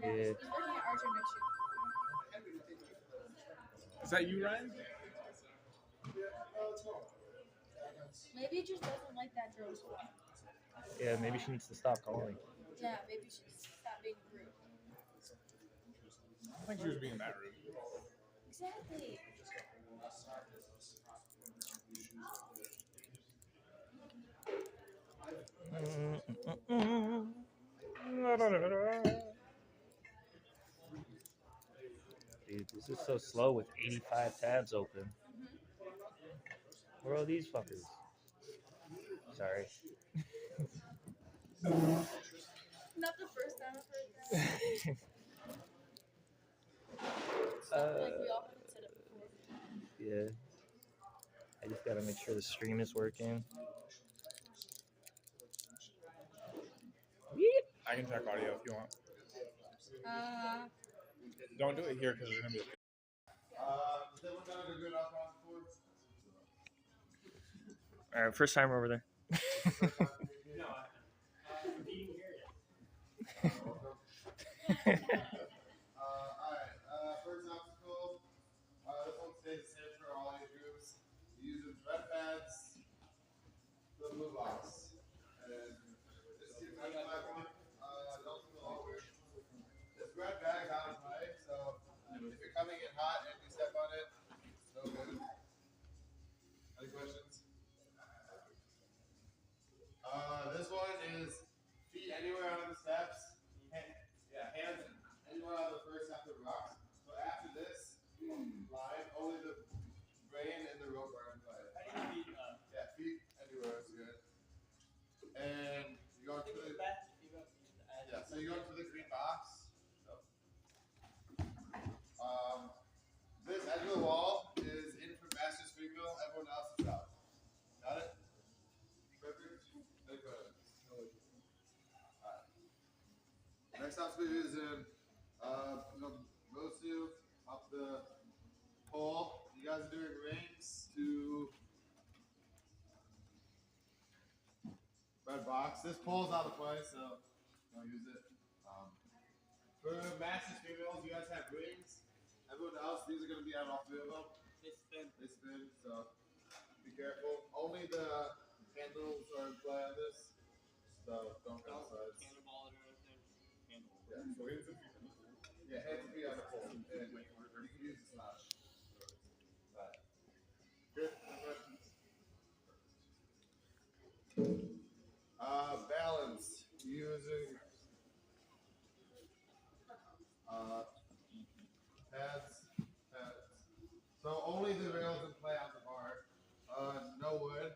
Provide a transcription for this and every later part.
Yeah. He's working at Archer next year. Is that you, Ryan? Maybe he just doesn't like that girl. Yeah, maybe she needs to stop calling. Yeah, maybe she should stop being rude. I don't think she was being that rude. Exactly. Dude, this is so slow with 85 tabs open. Where are these fuckers? Sorry. Not the first time I've heard that. Like we all haven't said it before. Yeah. I just gotta make sure the stream is working. I can check audio if you want. Uh, Don't do it here because there's gonna be a. Does everyone got a good outbound board? All right, first time over there. Alright, first obstacle. This one stays the same for all your groups. You use the red pads, the blue box. And this team has 5 points. Don't feel awkward. This red bag is out of play, so if you're coming in hot and you step on it, it's no good. Any questions? This one is feet anywhere on the steps. Hands anywhere on the first half of the rocks. So after this line, only the brain and the rope are in play. Yeah, feet anywhere is good. And you go to the so you go to the green box. This edge of the wall is in for Master's free wheel. Everyone else is out. Got it? Perfect. Next obstacle is in those two up the pole. You guys are doing rings to red box. This pole's out of play, so don't use it. For Master's females, you guys have rings. Everyone else, these are going to be out off the them. They spin, so be careful. Only the handles are in play on this, so don't go outside. Cannonball it or anything. Yeah, so hands and feet on the pole. And you can use the slash. Alright. Good. Balance using pads. So only the rails in play on the bar. No wood.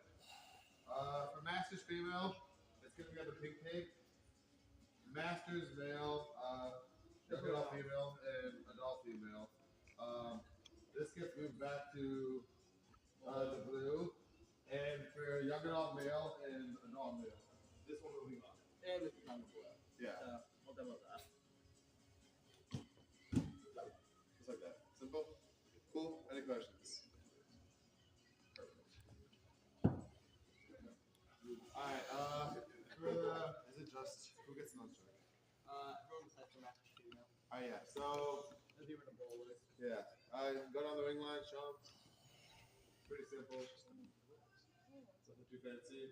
For Master's female, it's gonna be on the pink tape. Master's male, young adult female, and adult female. This gets moved back to the blue. And for young adult male and adult male, this one will be on. And this is on the blue. Yeah. We'll demo that. Just like that. Simple? Cool? Any questions? Perfect. Alright, is it just, who gets an uncheck? Everyone besides the Master female. Oh yeah, so, If you were to bowl with. yeah. Go down the ring line, show 'em. Pretty simple. Nothing too fancy.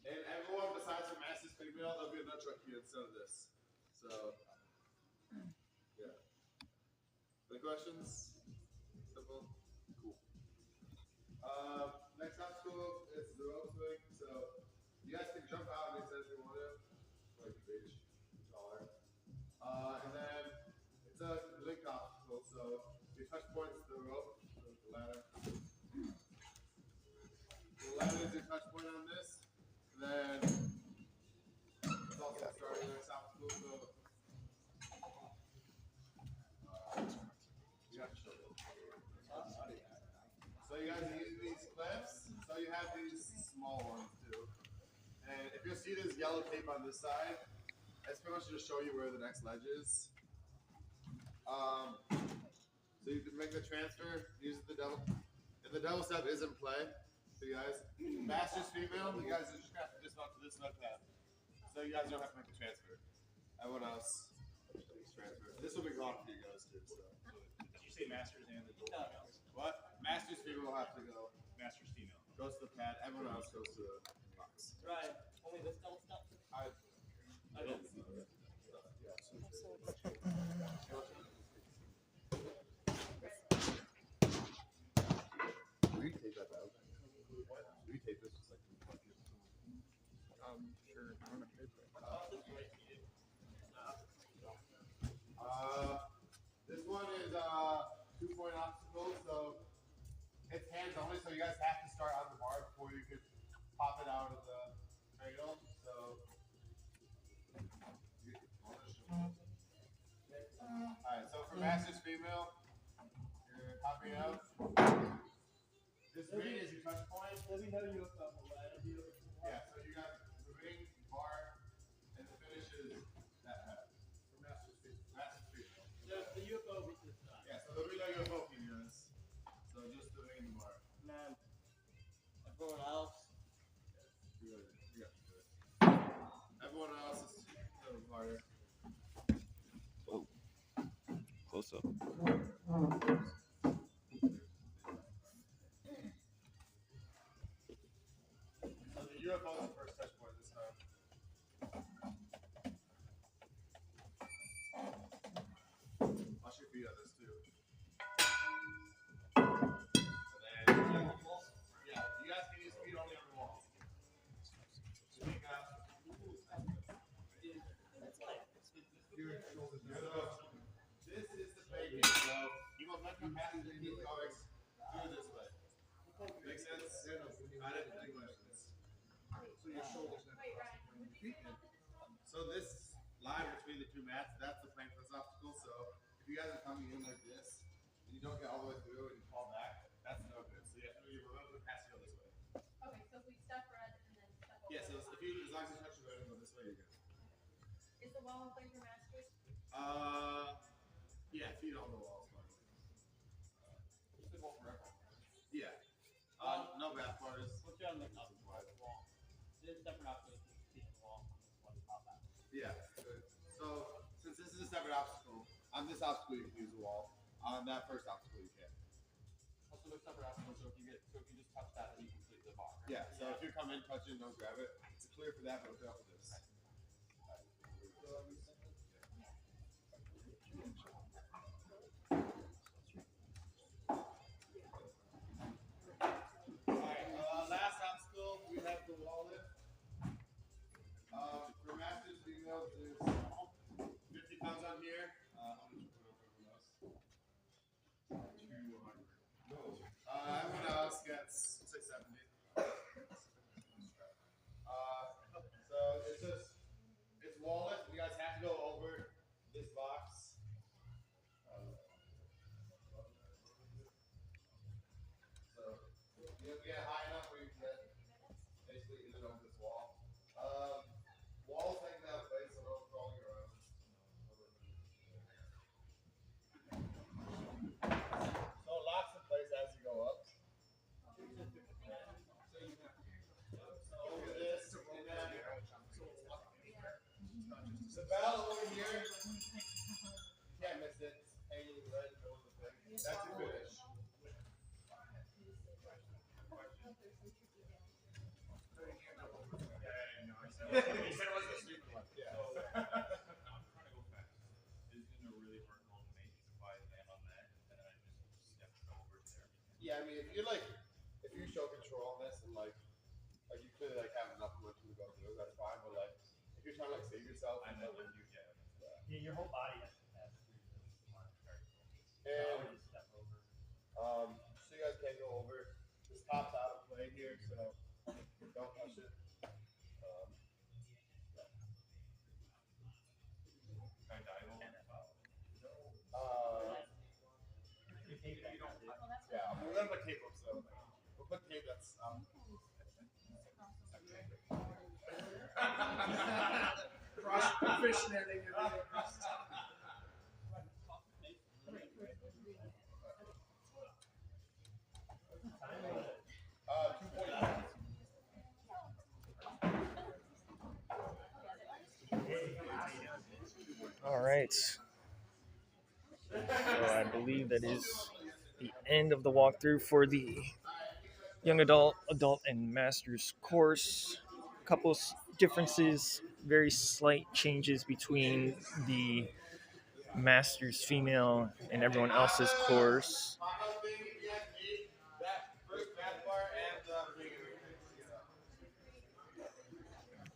And everyone besides the Master's female, there'll be a nunchuck here instead of this. So, yeah. Any questions? Simple? Cool. Next obstacle is the rope swing. So, you guys can jump out anytime you want to. Like the beach, taller. And then, it's a link obstacle. So, your touch point is the rope, the ladder. The ladder is your touch point on this. Then it's also starting the next obstacle. So you guys are using these clips. So you have these small ones too. And if you see this yellow tape on this side, that's pretty much to show you where the next ledge is. So you can make the transfer using the double. And the double step is in play. So you guys, master's female, you guys are just gonna have to dismount to this notepad. So you guys don't have to make the transfer. Everyone else transfer. This will be gone for you guys too. So. Did you say masters and the No. What? Master's female will have to go. masters female? Goes to the pad. Everyone else goes to the box. Right. Only this don't stop. I don't. Retake that out. Retake this just like Sure. I don't know. this one is 2-point obstacle, so it's hands only, so you guys have to start on the bar before you can pop it out of the cradle. So alright, so for masters female, you're popping out. This ring is your touch point. Let me know you have a Yeah, so you got the ring, bar, and the finish is that pad. For masters female. Masters female. The UFO with this side. Yeah, so the ring that you're hoping is. So just the ring and the bar. Man. Everyone else. You got it. Everyone else is a little harder. Close up. So the UFO is the first touch point this time. Watch your feet on this too. And then, yeah, you guys can use feet only on the wall. So you got your shoulders. This is the bacon. So you will let your passes in these going through this way. Make sense? I didn't think questions. So your shoulders. So this line between the two mats, that's the plank plus obstacle. So if you guys are coming in like this and you don't get all the way through and you fall back, that's no good. So you have to remember to pass go this way. Okay, so if we step red and then step over. Yeah, so if you as long as you touch the red and go this way, you're good. Is the wall open for masters? Yeah, feet on the wall is fine. Yeah. No back bars. Put you on the wall. This separate obstacle is feet on the wall. This one pop out. Yeah. Good. So since this is a separate obstacle, on this obstacle you can use the wall. On that first obstacle you can't. Also, there's separate obstacles. So if you just touch that, then you complete the bar. Yeah. So if you come in, touch it, don't grab it. It's clear for that, but it's off of this. Alright, last obstacle, we have the wall lift. For masters, females, there's 50 pounds on here. How much you put over everyone else? 200. Everyone else gets 670. So it's just, it's wall lift. You guys have to go over this box. So you have to get high enough where you can get basically in and over this wall. Walls hanging out of place, so don't crawling around. So it locks in place as you go up. So over this, and then the bell over here, you can't miss it. It's hanging right in the middle of the thing. That's your finish. He said it was a stupid one. Yeah. I'm trying to go fast. Isn't it a really hard call to make if I land on that and I just step over to there? Yeah, I mean, if you show control on this and like you clearly like have enough momentum to go through, that's fine. But like, if you're trying to like save yourself, I know when you get Yeah, your whole body has to pass through this line. So I and would just step over. so you guys can't go over. This top's out of play here, so don't touch it. I dive over. You take that. Yeah, we're gonna put tape up, so we'll put tape that's Fishnetting right. So I believe that is the end of the walkthrough for the young adult, adult, and master's course. A couple differences, very slight changes between the master's female and everyone else's course.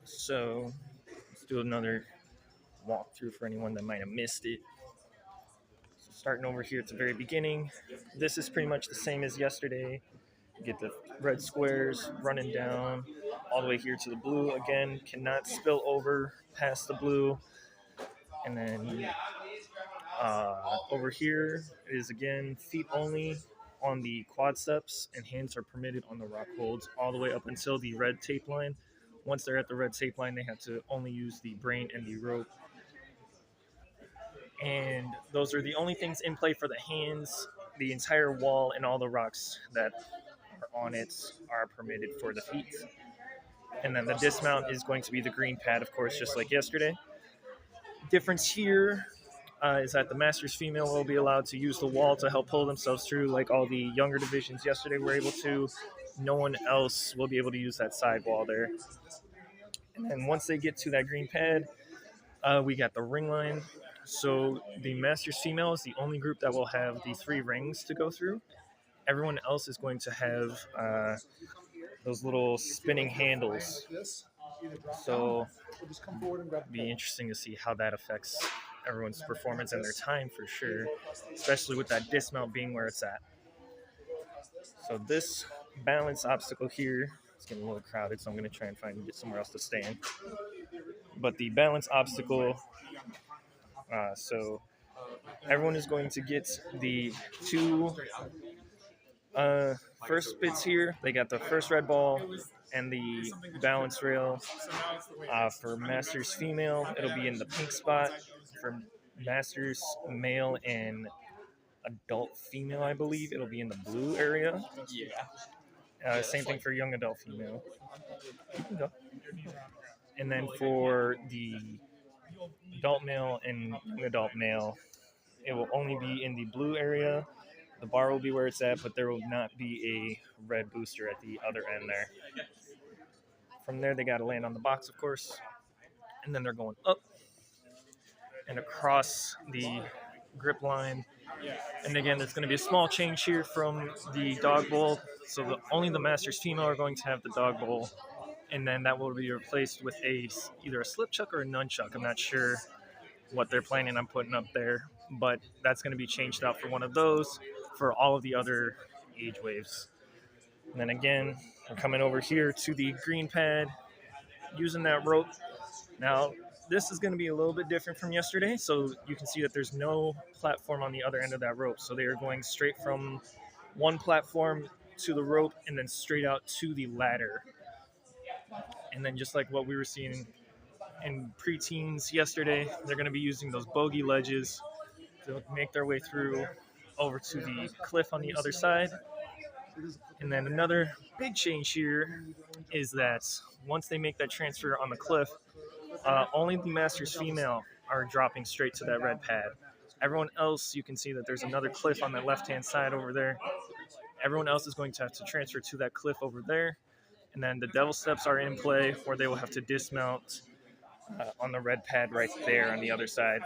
So let's do another walkthrough for anyone that might have missed it. So starting over here at the very beginning, this is pretty much the same as yesterday. You get the red squares running down all the way here to the blue. Again, cannot spill over past the blue. And then over here is again feet only on the quad steps, and hands are permitted on the rock holds all the way up until the red tape line. Once they're at the red tape line, they have to only use the brain and the rope. And those are the only things in play for the hands. The entire wall and all the rocks that are on it are permitted for the feet. And then the dismount is going to be the green pad, of course, just like yesterday. Difference here is that the Masters female will be allowed to use the wall to help pull themselves through, like all the younger divisions yesterday were able to. No one else will be able to use that side wall there. And then once they get to that green pad, we got the ring line. So the Masters female is the only group that will have the 3 rings to go through. Everyone else is going to have those little spinning handles. So it'll be interesting to see how that affects everyone's performance and their time for sure, especially with that dismount being where it's at. So this balance obstacle here, it's getting a little crowded, so I'm going to try and get somewhere else to stand. But the balance obstacle, so everyone is going to get the 2 first bits here. They got the first red ball and the balance rail. For Masters female, it'll be in the pink spot. For Masters male and adult female, I believe, it'll be in the blue area. Yeah. Same thing for young adult female. You can go. And then for the adult male and young adult male, it will only be in the blue area. The bar will be where it's at, but there will not be a red booster at the other end there. From there, they got to land on the box, of course. And then they're going up and across the grip line. And again, there's going to be a small change here from the dog bowl. So only the Masters female are going to have the dog bowl. And then that will be replaced with either a slip chuck or a nunchuck. I'm not sure what they're planning on putting up there, but that's going to be changed out for one of those for all of the other age waves. And then again, we're coming over here to the green pad, using that rope. Now, this is going to be a little bit different from yesterday, so you can see that there's no platform on the other end of that rope. So they are going straight from one platform to the rope and then straight out to the ladder. And then just like what we were seeing in preteens yesterday, they're going to be using those bogey ledges to make their way through over to the cliff on the other side. And then another big change here is that once they make that transfer on the cliff, only the Masters female are dropping straight to that red pad. Everyone else, you can see that there's another cliff on that left-hand side over there. Everyone else is going to have to transfer to that cliff over there. And then the devil steps are in play, where they will have to dismount on the red pad right there on the other side.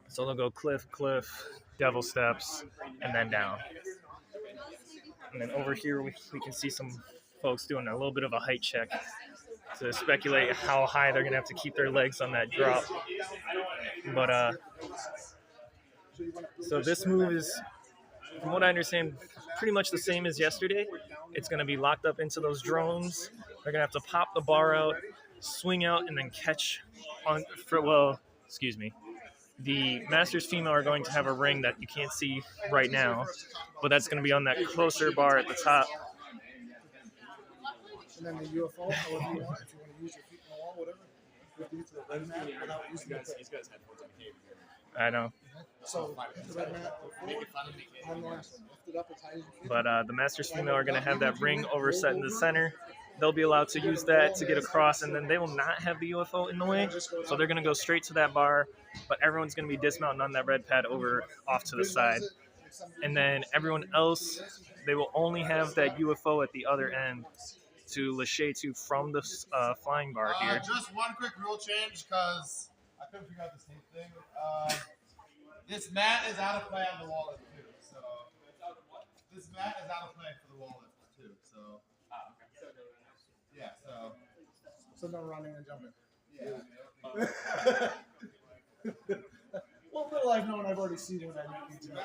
So they'll go cliff, cliff, devil steps, and then down. And then over here, we can see some folks doing a little bit of a height check to speculate how high they're going to have to keep their legs on that drop. But so this move is, from what I understand, pretty much the same as yesterday. It's going to be locked up into those drones. They're going to have to pop the bar out, swing out, and then catch on. The Masters female are going to have a ring that you can't see right now, but that's going to be on that closer bar at the top. And then the UFO, however you want, if you want to use your feet in the wall, whatever, you have to get to the red mat without using the These guys had headphones on cave here. I know. So, the red mat, forward, and then the last one. Lift it up as high as you can. But the Masters female are going to have that ring over set in the center. they'll be allowed to use that to get across, and then they will not have the UFO in the way. So they're going to go straight to that bar, but everyone's going to be dismounting on that red pad over off to the side. And then everyone else, they will only have that UFO at the other end to lâcher to from the flying bar here. Just one quick rule change, because I couldn't figure out the same thing. This mat is out of play on the wall lift too. So this mat is out of play for the wall lift too. So yeah. So no running and jumping. Yeah. Well, little I've known, I've already seen what I need to know.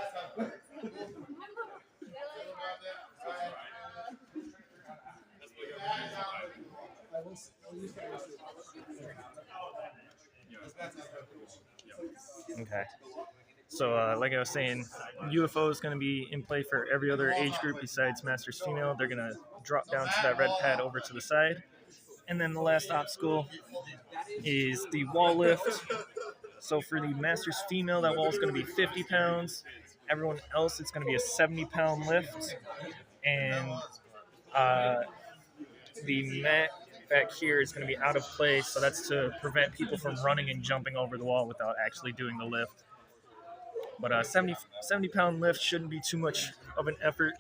I'll use that. Okay. So, like I was saying, UFO is going to be in play for every other age group besides Masters Female. They're going to drop down to that red pad over to the side. And then the last obstacle is the wall lift. So for the Masters Female, that wall is going to be 50 pounds. Everyone else, it's going to be a 70-pound lift. And the mat back here is going to be out of place, so that's to prevent people from running and jumping over the wall without actually doing the lift. But a 70-pound lift shouldn't be too much of an effort,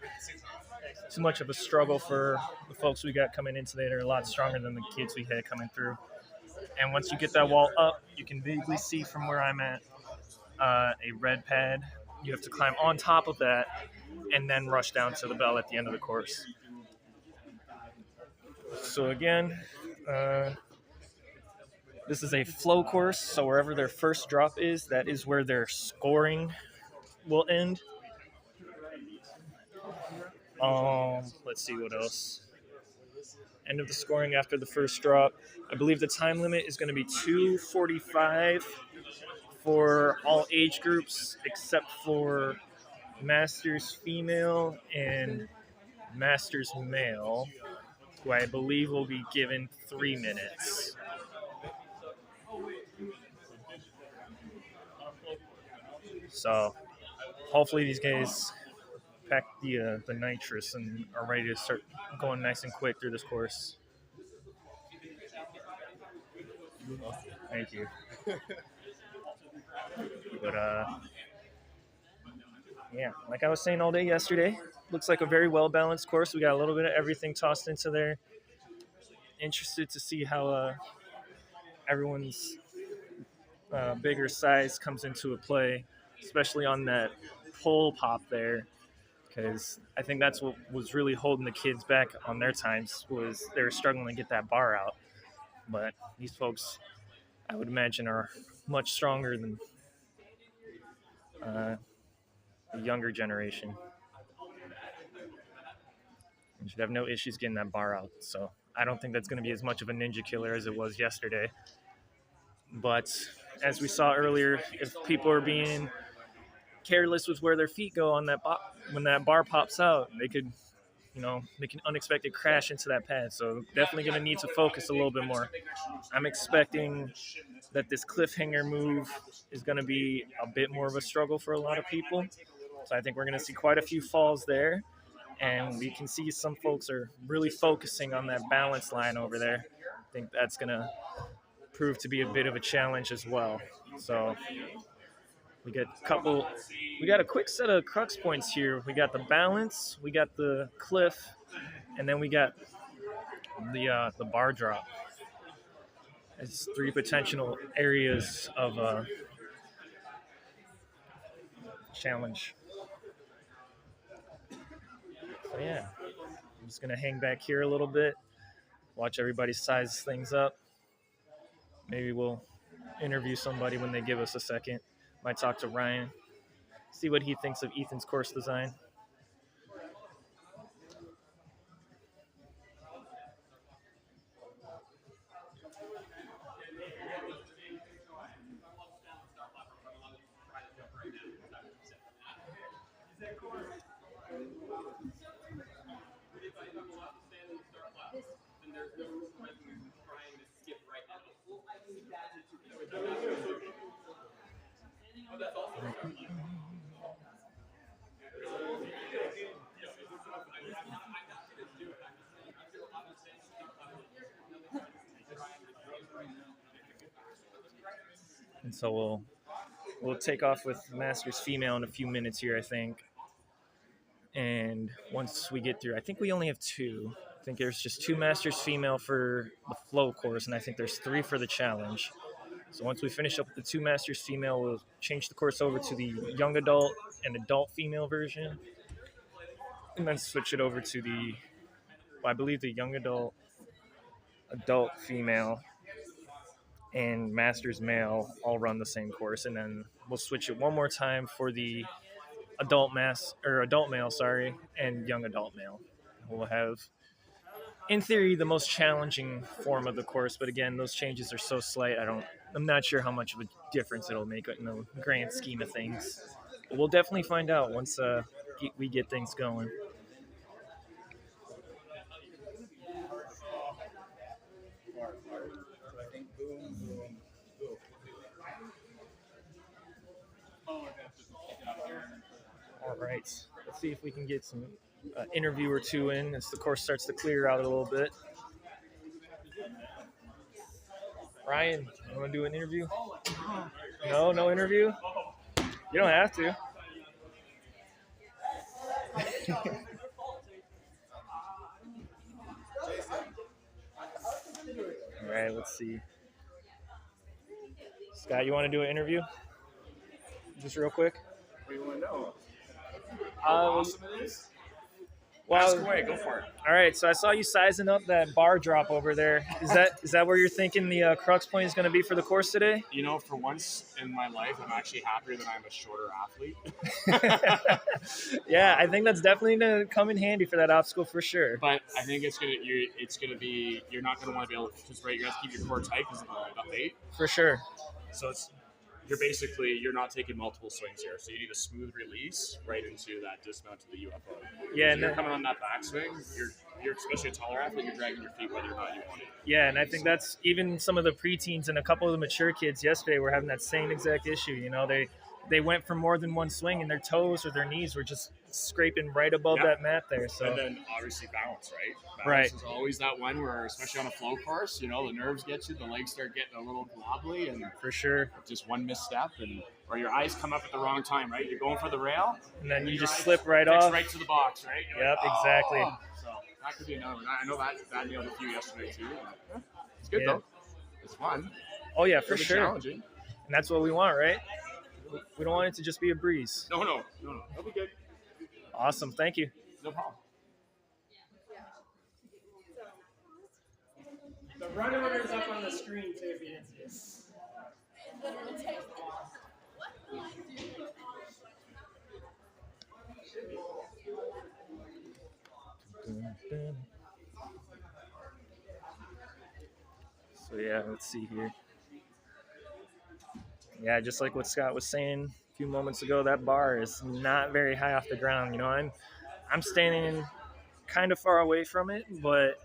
too much of a struggle for the folks we got coming in today. They're a lot stronger than the kids we had coming through. And once you get that wall up, you can vaguely see from where I'm at a red pad. You have to climb on top of that and then rush down to the bell at the end of the course. So again, this is a flow course, so wherever their first drop is, that is where their scoring will end. Let's see what else. End of the scoring after the first drop. I believe the time limit is going to be 2:45 for all age groups except for Masters Female and Masters Male, who I believe will be given 3 minutes. So hopefully these guys pack the nitrous and are ready to start going nice and quick through this course. Thank you. But yeah, like I was saying all day yesterday, looks like a very well-balanced course. We got a little bit of everything tossed into there. Interested to see how everyone's bigger size comes into a play, especially on that pole pop there, because I think that's what was really holding the kids back on their times, was they were struggling to get that bar out. But these folks, I would imagine, are much stronger than the younger generation. You should have no issues getting that bar out. So I don't think that's going to be as much of a ninja killer as it was yesterday. But as we saw earlier, if people are being careless with where their feet go on that when that bar pops out, they could, make an unexpected crash into that pad. So definitely going to need to focus a little bit more. I'm expecting that this cliffhanger move is going to be a bit more of a struggle for a lot of people. So I think we're going to see quite a few falls there. And we can see some folks are really focusing on that balance line over there. I think that's going to prove to be a bit of a challenge as well. So we got a quick set of crux points here. We got the balance, we got the cliff, and then we got the bar drop. It's 3 potential areas of challenge. So yeah, I'm just gonna hang back here a little bit, watch everybody size things up. Maybe we'll interview somebody when they give us a second. Might talk to Ryan, see what he thinks of Ethan's course design. And so we'll take off with Masters female in a few minutes here, I think. And once we get through, I think we only have two. I think there's just two Masters female for the flow course, and I think there's three for the challenge. So once we finish up with the two Masters female, we'll change the course over to the young adult and adult female version, and then switch it over to I believe the young adult, adult female, and Masters male all run the same course, and then we'll switch it one more time for the adult male, and young adult male. We'll have, in theory, the most challenging form of the course, but again, those changes are so slight. I'm not sure how much of a difference it'll make in the grand scheme of things. But we'll definitely find out once we get things going. All right, let's see if we can get some interview or two in as the course starts to clear out a little bit. Ryan, you want to do an interview? No interview? You don't have to. All right, let's see. Scott, you want to do an interview? Just real quick. What do you want to know? How awesome it is? Well, Ask away, go for it. All right, so I saw you sizing up that bar drop over there. Is that where you're thinking the crux point is going to be for the course today? You know, for once in my life, I'm actually happier that I'm a shorter athlete. Yeah, I think that's definitely going to come in handy for that obstacle for sure. But I think you're not going to want to be able to, because right, you're going to have to keep your core tight because of the height. For sure. So you're not taking multiple swings here. So you need a smooth release right into that dismount to the UFO. Yeah, and you're coming on that backswing, you're especially a taller athlete, you're dragging your feet whether or not you want it. Yeah, and I think that's even some of the preteens and a couple of the mature kids yesterday were having that same exact issue. You know, they went for more than one swing and their toes or their knees were just scraping right above that mat there. So and then obviously balance, right? Balance is always that one where, especially on a flow course, you know, the nerves get you, the legs start getting a little wobbly, and for sure, just one misstep or your eyes come up at the wrong time, right? You're going for the rail, and then you just slip right off, right to the box, right? Yep, exactly. So that could be another one. I know that nailed a few yesterday too. It's good though. It's fun. Oh yeah, for sure. Challenging. And that's what we want, right? We don't want it to just be a breeze. No. That'll be good. Awesome. Thank you. No problem. The run order's up on the screen too if you didn't see it. So yeah, let's see here. Yeah, just like what Scott was saying a few moments ago, that bar is not very high off the ground. You know, I'm standing kind of far away from it, but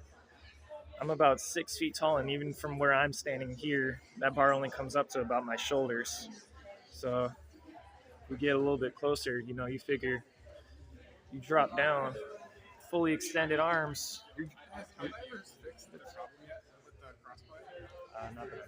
I'm about 6 feet tall, and even from where I'm standing here, that bar only comes up to about my shoulders. So if we get a little bit closer, you know, you figure you drop down, fully extended arms. Not that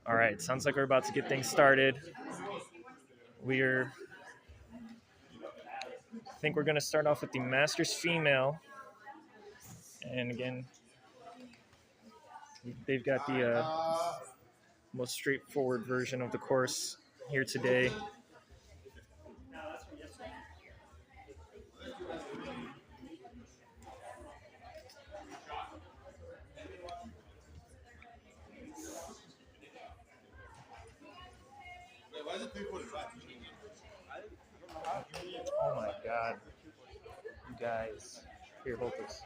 All right, sounds like we're about to get things started. I think we're going to start off with the Masters female. And again, they've got the most straightforward version of the course here today. Wait, why is it 3:45? Oh my god. You guys. Here, hold this.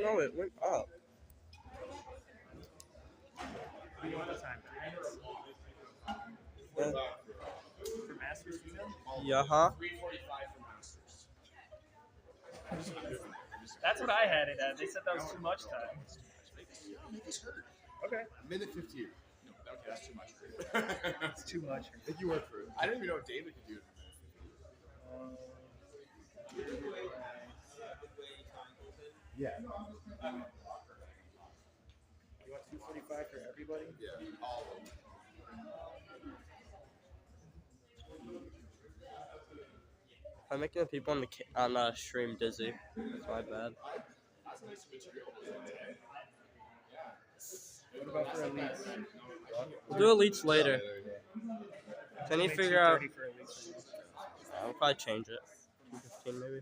No, it went up. For Masters female? Yeah, huh? 3:45 for Masters. That's what I had it at. They said that was too much time. Okay. Minute 15. No, okay, that's too much. It's too much. I think you work for it. I didn't even know David could do it. Yeah. You want 245 for everybody? Yeah. All of them. I'm making the people on the stream dizzy. That's my bad. What about for elites? We'll do elites later. Can you figure out? 230 for elites. I'll probably change it. 215 maybe.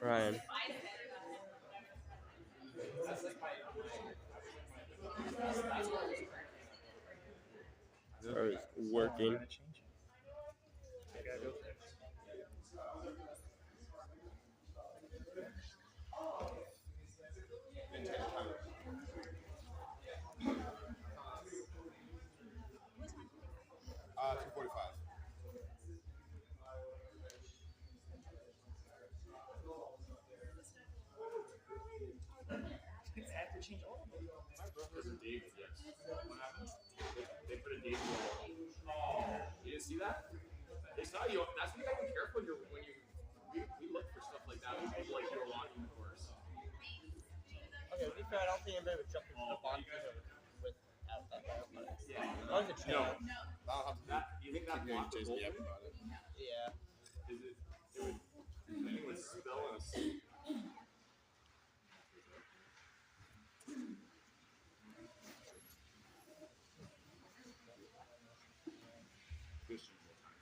Ryan. Or is working. I gotta go. 2:45. David, yes. What happened? They put a David roll. Oh, you didn't see that? They saw you. That's what you gotta be careful when you we look for stuff like that. People like you're walking the course. Okay, to be fair, I don't think anybody would jump into the bond without that. Yeah. That was a chance. I'll have to That, you think that hearing blocked the Jason whole yap thing? about it. Yeah. Is it? It would. I think it would spell us. Christian more time.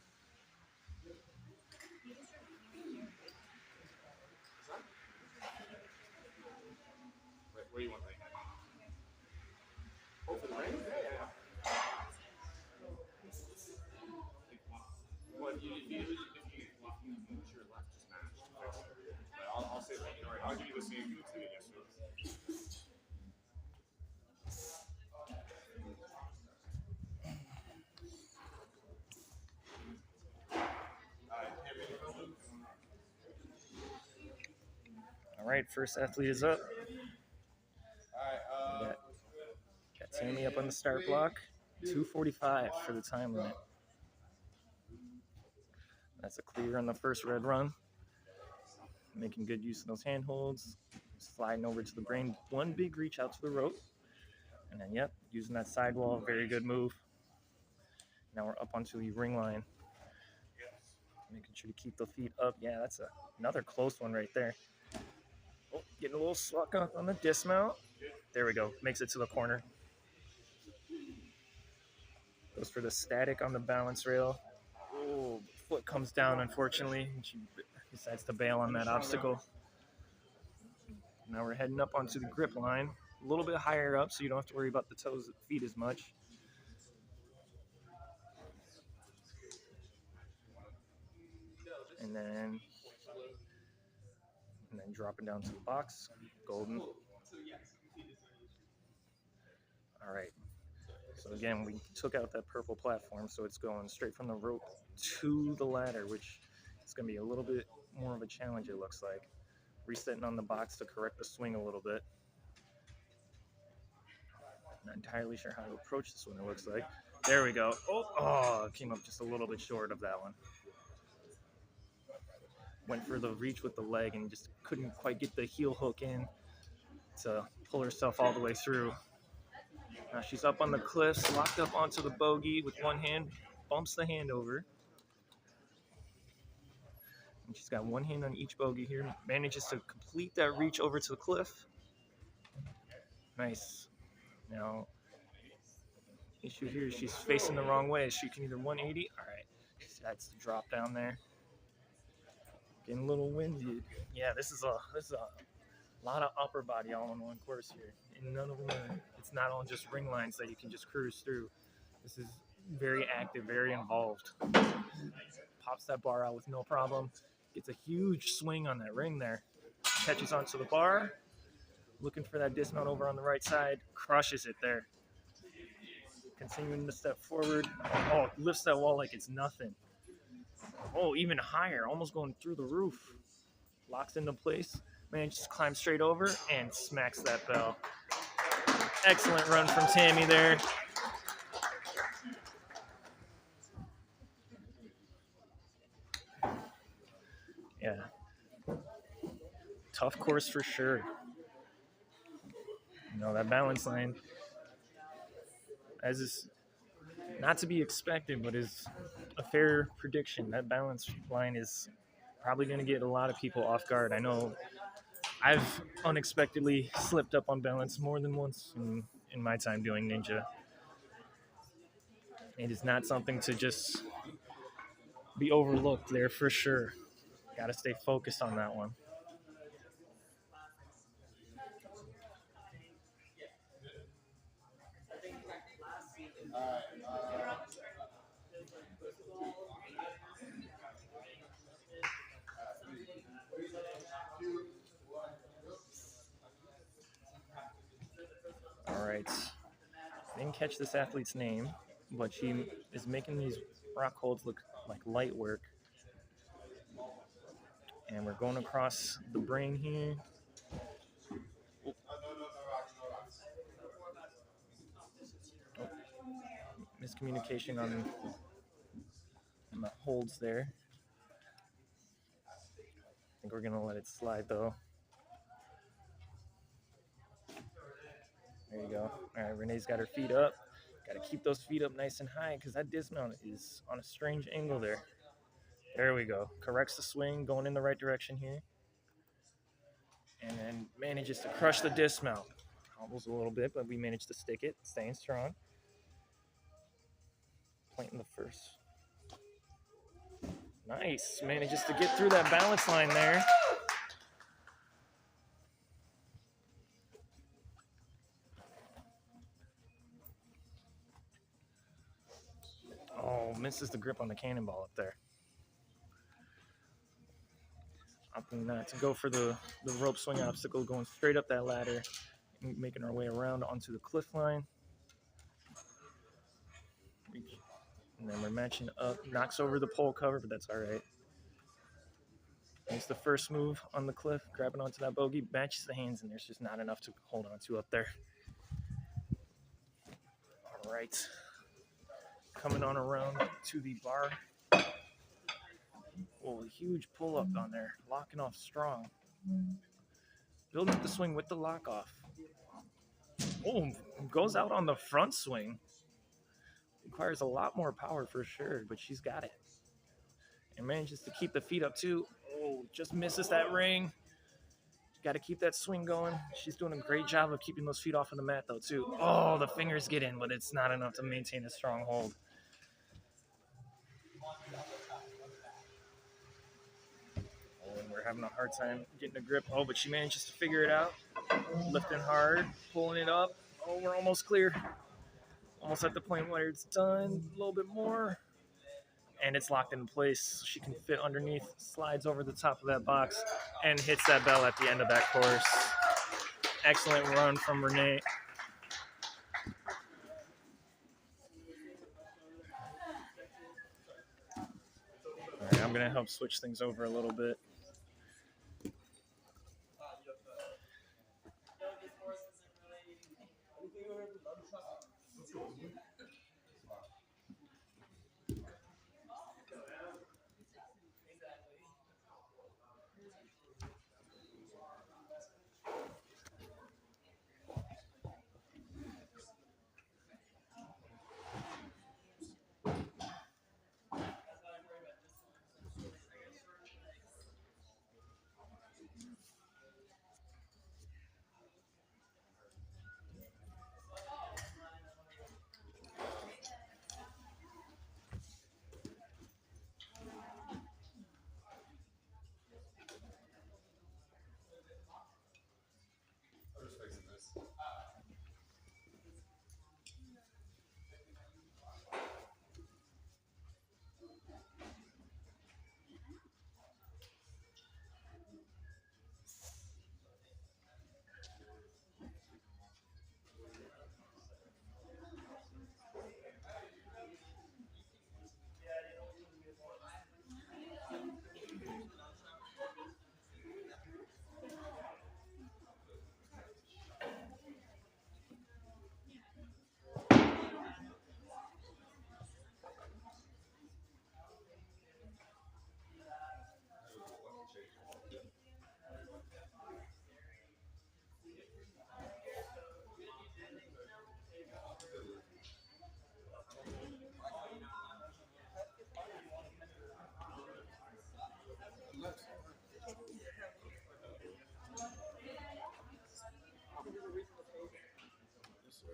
Wait, where do you want that? Oh, for the ring? Yeah. Well, if you get fluffy, you move to your left, just match. But I'll say that, all right, I'll give you the same moves that yesterday. All right, first athlete is up. All right. Got Tammy up on the start block. 2:45 for the time limit. That's a clear on the first red run. Making good use of those handholds. Sliding over to the brain. One big reach out to the rope. And then, yep, using that sidewall. Very good move. Now we're up onto the ring line. Making sure to keep the feet up. Yeah, that's another close one right there. Oh, getting a little suck up on the dismount. There we go. Makes it to the corner. Goes for the static on the balance rail. Oh, foot comes down, unfortunately. And she decides to bail on that obstacle. Now we're heading up onto the grip line. A little bit higher up, so you don't have to worry about the toes and feet as much. And then dropping down to the box. Golden. All right. So again, we took out that purple platform, so it's going straight from the rope to the ladder, which is going to be a little bit more of a challenge, it looks like. Resetting on the box to correct the swing a little bit. Not entirely sure how to approach this one, it looks like. There we go. Oh, came up just a little bit short of that one. Went for the reach with the leg and just couldn't quite get the heel hook in to pull herself all the way through. Now she's up on the cliffs, locked up onto the bogey with one hand, bumps the hand over. And she's got one hand on each bogey here, manages to complete that reach over to the cliff. Nice. Now, issue here is she's facing the wrong way. She can either 180. All right, that's the drop down there. Getting a little winded. Yeah, this is a lot of upper body all in one course here, and none of them it's not all just ring lines that you can just cruise through. This is very active, very involved. Pops that bar out with no problem. Gets a huge swing on that ring there. Catches onto the bar. Looking for that dismount over on the right side. Crushes it there. Continuing to step forward. Oh, lifts that wall like it's nothing. Oh, even higher. Almost going through the roof. Locks into place. Man, just climbs straight over and smacks that bell. Excellent run from Tammy there. Yeah. Tough course for sure. You know, that balance line, as is not to be expected, but is a fair prediction. That balance line is probably going to get a lot of people off guard. I know I've unexpectedly slipped up on balance more than once in my time doing ninja. It is not something to just be overlooked there for sure. Got to stay focused on that one. All right. Didn't catch this athlete's name, but she is making these rock holds look like light work. And we're going across the brain here. Oh. Miscommunication on the holds there. I think we're going to let it slide, though. There you go. All right, Renee's got her feet up. Got to keep those feet up nice and high because that dismount is on a strange angle there. There we go. Corrects the swing, going in the right direction here. And then manages to crush the dismount. Almost a little bit, but we managed to stick it, staying strong. Planting the first. Nice. Manages to get through that balance line there. Oh, misses the grip on the cannonball up there. Opting not to go for the rope swing obstacle, going straight up that ladder, making our way around onto the cliff line. And then we're matching up, knocks over the pole cover, but that's all right. Makes the first move on the cliff, grabbing onto that bogey, matches the hands, and there's just not enough to hold on to up there. All right. Coming on around to the bar. Oh, huge pull up on there, locking off strong. Building up the swing with the lock off. Oh, goes out on the front swing. Requires a lot more power for sure, but she's got it. And manages to keep the feet up too. Oh, just misses that ring. Got to keep that swing going. She's doing a great job of keeping those feet off of the mat though too. Oh, the fingers get in, but it's not enough to maintain a strong hold. Oh, and we're having a hard time getting a grip. Oh, but she manages to figure it out. Lifting hard, pulling it up. Oh, we're almost clear. Almost at the point where it's done. A little bit more. And it's locked in place. She can fit underneath, slides over the top of that box, and hits that bell at the end of that course. Excellent run from Renee. All right, I'm going to help switch things over a little bit.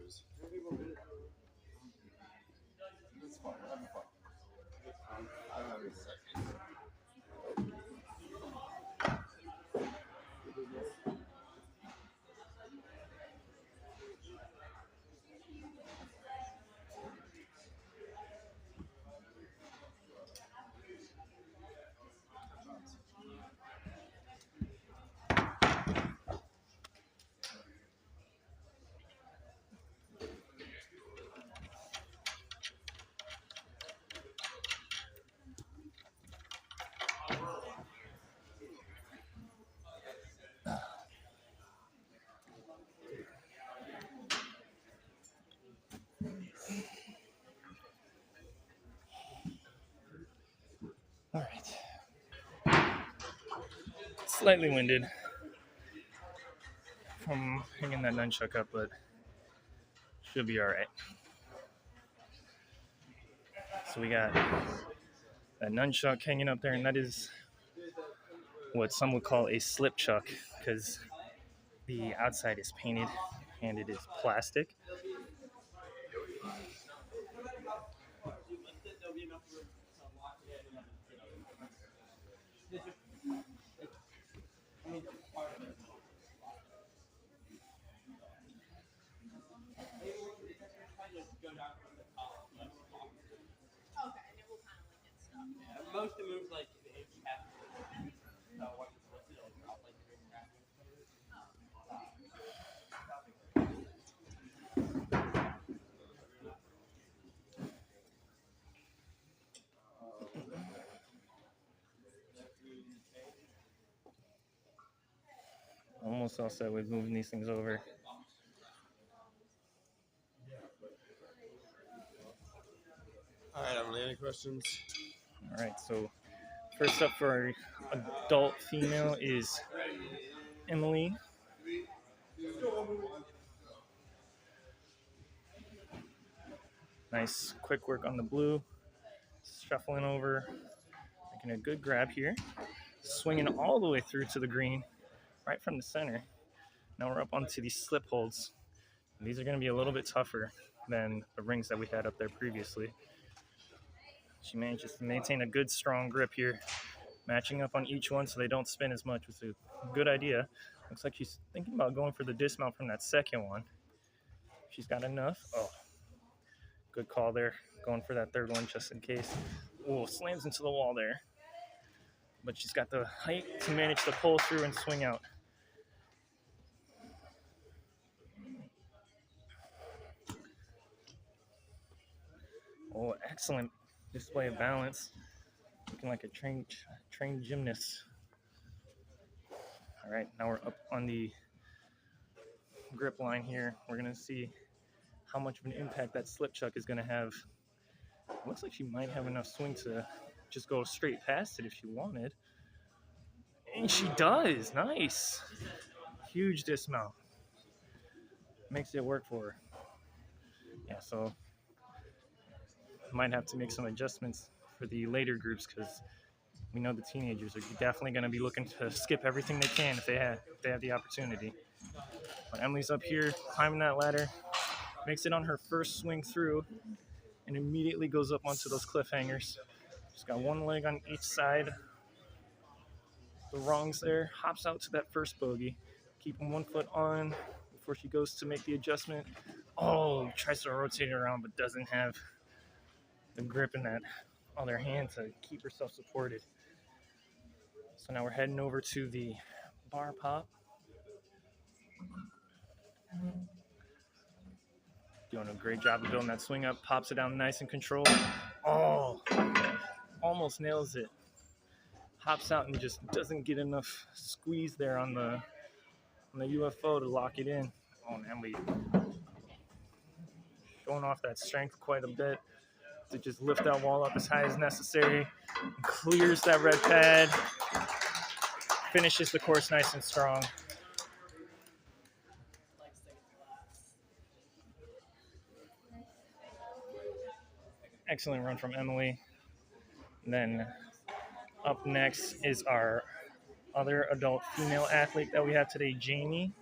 lose. It's fun. I'm having fun. I'm having second. All right. Slightly winded from hanging that nunchuck up, but should be all right. So we got a nunchuck hanging up there, and that is what some would call a slip chuck because the outside is painted and it is plastic. Okay, and it will kind of like get stuck. Most of the moves like if you have to once it's lifted, it'll drop like the wrapping. Almost all set with moving these things over. All right, Emily, any questions? All right, so first up for our adult female is Emily. Nice quick work on the blue. Shuffling over, making a good grab here. Swinging all the way through to the green, right from the center. Now we're up onto these slip holds. These are going to be a little bit tougher than the rings that we had up there previously. She manages to maintain a good strong grip here, matching up on each one so they don't spin as much, which is a good idea. Looks like she's thinking about going for the dismount from that second one. She's got enough. Oh, good call there. Going for that third one just in case. Oh, slams into the wall there. But she's got the height to manage to pull through and swing out. Oh, excellent display of balance. Looking like a trained gymnast. All right, now we're up on the grip line here. We're going to see how much of an impact that slip chuck is going to have. Looks like she might have enough swing to just go straight past it if she wanted. And she does. Nice. Huge dismount. Makes it work for her. Yeah, so might have to make some adjustments for the later groups because we know the teenagers are definitely going to be looking to skip everything they can if they have the opportunity. But Emily's up here climbing that ladder, makes it on her first swing through, and immediately goes up onto those cliffhangers. She's got one leg on each side. The rungs there, hops out to that first bogey, keeping one foot on before she goes to make the adjustment. Oh, tries to rotate it around but doesn't have the grip in that other hand to keep herself supported. So now we're heading over to the bar pop. Doing a great job of building that swing up, pops it down nice and controlled. Oh, almost nails it. Hops out and just doesn't get enough squeeze there on the UFO to lock it in. Oh man, we showing off that strength quite a bit to just lift that wall up as high as necessary. Clears that red pad. Finishes the course nice and strong. Excellent run from Emily. And then up next is our other adult female athlete that we have today, Jamie.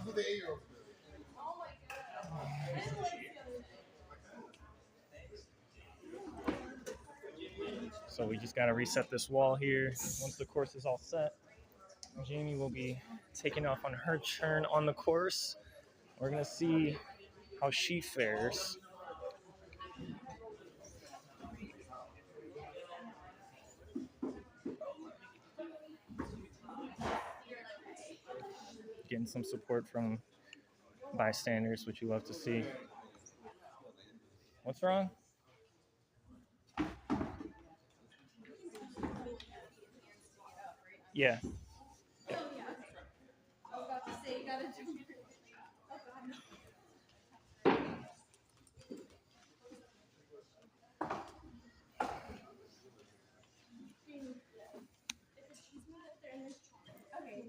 That's what the 8-year-olds do. Oh my god. I didn't like the other day. So we just got to reset this wall here. Once the course is all set, Jamie will be taking off on her turn on the course. We're going to see how she fares. Getting some support from bystanders, which you love to see. What's wrong? Yeah. Oh yeah. I was about to say you gotta do. Oh god no. Okay.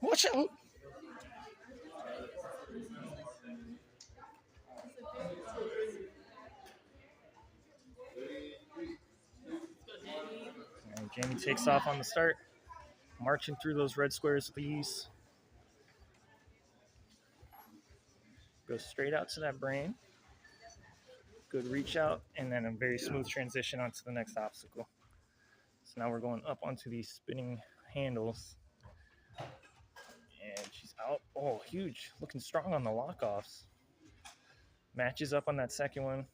Watch out! And Jamie takes off on the start, marching through those red squares with ease. Goes straight out to that brain. Good reach out, and then a very smooth transition onto the next obstacle. So now we're going up onto these spinning handles. And she's out. Oh, huge. Looking strong on the lockoffs. Matches up on that second one.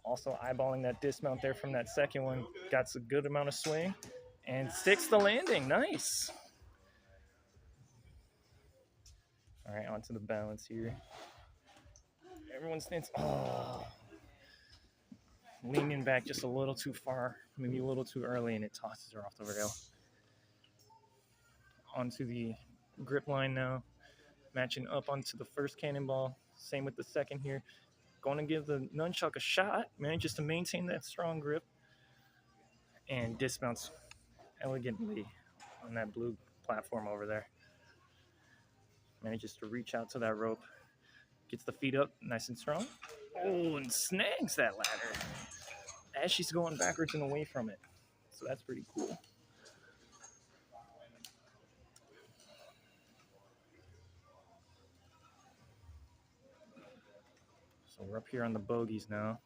Also eyeballing that dismount there from that second one. Got a good amount of swing. And sticks the landing. Nice. All right, onto the balance here. Everyone stands. Oh. Leaning back just a little too far. Maybe a little too early, and it tosses her off the rail. Onto the grip line now. Matching up onto the first cannonball. Same with the second here. Going to give the nunchuck a shot. Manages to maintain that strong grip. And dismounts elegantly on that blue platform over there. Manages to reach out to that rope. Gets the feet up nice and strong. Oh, and snags that ladder as she's going backwards and away from it. So that's pretty cool. So we're up here on the bogies now.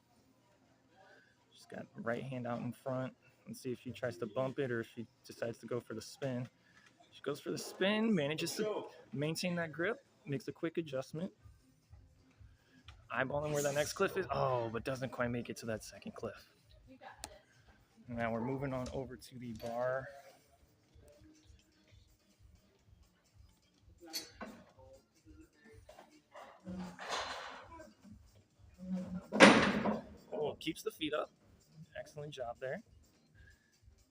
She's got right hand out in front. Let's see if she tries to bump it or if she decides to go for the spin. She goes for the spin, manages to maintain that grip, makes a quick adjustment. Eyeballing where that next cliff is. Oh, but doesn't quite make it to that second cliff. Now we're moving on over to the bar. Oh, keeps the feet up. Excellent job there.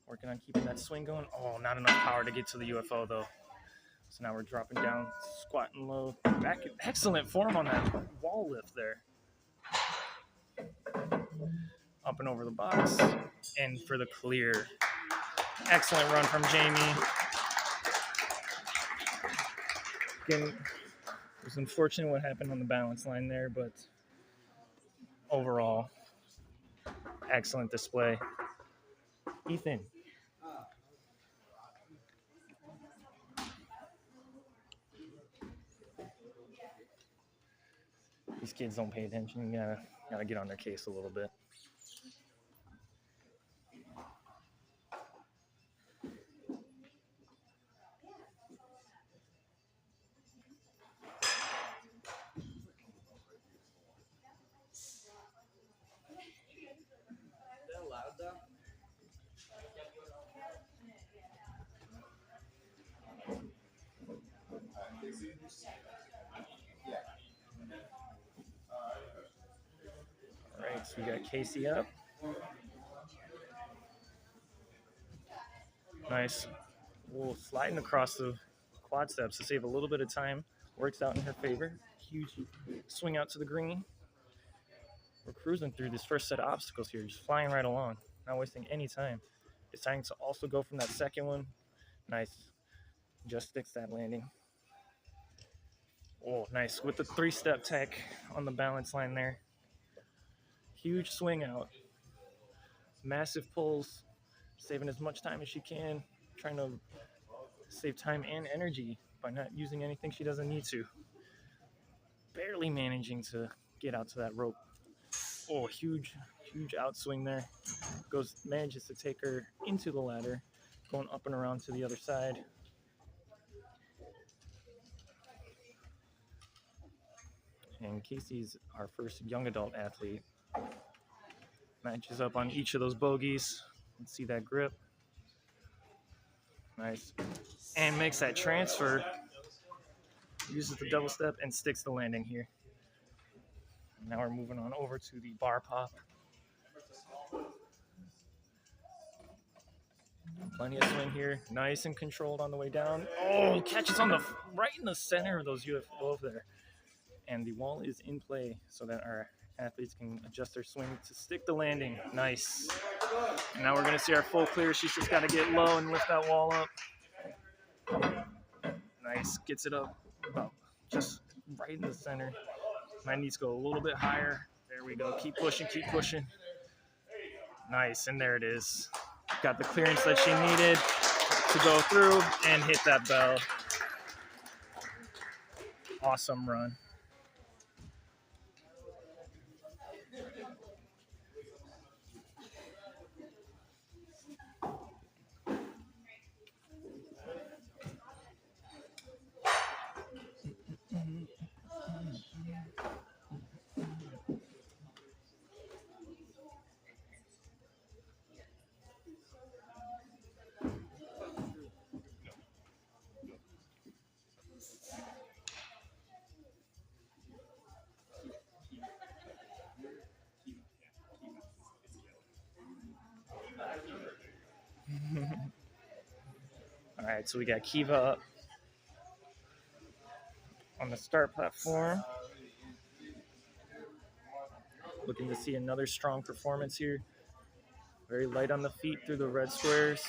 Working on keeping that swing going. Oh, not enough power to get to the UFO though. So now we're dropping down, squatting low. Back in excellent form on that wall lift there. Up and over the box. And for the clear. Excellent run from Jamie. Again, it was unfortunate what happened on the balance line there, but overall, excellent display. Ethan. These kids don't pay attention. You gotta get on their case a little bit. They're loud though. All right, so we got Casey up. Nice. Well, sliding across the quad steps to save a little bit of time. Works out in her favor. Huge swing out to the green. We're cruising through this first set of obstacles here, just flying right along, not wasting any time. Deciding to also go from that second one, Nice. Just sticks that landing. Oh, nice. With the 3-step tech on the balance line there. Huge swing out. Massive pulls. Saving as much time as she can. Trying to save time and energy by not using anything she doesn't need to. Barely managing to get out to that rope. Oh, huge outswing there. Manages to take her into the ladder, going up and around to the other side. And Casey's our first young adult athlete. Matches up on each of those bogeys. Let's see that grip. Nice. And makes that transfer. Uses the double step and sticks the landing here. Now we're moving on over to the bar pop. Plenty of swing here. Nice and controlled on the way down. Oh, catches on the right in the center of those UFO there. And the wall is in play so that our athletes can adjust their swing to stick the landing. Nice. And now we're going to see our full clear. She's just got to get low and lift that wall up. Nice. Gets it up about just right in the center. Might need to go a little bit higher. There we go. Keep pushing, keep pushing. Nice. And there it is. Got the clearance that she needed to go through and hit that bell. Awesome run. All right, so we got Kiva up on the start platform. Looking to see another strong performance here. Very light on the feet through the red squares.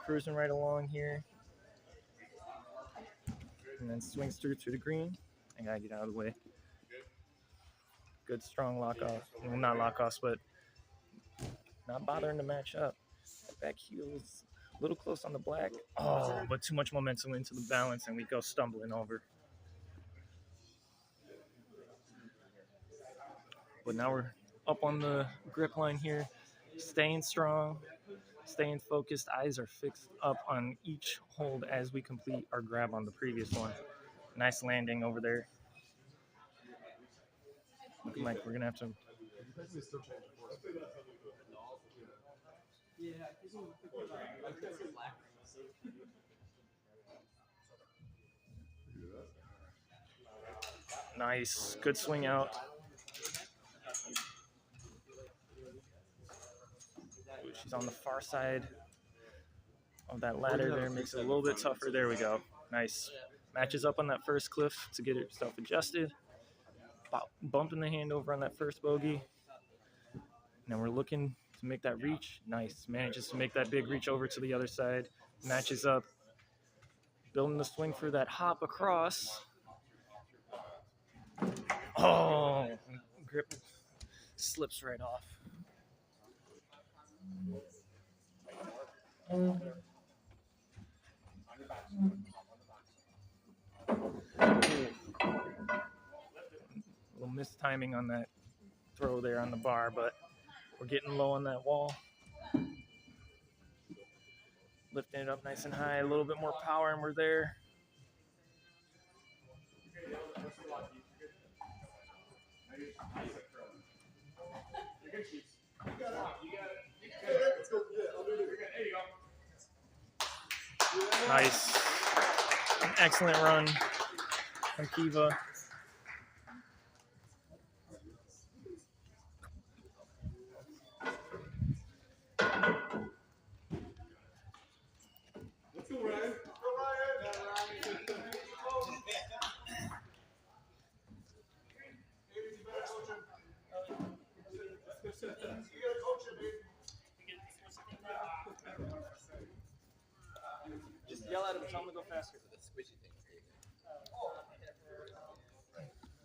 Cruising right along here. And then swings through to the green. I gotta get out of the way. Good strong lock off. Well, not lock offs, but not bothering to match up. Back heels a little close on the black. Oh, but too much momentum into the balance and we go stumbling over. But now we're up on the grip line here, staying strong, staying focused. Eyes are fixed up on each hold as we complete our grab on the previous one. Nice landing over there. Looking like we're gonna have to. Nice, good swing out. She's on the far side of that ladder there, makes it a little bit tougher. There we go. Nice. Matches up on that first cliff to get herself adjusted. Bumping the hand over on that first bogey. Now we're looking to make that reach. Nice. Manages to make that big reach over to the other side. Matches up. Building the swing for that hop across. Oh, grip slips right off. A little mistiming on that throw there on the bar, but we're getting low on that wall. Lifting it up nice and high, a little bit more power, and we're there. Nice. An excellent run from Kiva. Let's go, Ryan. Just yell at him. Tell him to go faster. The squishy things, David.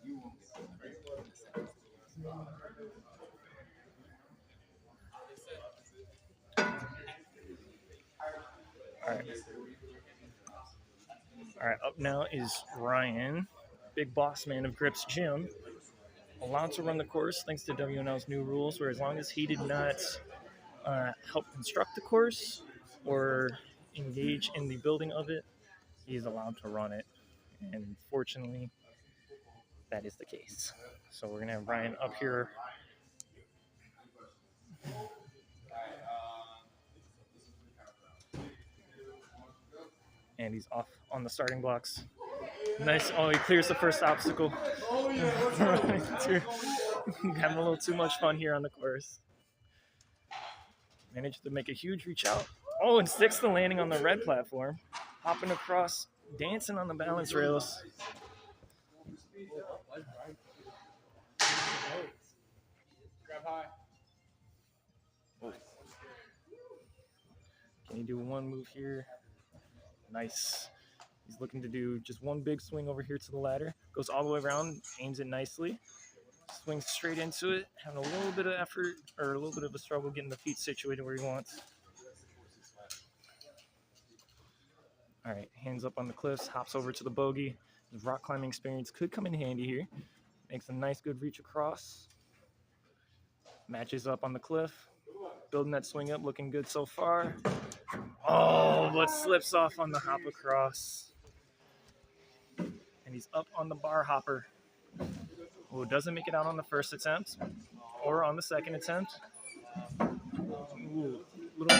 You won't get All right, up now is Ryan, big boss man of Gripz Gym, allowed to run the course thanks to WNL's new rules, where as long as he did not help construct the course or engage in the building of it, he's allowed to run it. And fortunately, that is the case. So we're going to have Ryan up here. And he's off on the starting blocks. Nice. Oh, he clears the first obstacle. Having a little too much fun here on the course. Managed to make a huge reach out. Oh, and sticks the landing on the red platform. Hopping across, dancing on the balance rails. Grab high. Oh. Can he do one move here? Nice. He's looking to do just one big swing over here to the ladder. Goes all the way around, aims it nicely. Swings straight into it, having a little bit of effort or a little bit of a struggle getting the feet situated where he wants. All right, hands up on the cliffs, hops over to the bogey. His rock climbing experience could come in handy here. Makes a nice good reach across. Matches up on the cliff. Building that swing up, looking good so far. Oh, but slips off on the hop across. And he's up on the bar hopper. Oh, doesn't make it out on the first attempt or on the second attempt. Ooh, little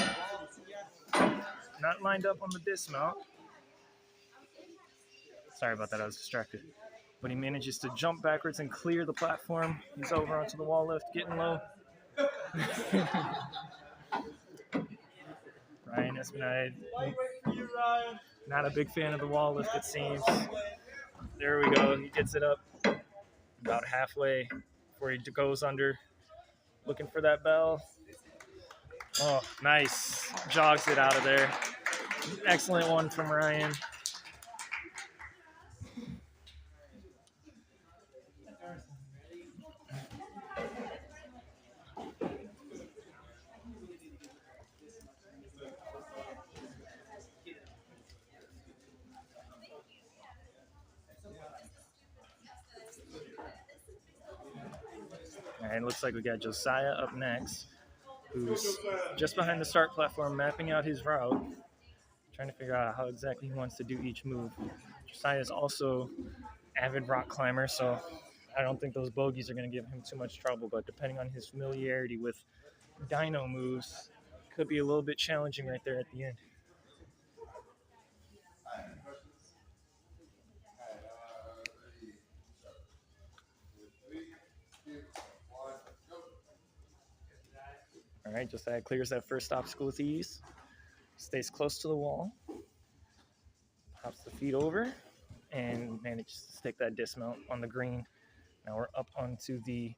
not lined up on the dismount. Sorry about that, I was distracted. But he manages to jump backwards and clear the platform. He's over onto the wall lift, getting low. Ryan Espinade, not a big fan of the wall lift, it seems. There we go, he gets it up about halfway before he goes under. Looking for that bell. Oh, nice. Jogs it out of there. Excellent one from Ryan. And it looks like we got Josiah up next, who's just behind the start platform, mapping out his route, trying to figure out how exactly he wants to do each move. Josiah is also avid rock climber, so I don't think those bogeys are going to give him too much trouble, but depending on his familiarity with dyno moves, could be a little bit challenging right there at the end. All right, Josiah clears that first obstacle with ease. Stays close to the wall. Hops the feet over and manages to stick that dismount on the green. Now we're up onto the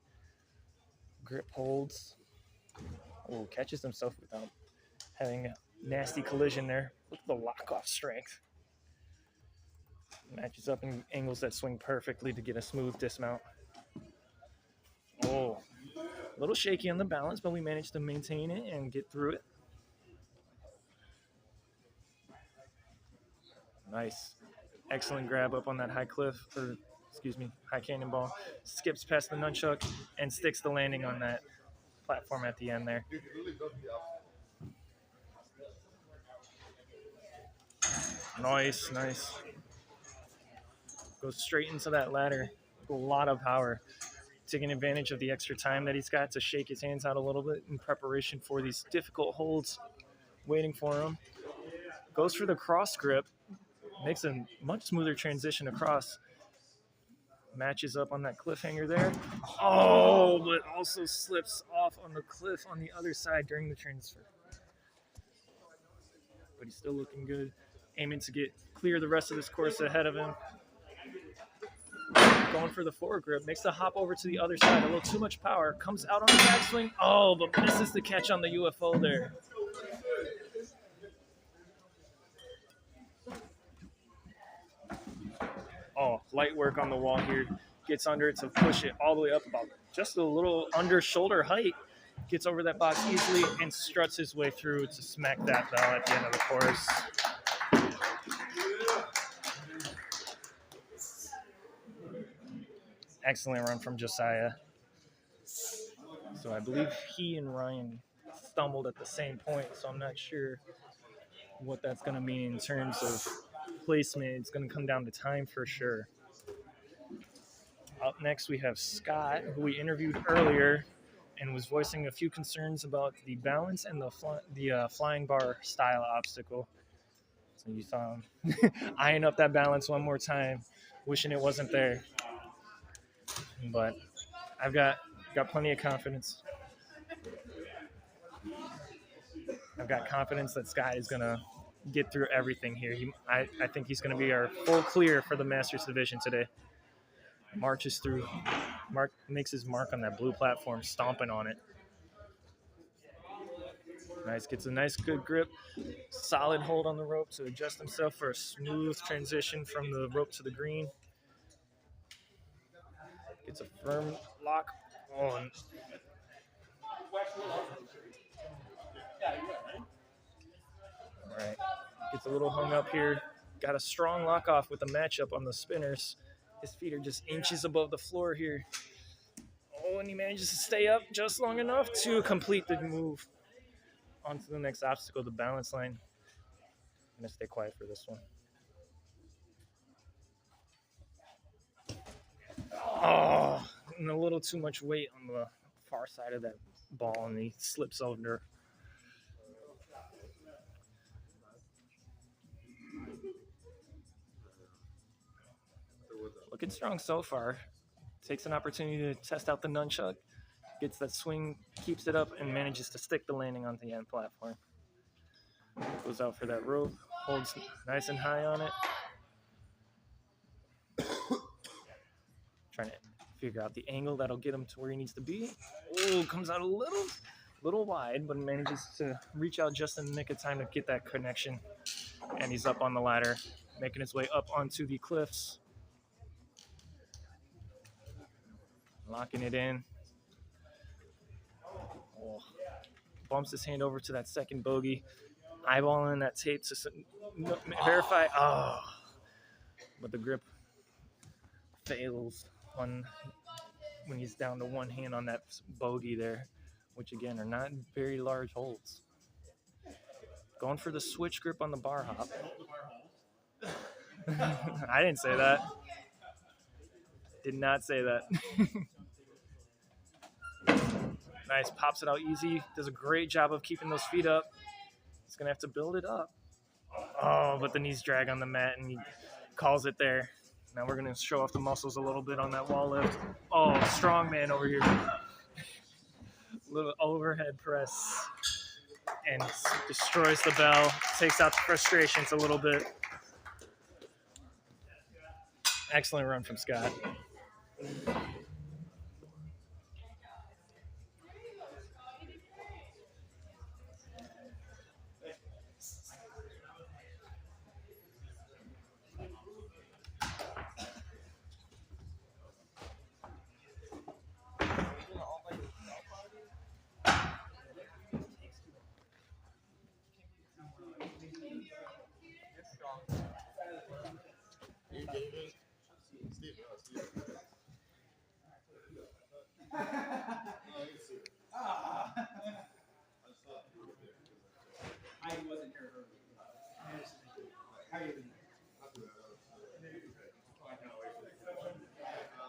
grip holds. Oh, catches himself without having a nasty collision there. Look at the lock-off strength. Matches up in angles that swing perfectly to get a smooth dismount. Oh. A little shaky on the balance, but we managed to maintain it and get through it. Nice. Excellent grab up on that high cliff, or excuse me, high cannonball. Skips past the nunchuck and sticks the landing on that platform at the end there. Nice, nice. Goes straight into that ladder. A lot of power. Taking advantage of the extra time that he's got to shake his hands out a little bit in preparation for these difficult holds waiting for him. Goes for the cross grip, makes a much smoother transition across. Matches up on that cliffhanger there. Oh, but also slips off on the cliff on the other side during the transfer. But he's still looking good. Aiming to clear the rest of this course ahead of him. Going for the forward grip, makes the hop over to the other side. A little too much power. Comes out on the backswing. Oh, but misses the catch on the UFO there. light work on the wall here. Gets under it to push it all the way up about just a little under shoulder height. Gets over that box easily and struts his way through to smack that bell at the end of the course. Excellent run from Josiah. So I believe he and Ryan stumbled at the same point, so I'm not sure what that's going to mean in terms of placement. It's going to come down to time for sure. Up next, we have Scott, who we interviewed earlier and was voicing a few concerns about the balance and the flying bar style obstacle. So you saw him eyeing up that balance one more time, wishing it wasn't there. But I've got plenty of confidence. I've got confidence that Scott is going to get through everything here. I think he's going to be our full clear for the Masters division today. Marches through, makes his mark on that blue platform, stomping on it. Nice, gets a nice good grip, solid hold on the rope to adjust himself for a smooth transition from the rope to the green. Gets a firm lock on. All right, gets a little hung up here. Got a strong lock off with the matchup on the spinners. His feet are just inches above the floor here. Oh, and he manages to stay up just long enough to complete the move onto the next obstacle, the balance line. I'm going to stay quiet for this one. Oh, and a little too much weight on the far side of that ball, and he slips over. Looking strong so far. Takes an opportunity to test out the nunchuck. Gets that swing, keeps it up, and manages to stick the landing on the end platform. Goes out for that rope. Holds nice and high on it. Trying to figure out the angle that'll get him to where he needs to be. Oh, comes out a little wide, but manages to reach out just in the nick of time to get that connection. And he's up on the ladder, making his way up onto the cliffs. Locking it in. Oh, bumps his hand over to that second bogey. Eyeballing that tape to verify. Oh, but the grip fails when he's down to one hand on that bogey there, which again are not very large holds. Going for the switch grip on the bar hop. I didn't say that. Did not say that. Nice, pops it out easy. Does a great job of keeping those feet up. He's going to have to build it up. Oh, but the knees drag on the mat, and he calls it there. Now we're going to show off the muscles a little bit on that wall lift. Oh, strong man over here. Little overhead press. And destroys the bell. Takes out the frustrations a little bit. Excellent run from Scott.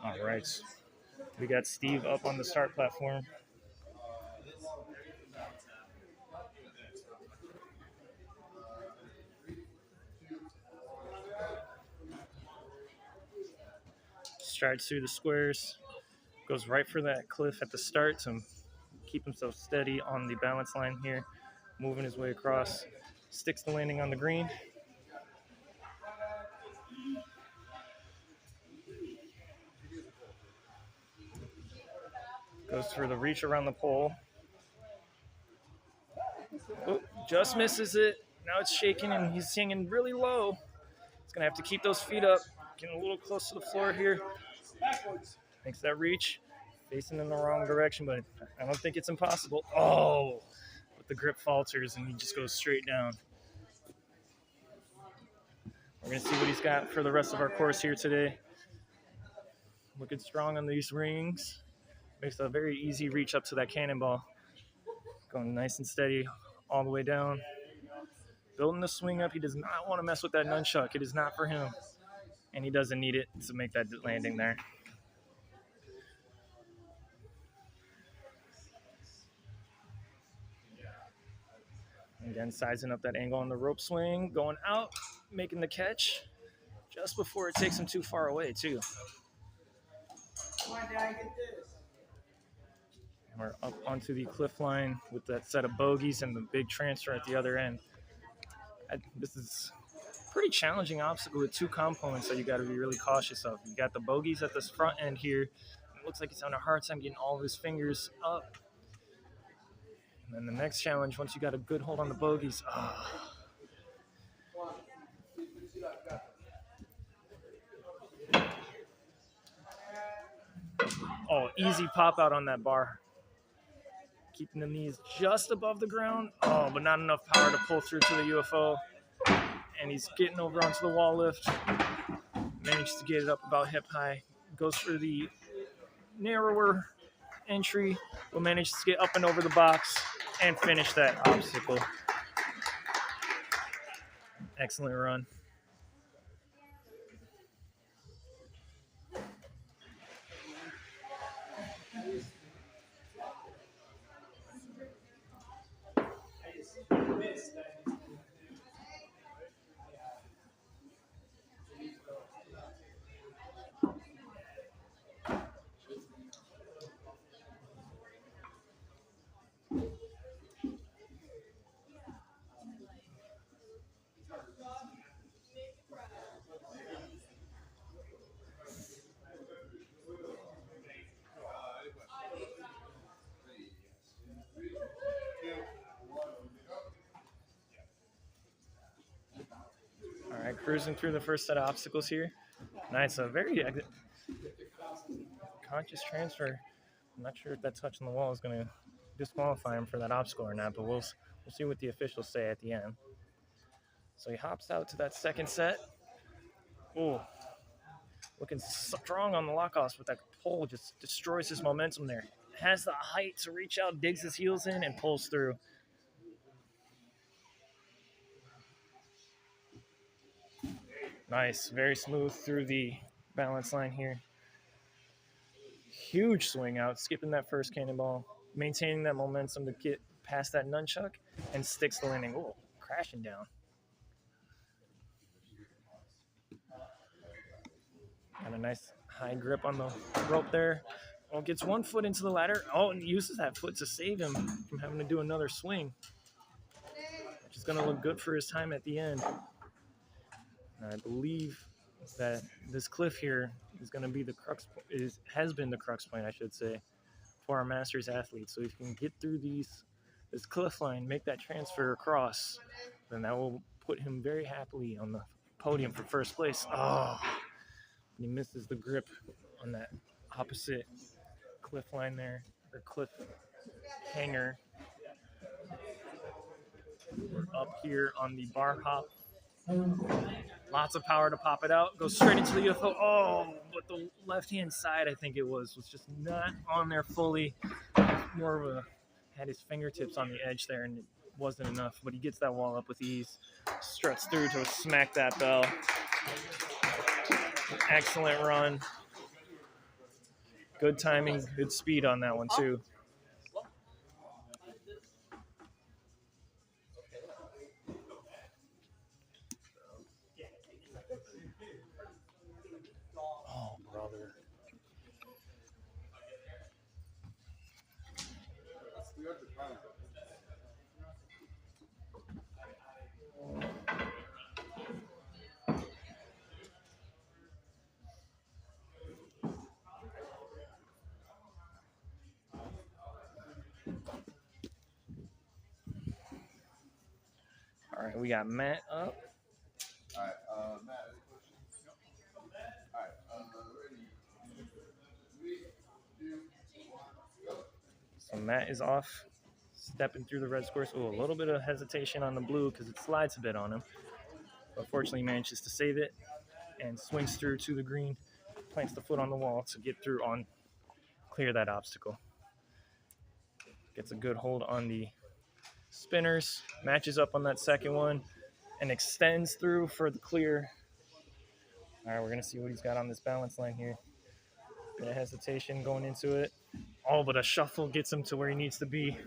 All right, we got Steve up on the start platform. Strides through the squares, goes right for that cliff at the start to keep himself steady on the balance line here, moving his way across, sticks the landing on the green. Goes for the reach around the pole. Oh, just misses it. Now it's shaking and he's hanging really low. He's going to have to keep those feet up. getting a little close to the floor here. Makes that reach. Facing in the wrong direction, but I don't think it's impossible. Oh, but the grip falters and he just goes straight down. We're going to see what he's got for the rest of our course here today. Looking strong on these rings. Makes a very easy reach up to that cannonball. Going nice and steady all the way down. Building the swing up. He does not want to mess with that nunchuck. It is not for him. And he doesn't need it to make that landing there. Again, sizing up that angle on the rope swing. Going out, making the catch. Just before it takes him too far away, too. And we're up onto the cliff line with that set of bogeys and the big transfer at the other end. This is a pretty challenging obstacle with two components that you got to be really cautious of. You got the bogeys at this front end here. It looks like he's having a hard time getting all of his fingers up. And then the next challenge, once you got a good hold on the bogeys, oh, easy pop out on that bar. Keeping the knees just above the ground. Oh, but not enough power to pull through to the UFO. And he's getting over onto the wall lift. Manages to get it up about hip high. Goes for the narrower entry. Will manage to get up and over the box and finish that obstacle. Excellent run. All right, cruising through the first set of obstacles here. Nice, a very conscious transfer. I'm not sure if that touch on the wall is going to disqualify him for that obstacle or not, but we'll see what the officials say at the end. So he hops out to that second set. Ooh, looking strong on the lockoffs, but that pole just destroys his momentum there. Has the height to reach out, digs his heels in, and pulls through. Nice, very smooth through the balance line here. Huge swing out, skipping that first cannonball, maintaining that momentum to get past that nunchuck, and sticks the landing. Oh, crashing down. Got a nice high grip on the rope there. Oh, gets one foot into the ladder. Oh, and uses that foot to save him from having to do another swing, which is going to look good for his time at the end. And I believe that this cliff here is going to be the crux, has been the crux point, I should say, for our Masters athletes. So if you can get through this cliff line, make that transfer across, then that will put him very happily on the podium for first place. Oh, he misses the grip on that opposite cliff line there, or cliff hanger. We're up here on the bar hop. Lots of power to pop it out. Goes straight into the UFO. Oh, but the left-hand side, I think it was just not on there fully. More of had his fingertips on the edge there, and it wasn't enough. But he gets that wall up with ease. Struts through to smack that bell. Excellent run. Good timing, good speed on that one, too. Oh, brother. All right, we got Matt up. All right, Matt, any questions? So Matt is off, stepping through the red squares. Oh, a little bit of hesitation on the blue because it slides a bit on him. But fortunately, manages to save it and swings through to the green, plants the foot on the wall to get through on, clear that obstacle. Gets a good hold on the spinners, matches up on that second one, and extends through for the clear. All right, we're going to see what he's got on this balance line here. Bit of hesitation going into it. Oh, but a shuffle gets him to where he needs to be.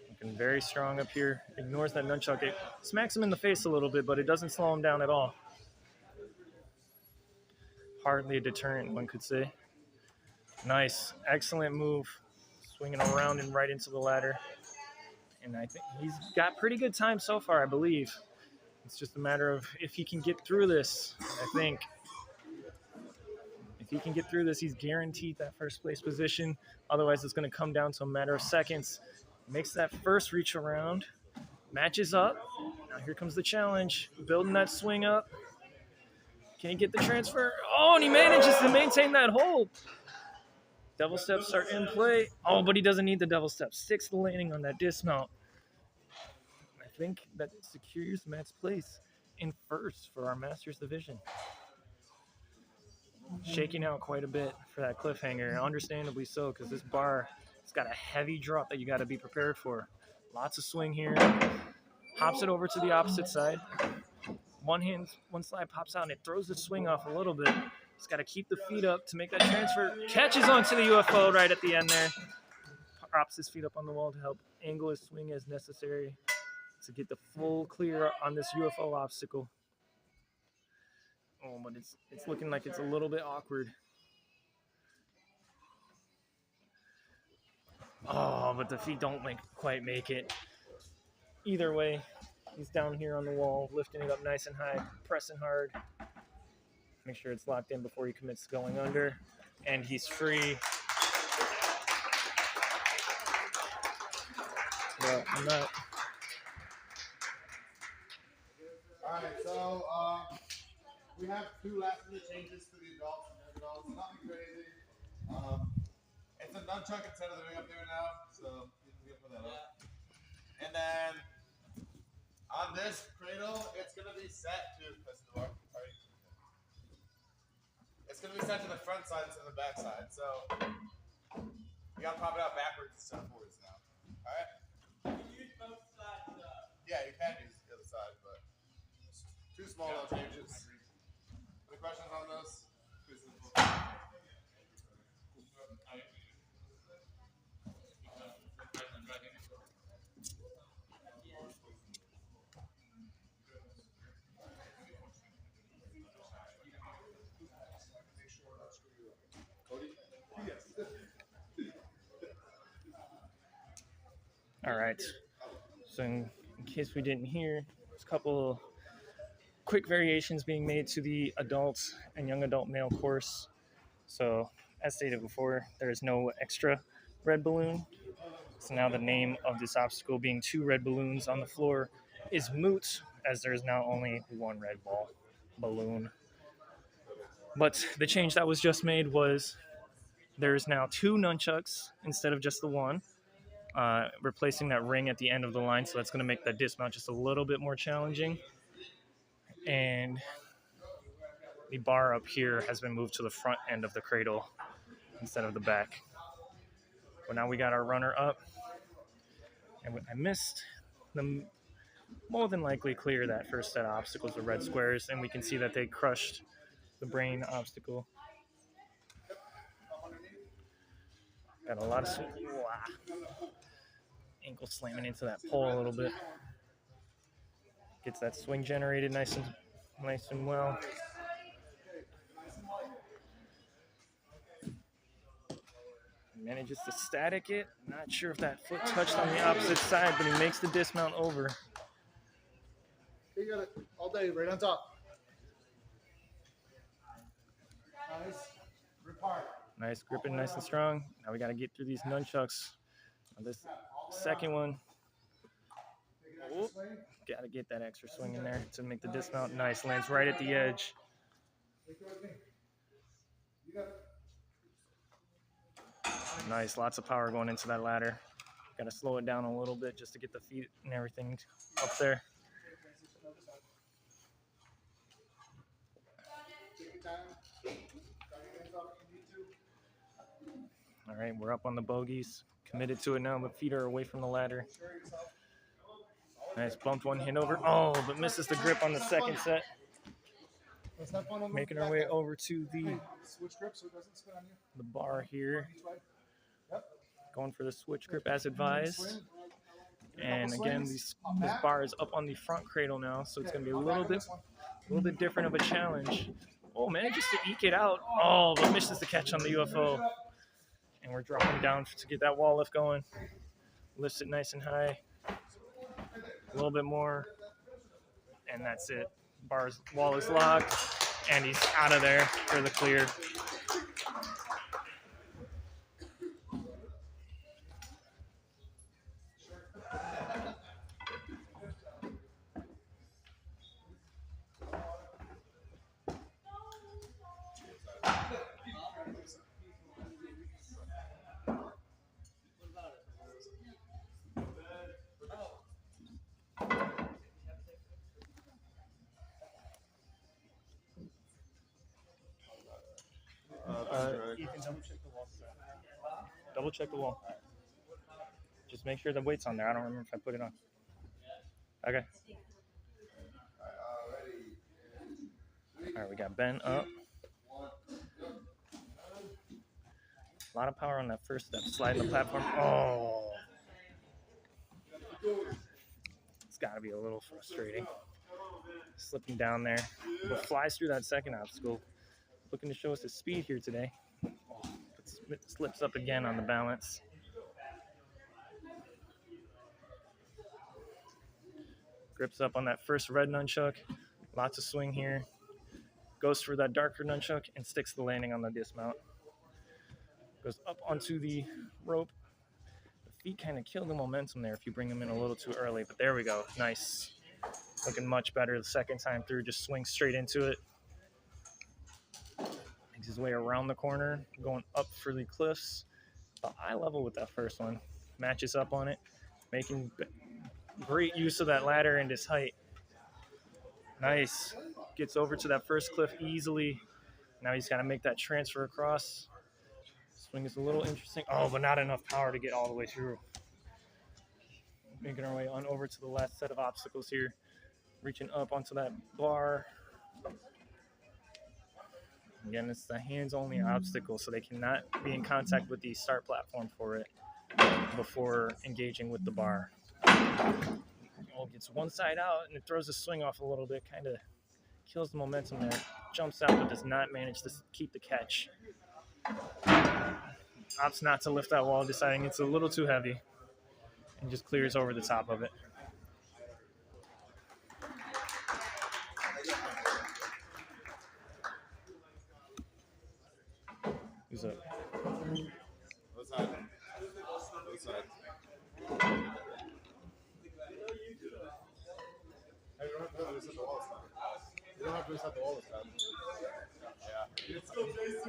Looking very strong up here. Ignores that nunchuck. It smacks him in the face a little bit, but it doesn't slow him down at all. Hardly a deterrent, one could say. Nice. Excellent move. Swinging around and right into the ladder. And I think he's got pretty good time so far, I believe. It's just a matter of if he can get through this, I think. If he can get through this, he's guaranteed that first place position. Otherwise, it's going to come down to a matter of seconds. Makes that first reach around. Matches up. Now here comes the challenge. Building that swing up. Can he get the transfer? Oh, and he manages to maintain that hold. Devil steps are in play. Oh, but he doesn't need the devil step. Sticks the landing on that dismount. I think that secures Matt's place in first for our Masters division. Shaking out quite a bit for that cliffhanger, understandably so, because this bar, it's got a heavy drop that you got to be prepared for. Lots of swing here. Hops it over to the opposite side. One slide pops out and it throws the swing off a little bit. He's got to keep the feet up to make that transfer. Catches onto the UFO right at the end there. Props his feet up on the wall to help angle his swing as necessary to get the full clear on this UFO obstacle. Oh, but it's looking like it's a little bit awkward. Oh, but the feet don't quite make it. Either way, he's down here on the wall, lifting it up nice and high, pressing hard. Make sure it's locked in before he commits to going under. And he's free. Well, I'm not. All right, so we have 2 last-minute changes for the adults and young adults. Nothing crazy. It's a nunchuck instead of the ring up there now, so you can put that up. And then on this cradle, it's gonna be set to it's gonna be set to the front side instead of the back side. So you gotta pop it out backwards instead of forwards now. All right. You use both sides. Yeah, you can use the other side, but just 2 small little changes. Any questions on those? Pretty simple. All right. So in case we didn't hear, there's a couple quick variations being made to the adult and young adult male course. So as stated before, there is no extra red balloon. So now the name of this obstacle being 2 red balloons on the floor is moot, as there is now only 1 red balloon. But the change that was just made was there's now 2 nunchucks instead of just the 1. Replacing that ring at the end of the line, so that's going to make that dismount just a little bit more challenging. And the bar up here has been moved to the front end of the cradle instead of the back. But now we got our runner up, and I missed the more than likely clear that first set of obstacles with red squares, and we can see that they crushed the brain obstacle. Got a lot of ankle slamming into that pole a little bit. Gets that swing generated nice and well. Manages to static it. Not sure if that foot touched on the opposite side, but he makes the dismount over. You got it all day, right on top. Nice. Repart. Nice, gripping nice and strong. Now we got to get through these nunchucks. On this second one, got to get that extra swing in there to make the dismount nice. Lands right at the edge. Nice, lots of power going into that ladder. Got to slow it down a little bit just to get the feet and everything up there. All right, we're up on the bogeys. Committed to it now, but feet are away from the ladder. Nice, bumped one hit over. Oh, but misses the grip on the second set. Making our way over to the bar here. Going for the switch grip as advised. And again, this bar is up on the front cradle now, so it's going to be a little bit different of a challenge. Oh, manages to eke it out. Oh, but misses the catch on the UFO. And we're dropping down to get that wall lift going. Lifts it nice and high. A little bit more. And that's it. Wall is locked. And he's out of there for the clear. Ethan, double check the wall. Just make sure the weight's on there. I don't remember if I put it on. Okay. All right, we got Ben up. A lot of power on that first step. Sliding the platform. Oh. It's got to be a little frustrating. Slipping down there. But flies through that second obstacle. Looking to show us his speed here today. It slips up again on the balance. Grips up on that first red nunchuck. Lots of swing here. Goes for that darker nunchuck and sticks the landing on the dismount. Goes up onto the rope. The feet kind of kill the momentum there if you bring them in a little too early. But there we go. Nice. Looking much better the second time through. Just swings straight into it. Makes his way around the corner. Going up for the cliffs. About eye level with that first one. Matches up on it. Making great use of that ladder and his height. Nice. Gets over to that first cliff easily. Now he's got to make that transfer across. Swing is a little interesting. Oh, but not enough power to get all the way through. Making our way on over to the last set of obstacles here. Reaching up onto that bar. Again, it's the hands-only obstacle, so they cannot be in contact with the start platform for it before engaging with the bar. Oh, gets one side out, and it throws the swing off a little bit, kind of kills the momentum there. Jumps out, but does not manage to keep the catch. Opts not to lift that wall, deciding it's a little too heavy, and just clears over the top of it. Who's up? What's that? What's that? Hey, you don't have to reset the wall this time. You don't have to reset the wall this time. Yeah. It's still J2.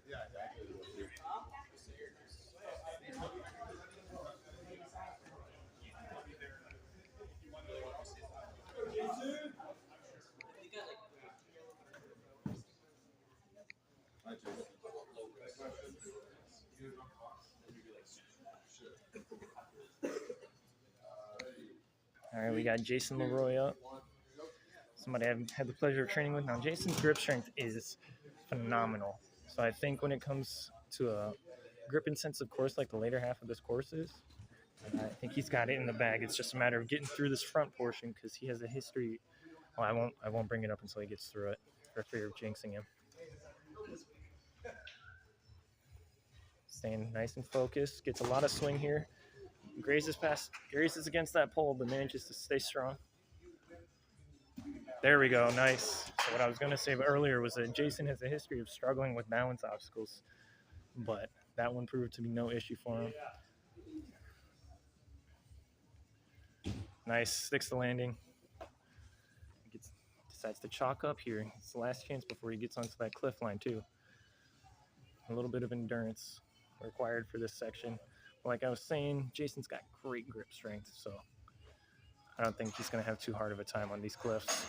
Yeah, I get it. All right, we got Jason Leroy up. Somebody I've had the pleasure of training with. Now, Jason's grip strength is phenomenal. So I think when it comes to a grip-intensive course like the later half of this course is, I think he's got it in the bag. It's just a matter of getting through this front portion because he has a history. Well, I won't bring it up until he gets through it for fear of jinxing him. Staying nice and focused. Gets a lot of swing here. Grazes against that pole, but manages to stay strong. There we go. Nice. So what I was going to say earlier was that Jason has a history of struggling with balance obstacles, but that one proved to be no issue for him. Nice. Sticks the landing. Decides to chalk up here. It's the last chance before he gets onto that cliff line too. A little bit of endurance required for this section. Like I was saying, Jason's got great grip strength, so I don't think he's going to have too hard of a time on these cliffs.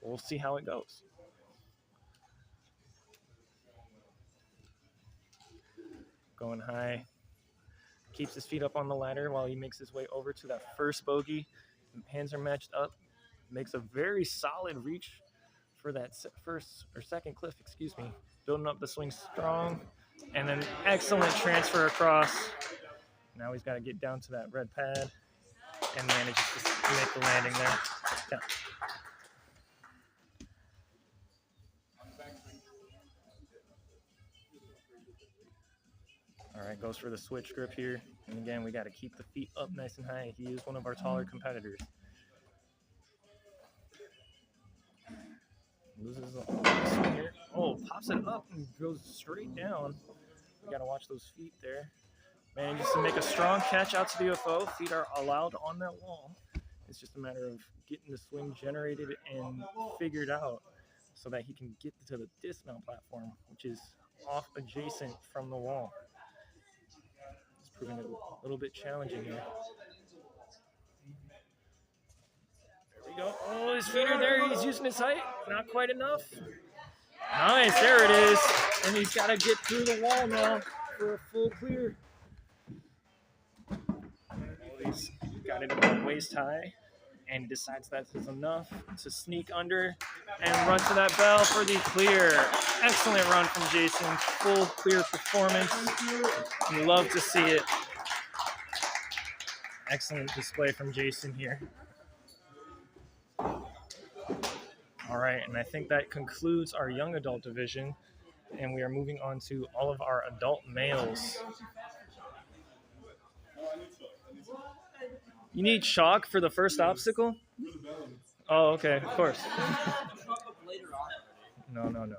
We'll see how it goes. Going high. Keeps his feet up on the ladder while he makes his way over to that first bogey. Hands are matched up. Makes a very solid reach for that first or second cliff, excuse me. Building up the swing strong. And then excellent transfer across. Now he's got to get down to that red pad and manages to make the landing there. Yeah. All right, goes for the switch grip here. And again, we got to keep the feet up nice and high. He is one of our taller competitors. Loses the swing here. Oh, pops it up and goes straight down. We got to watch those feet there. Manages to make a strong catch out to the UFO. Feet are allowed on that wall. It's just a matter of getting the swing generated and figured out so that he can get to the dismount platform, which is off adjacent from the wall. It's proving a little bit challenging here. There we go. Oh, his feet are there. He's using his height. Not quite enough. Nice. There it is. And he's got to get through the wall now for a full clear. He's got it about waist high and decides that is enough to sneak under and run to that bell for the clear. Excellent run from Jason. Full clear performance. You love to see it. Excellent display from Jason here. All right, and I think that concludes our young adult division, and we are moving on to all of our adult males. You need chalk for the first obstacle? Oh, okay, of course. No.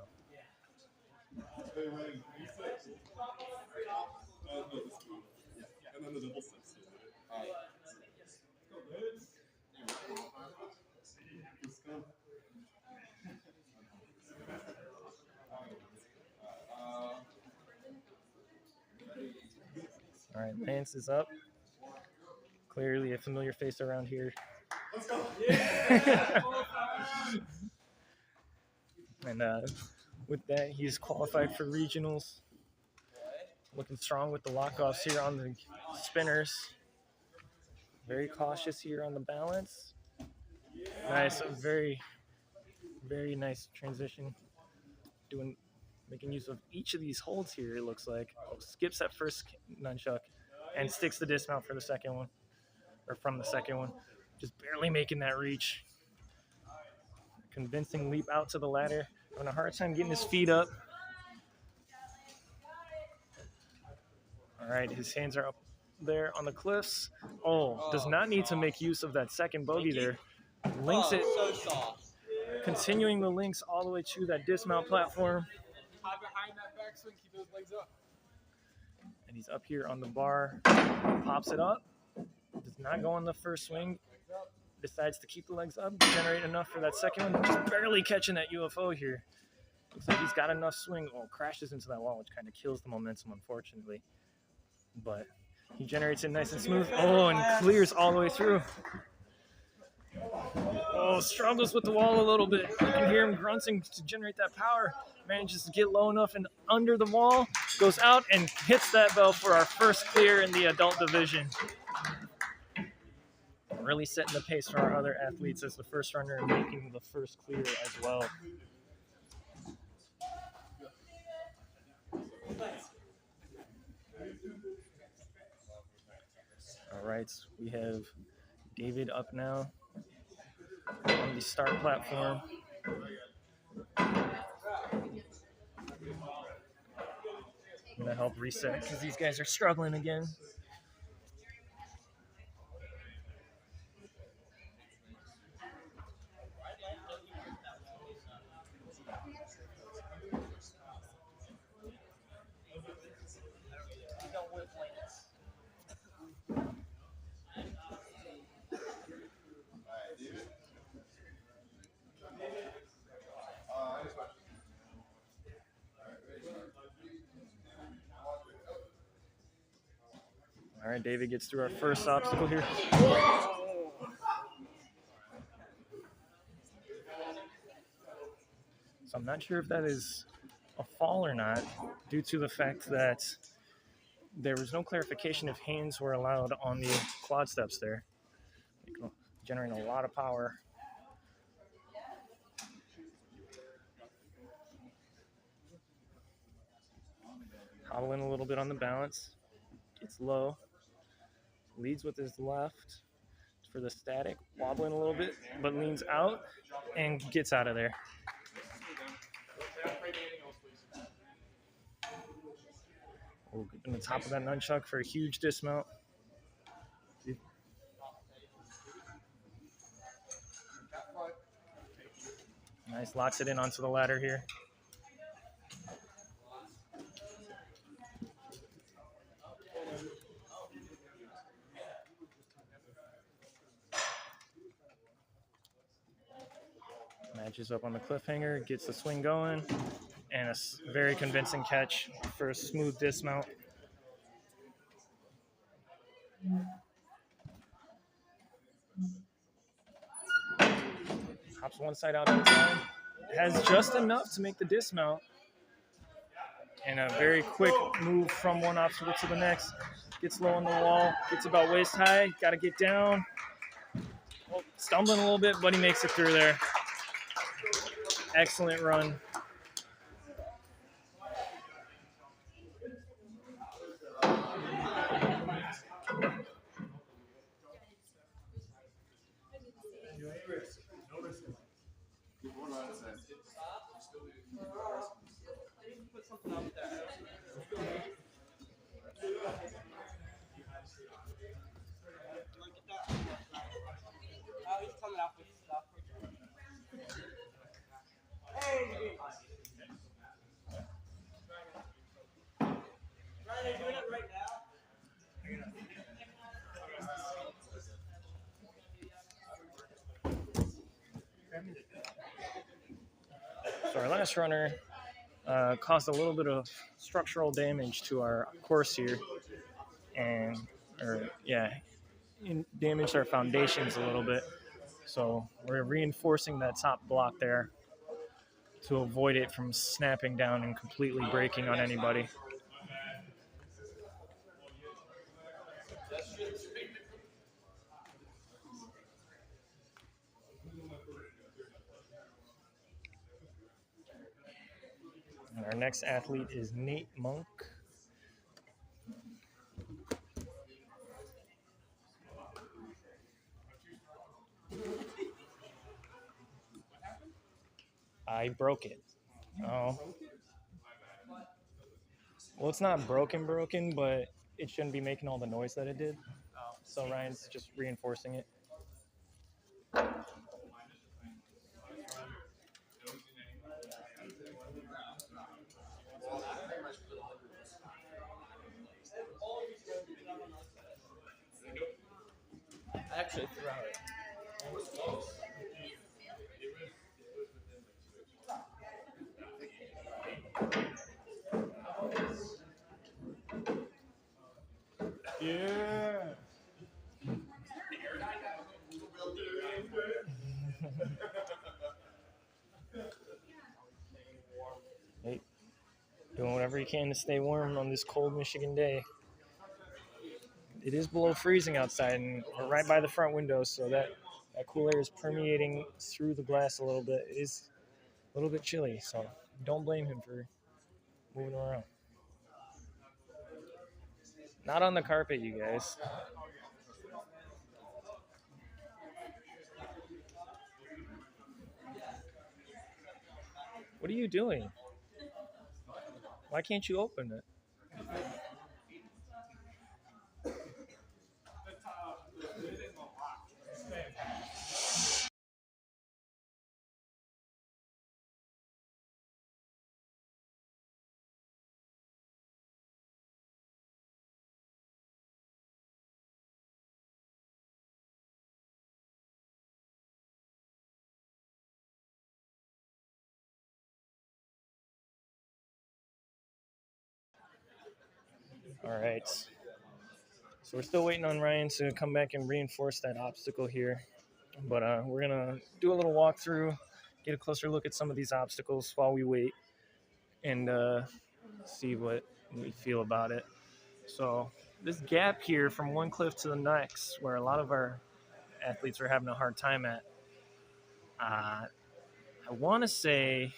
All right, Lance is up. Clearly a familiar face around here. Let's go. And with that, he's qualified for regionals. Looking strong with the lockoffs here on the spinners. Very cautious here on the balance. Nice, a very, very nice transition. Making use of each of these holds here, it looks like. Oh, skips that first nunchuck and sticks the dismount for the second one. Or from the second one. Just barely making that reach. Convincing leap out to the ladder. Having a hard time getting his feet up. All right, his hands are up there on the cliffs. Oh, does not need to make use of that second bogey there. Links it. Continuing the links all the way to that dismount platform. Hide behind that backswing, keep those legs up. And he's up here on the bar. Pops it up. Does not go on the first swing. Decides to keep the legs up. Generate enough for that second one. Just barely catching that UFO here. Looks like he's got enough swing. Oh, crashes into that wall, which kind of kills the momentum, unfortunately. But he generates it nice and smooth. Oh, and clears all the way through. Oh, struggles with the wall a little bit. You can hear him grunting to generate that power. Manages to get low enough and under the wall. Goes out and hits that bell for our first clear in the adult division. Really setting the pace for our other athletes as the first runner and making the first clear as well. All right, we have David up now on the start platform. I'm gonna help reset because these guys are struggling again. All right, David gets through our first obstacle here. So I'm not sure if that is a fall or not, due to the fact that there was no clarification if hands were allowed on the quad steps there, generating a lot of power. Hobbling a little bit on the balance, gets low, leads with his left for the static, wobbling a little bit, but leans out and gets out of there. In the top of that nunchuck for a huge dismount. Nice, locks it in onto the ladder here. Matches up on the cliffhanger, gets the swing going, and a very convincing catch for a smooth dismount. Hops one side out at a time. Has just enough to make the dismount. And a very quick move from one obstacle to the next. Gets low on the wall, gets about waist high, got to get down. Oh, stumbling a little bit, but he makes it through there. Excellent run. Put something up there. Look at that. Oh, he's coming up with stuff. Hey! Ryan, are you doing it right now? So our last runner caused a little bit of structural damage to our course here, and damaged our foundations a little bit. So we're reinforcing that top block there to avoid it from snapping down and completely breaking on anybody. And our next athlete is Nate Monk. I broke it. Oh. Well, it's not broken, but it shouldn't be making all the noise that it did. So Ryan's just reinforcing it. I actually threw it. Yeah. Hey, doing whatever you can to stay warm on this cold Michigan day. It is below freezing outside, and we're right by the front window, so that cool air is permeating through the glass a little bit. It is a little bit chilly, so don't blame him for moving around. Not on the carpet, you guys. What are you doing? Why can't you open it? All right. So we're still waiting on Ryan to come back and reinforce that obstacle here. But we're going to do a little walkthrough, get a closer look at some of these obstacles while we wait, and see what we feel about it. So this gap here from one cliff to the next, where a lot of our athletes are having a hard time at, I want to say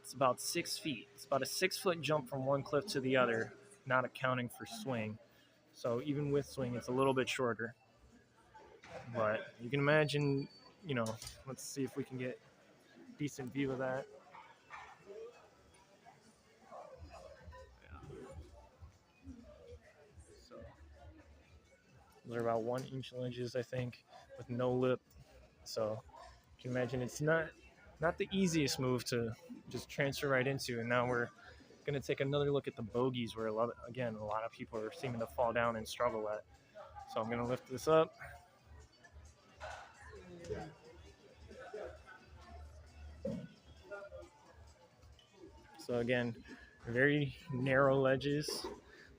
it's about 6 feet. It's about a 6-foot jump from one cliff to the other, not accounting for swing. So even with swing, it's a little bit shorter. But you can imagine, let's see if we can get a decent view of that. So those are about 1-inch ledges, I think, with no lip. So you can imagine it's not the easiest move to just transfer right into. And now we're going to take another look at the bogeys, where a lot of people are seeming to fall down and struggle at. So I'm going to lift this up. So again, very narrow ledges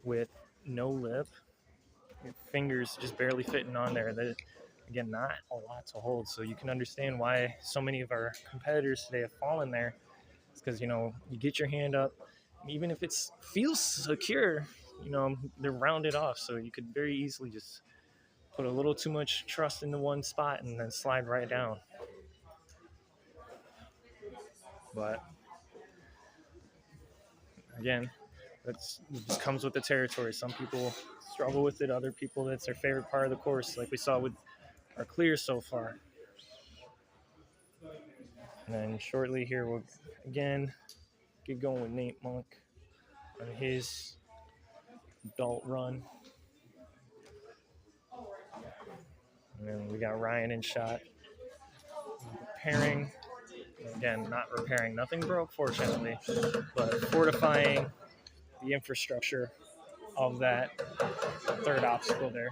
with no lip. Your fingers just barely fitting on there. That, again, not a lot to hold. So you can understand why so many of our competitors today have fallen there. It's because, you get your hand up, and even if it feels secure, they're rounded off. So you could very easily just put a little too much trust into one spot and then slide right down. But again, it just comes with the territory. Some people struggle with it. Other people, that's their favorite part of the course, like we saw with our clears so far. And then shortly here, we'll again get going with Nate Monk on his adult run. And then we got Ryan in shot. Repairing, again, not repairing, nothing broke fortunately, but fortifying the infrastructure of that third obstacle there.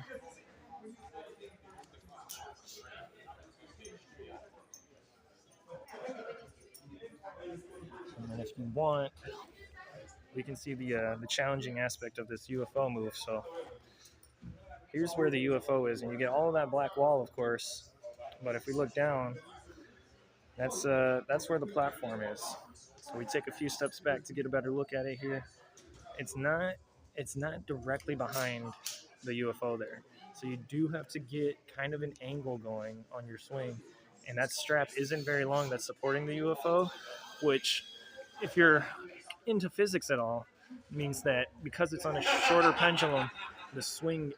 And then if you want, we can see the challenging aspect of this UFO move. So here's where the UFO is, and you get all of that black wall, of course. But if we look down, that's where the platform is. So we take a few steps back to get a better look at it here. It's not directly behind the UFO there. So you do have to get kind of an angle going on your swing. And that strap isn't very long that's supporting the UFO, which, if you're into physics at all, means that because it's on a shorter pendulum, the swing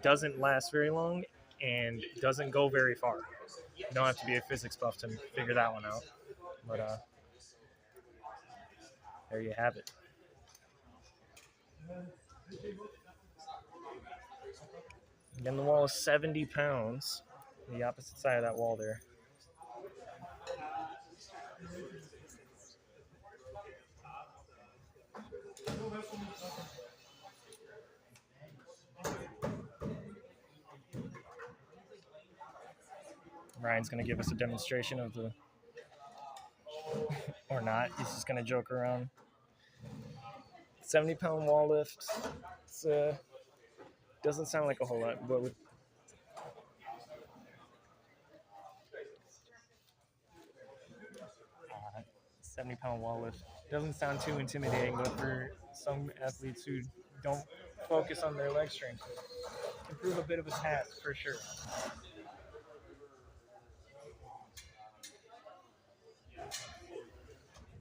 doesn't last very long and doesn't go very far. You don't have to be a physics buff to figure that one out. But there you have it. Again, the wall is 70 pounds. The opposite side of that wall there. Ryan's going to give us a demonstration of the, or not, he's just going to joke around. 70-pound wall lift. It's doesn't sound like a whole lot, but with 70-pound wall lift doesn't sound too intimidating, but for some athletes who don't focus on their leg strength, it can prove a bit of a task for sure.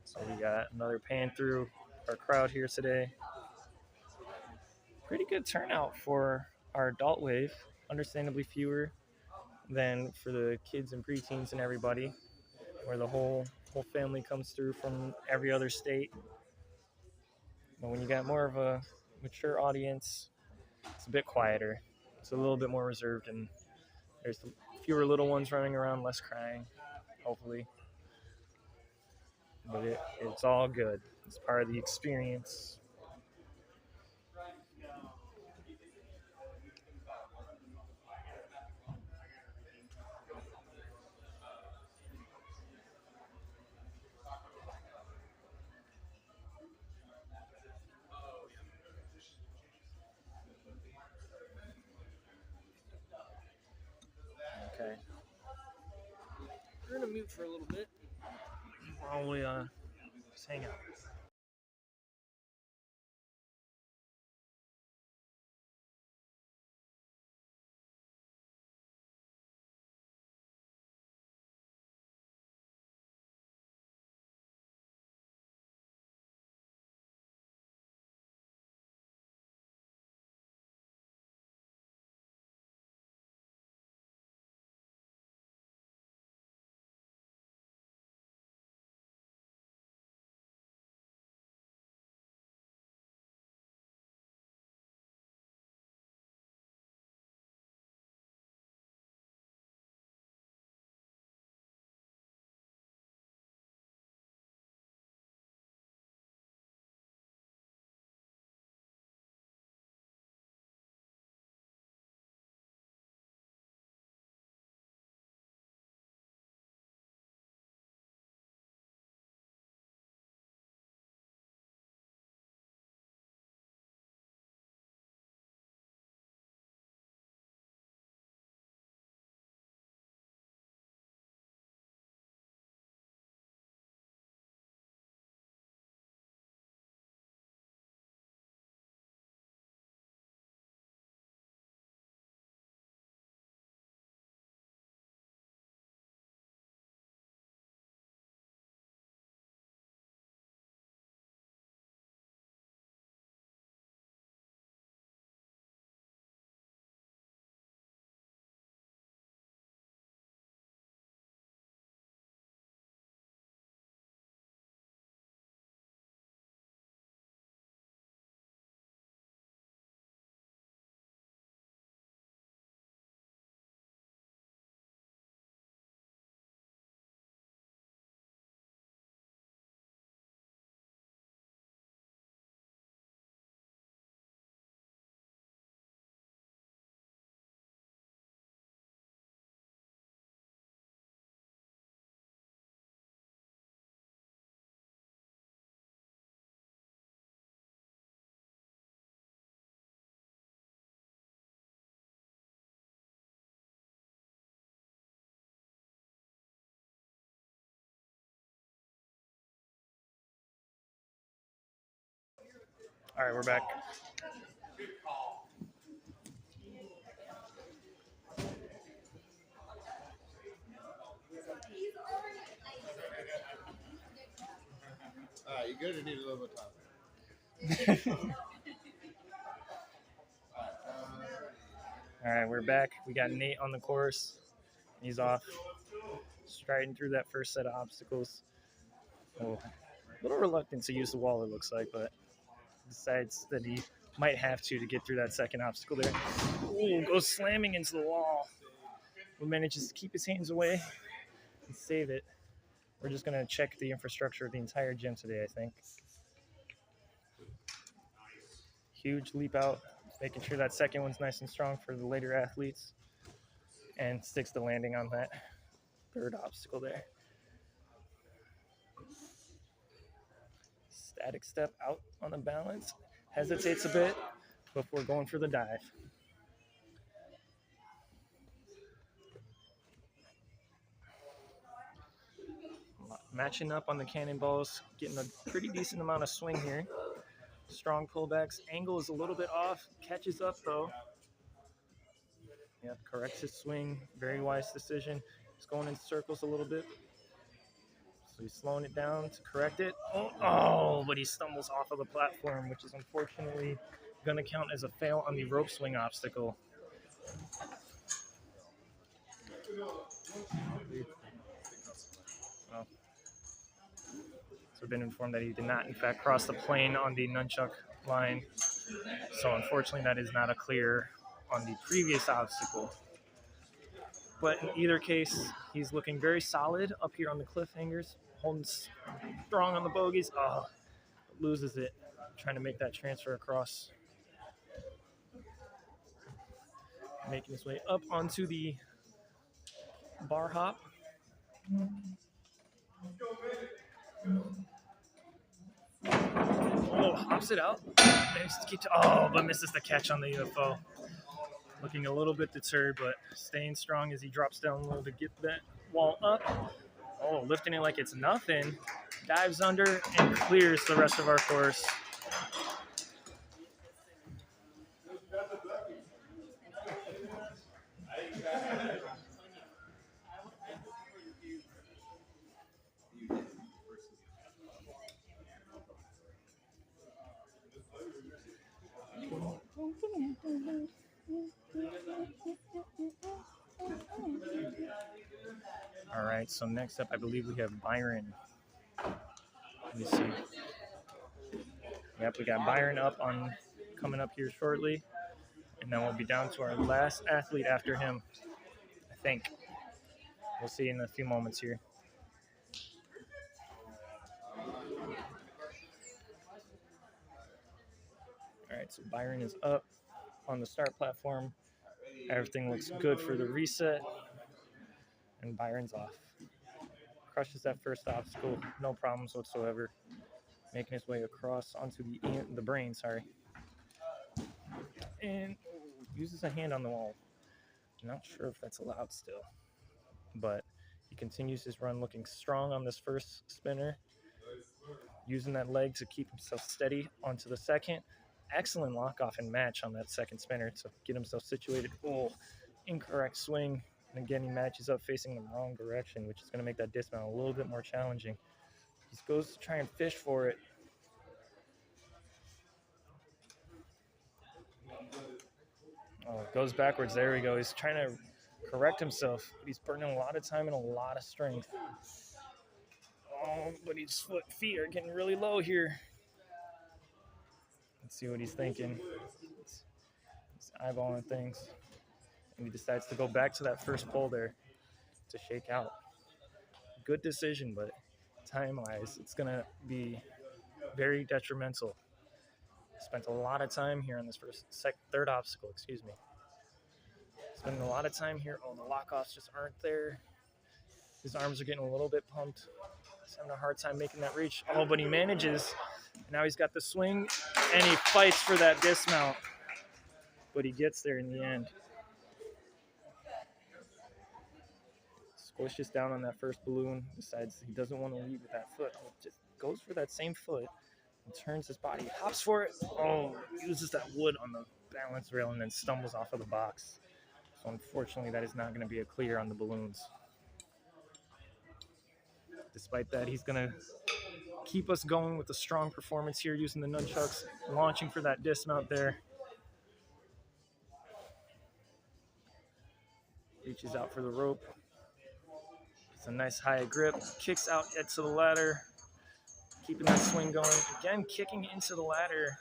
So we got another pan through our crowd here today. Pretty good turnout for our adult wave, understandably fewer than for the kids and preteens and everybody, where the whole family comes through from every other state. But when you got more of a mature audience, it's a bit quieter. It's a little bit more reserved, and there's fewer little ones running around, less crying, hopefully. But it's all good. It's part of the experience. gonna mute for a little bit. while we just hang out. All right, we're back. All right, you good? Or need a little bit of time? All right, we're back. We got Nate on the course. He's off, striding through that first set of obstacles. Oh, a little reluctant to use the wall, it looks like, but decides that he might have to get through that second obstacle there. Ooh, goes slamming into the wall, but manages to keep his hands away and save it. We're just going to check the infrastructure of the entire gym today, I think. Huge leap out, making sure that second one's nice and strong for the later athletes, and sticks the landing on that third obstacle there. Static step out on the balance, hesitates a bit before going for the dive. Matching up on the cannonballs, getting a pretty decent amount of swing here. Strong pullbacks, angle is a little bit off, catches up though. Yep, corrects his swing, very wise decision. He's going in circles a little bit. So he's slowing it down to correct it. Oh, but he stumbles off of the platform, which is unfortunately going to count as a fail on the rope swing obstacle. Well, so we've been informed that he did not, in fact, cross the plane on the nunchuck line. So unfortunately, that is not a clear on the previous obstacle. But in either case, he's looking very solid up here on the cliffhangers, holding strong on the bogeys. Oh, loses it, trying to make that transfer across. Making his way up onto the bar hop. Oh, hops it out. But misses the catch on the UFO. Looking a little bit deterred, but staying strong as he drops down low to get that wall up. Oh, lifting it like it's nothing. Dives under and clears the rest of our course. All right, so next up, I believe we have Byron. Let me see. Yep, we got Byron coming up here shortly, and then we'll be down to our last athlete after him, I think. We'll see in a few moments here. All right, so Byron is up on the start platform. Everything looks good for the reset, and Byron's off. Crushes that first obstacle, no problems whatsoever. Making his way across onto the brain, and uses a hand on the wall. Not sure if that's allowed still, but he continues his run looking strong on this first spinner, using that leg to keep himself steady onto the second. Excellent lock off and match on that second spinner to get himself situated. Oh, incorrect swing. And again, he matches up facing the wrong direction, which is going to make that dismount a little bit more challenging. He goes to try and fish for it. Oh, it goes backwards. There we go. He's trying to correct himself, but he's burning a lot of time and a lot of strength. Oh, but his feet are getting really low here. Let's see what he's thinking. He's eyeballing things. And he decides to go back to that first pole there to shake out. Good decision, but time-wise, it's going to be very detrimental. Spent a lot of time here on this third obstacle, Spending a lot of time here. Oh, the lock-offs just aren't there. His arms are getting a little bit pumped. He's having a hard time making that reach. Oh, but he manages. Now he's got the swing, and he fights for that dismount. But he gets there in the end. Squishes down on that first balloon. Decides he doesn't want to lead with that foot. Just goes for that same foot. And turns his body, hops for it. Oh, uses that wood on the balance rail and then stumbles off of the box. So unfortunately, that is not going to be a clear on the balloons. Despite that, he's going to keep us going with a strong performance here using the nunchucks, launching for that dismount there. Reaches out for the rope. It's a nice high grip. Kicks out to the ladder. Keeping that swing going. Again, kicking into the ladder.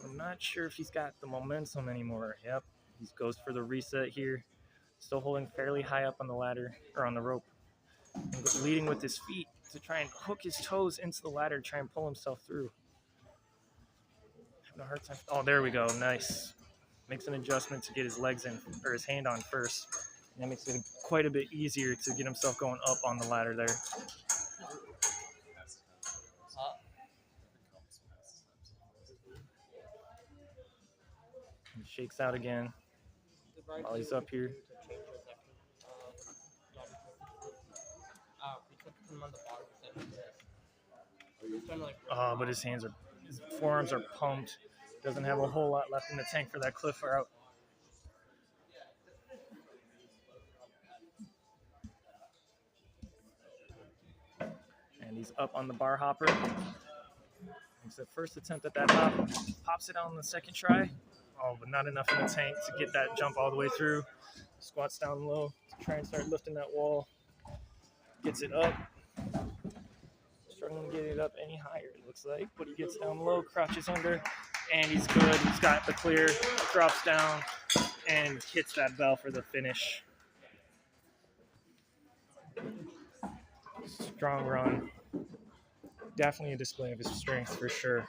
I'm not sure if he's got the momentum anymore. Yep, he goes for the reset here. Still holding fairly high up on the ladder, or on the rope. And leading with his feet to try and hook his toes into the ladder, try and pull himself through. Having a hard time. Oh, there we go. Nice. Makes an adjustment to get his legs in, or his hand on first. And that makes it quite a bit easier to get himself going up on the ladder there. He shakes out again while he's up here. But his forearms are pumped. Doesn't have a whole lot left in the tank for that cliff route. And he's up on the bar hopper. Makes the first attempt at that hop. Pops it on the second try. Oh, but not enough in the tank to get that jump all the way through. Squats down low to try and start lifting that wall. Gets it up. Struggling to get it up any higher, it looks like. But he gets down low, crouches under, and he's good. He's got the clear, drops down, and hits that bell for the finish. Strong run. Definitely a display of his strength for sure.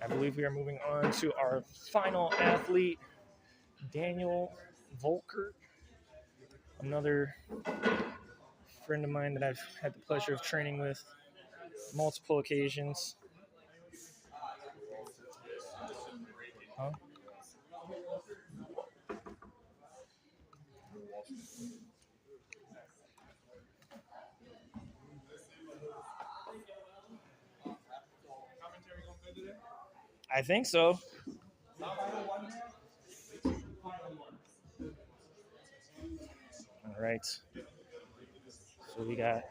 I believe we are moving on to our final athlete, Daniel Volker. Another friend of mine that I've had the pleasure of training with multiple occasions. Huh? I think so. All right. So we got,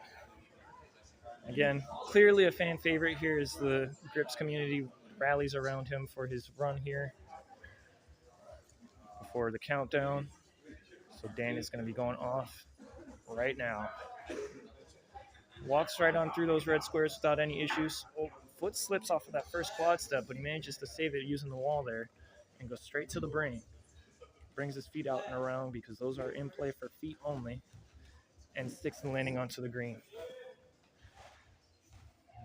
again, clearly a fan favorite here is the Gripz community rallies around him for his run here before the countdown. So Dan is going to be going off right now. Walks right on through those red squares without any issues. Oh, foot slips off of that first quad step, but he manages to save it using the wall there and goes straight to the brain. Brings his feet out and around because those are in play for feet only, and sticks the landing onto the green.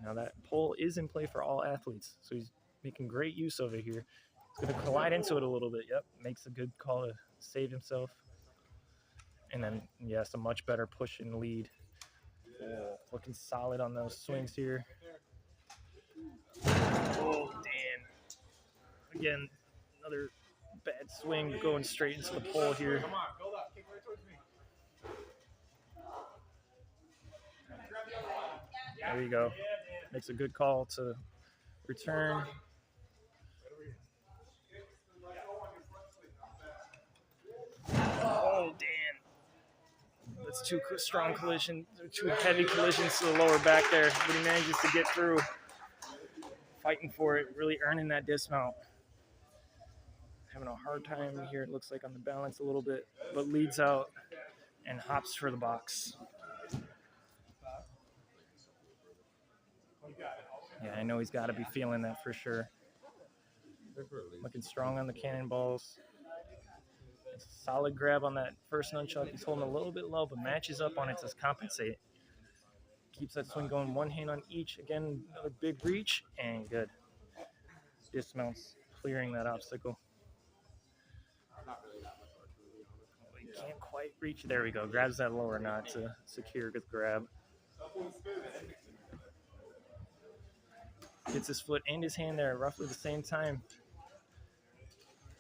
Now that pole is in play for all athletes, so he's making great use of it here. He's going to collide into it a little bit. Yep, makes a good call to save himself. And then, yes, a much better push and lead. Looking solid on those swings here. Oh, Dan. Again, another bad swing going straight into the pole here. Come on, build up. Kick right towards me. There you go. Makes a good call to return. Oh, Dan. That's too strong collision, too heavy collisions to the lower back there, but he manages to get through. Fighting for it, really earning that dismount. Having a hard time here, it looks like, on the balance a little bit, but leads out and hops for the box. Yeah, I know he's got to be feeling that for sure. Looking strong on the cannonballs. It's a solid grab on that first nunchuck. He's holding a little bit low, but matches up on it to compensate. Keeps that swing going, one hand on each. Again, another big reach, and good. Dismounts, clearing that obstacle. He can't quite reach. There we go. Grabs that lower knot to secure the grab. Gets his foot and his hand there at roughly the same time.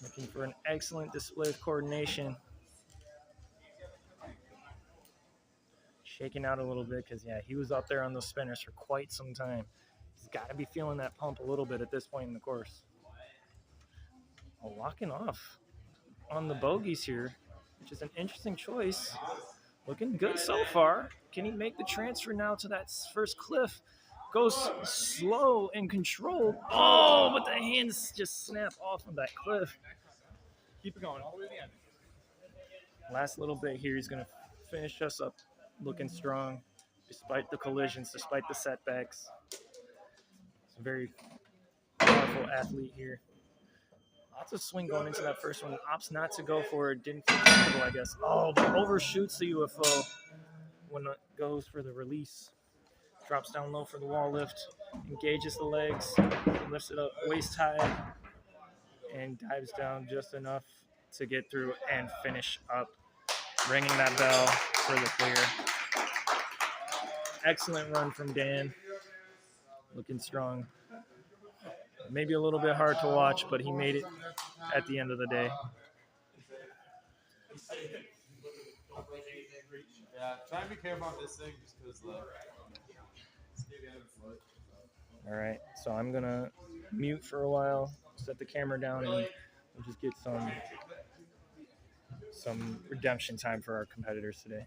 Looking for an excellent display of coordination. Shaking out a little bit because, yeah, he was up there on those spinners for quite some time. He's got to be feeling that pump a little bit at this point in the course. Well, walking off on the bogeys here, which is an interesting choice. Looking good so far. Can he make the transfer now to that first cliff? Goes slow and controlled. Oh, but the hands just snap off of that cliff. Keep it going all the way to the end. Last little bit here, he's going to finish us up looking strong, despite the collisions, despite the setbacks. He's a very powerful athlete here. Lots of swing going into that first one. Opts not to go for it. Didn't feel comfortable, I guess. Oh, but overshoots the UFO when it goes for the release. Drops down low for the wall lift. Engages the legs. Lifts it up waist high. And dives down just enough to get through and finish up. Ringing that bell for the clear. Excellent run from Dan. Looking strong. Maybe a little bit hard to watch, but he made it at the end of the day. Yeah, try and be careful on this thing just because, All right, so I'm going to mute for a while, set the camera down, and we'll just get some redemption time for our competitors today.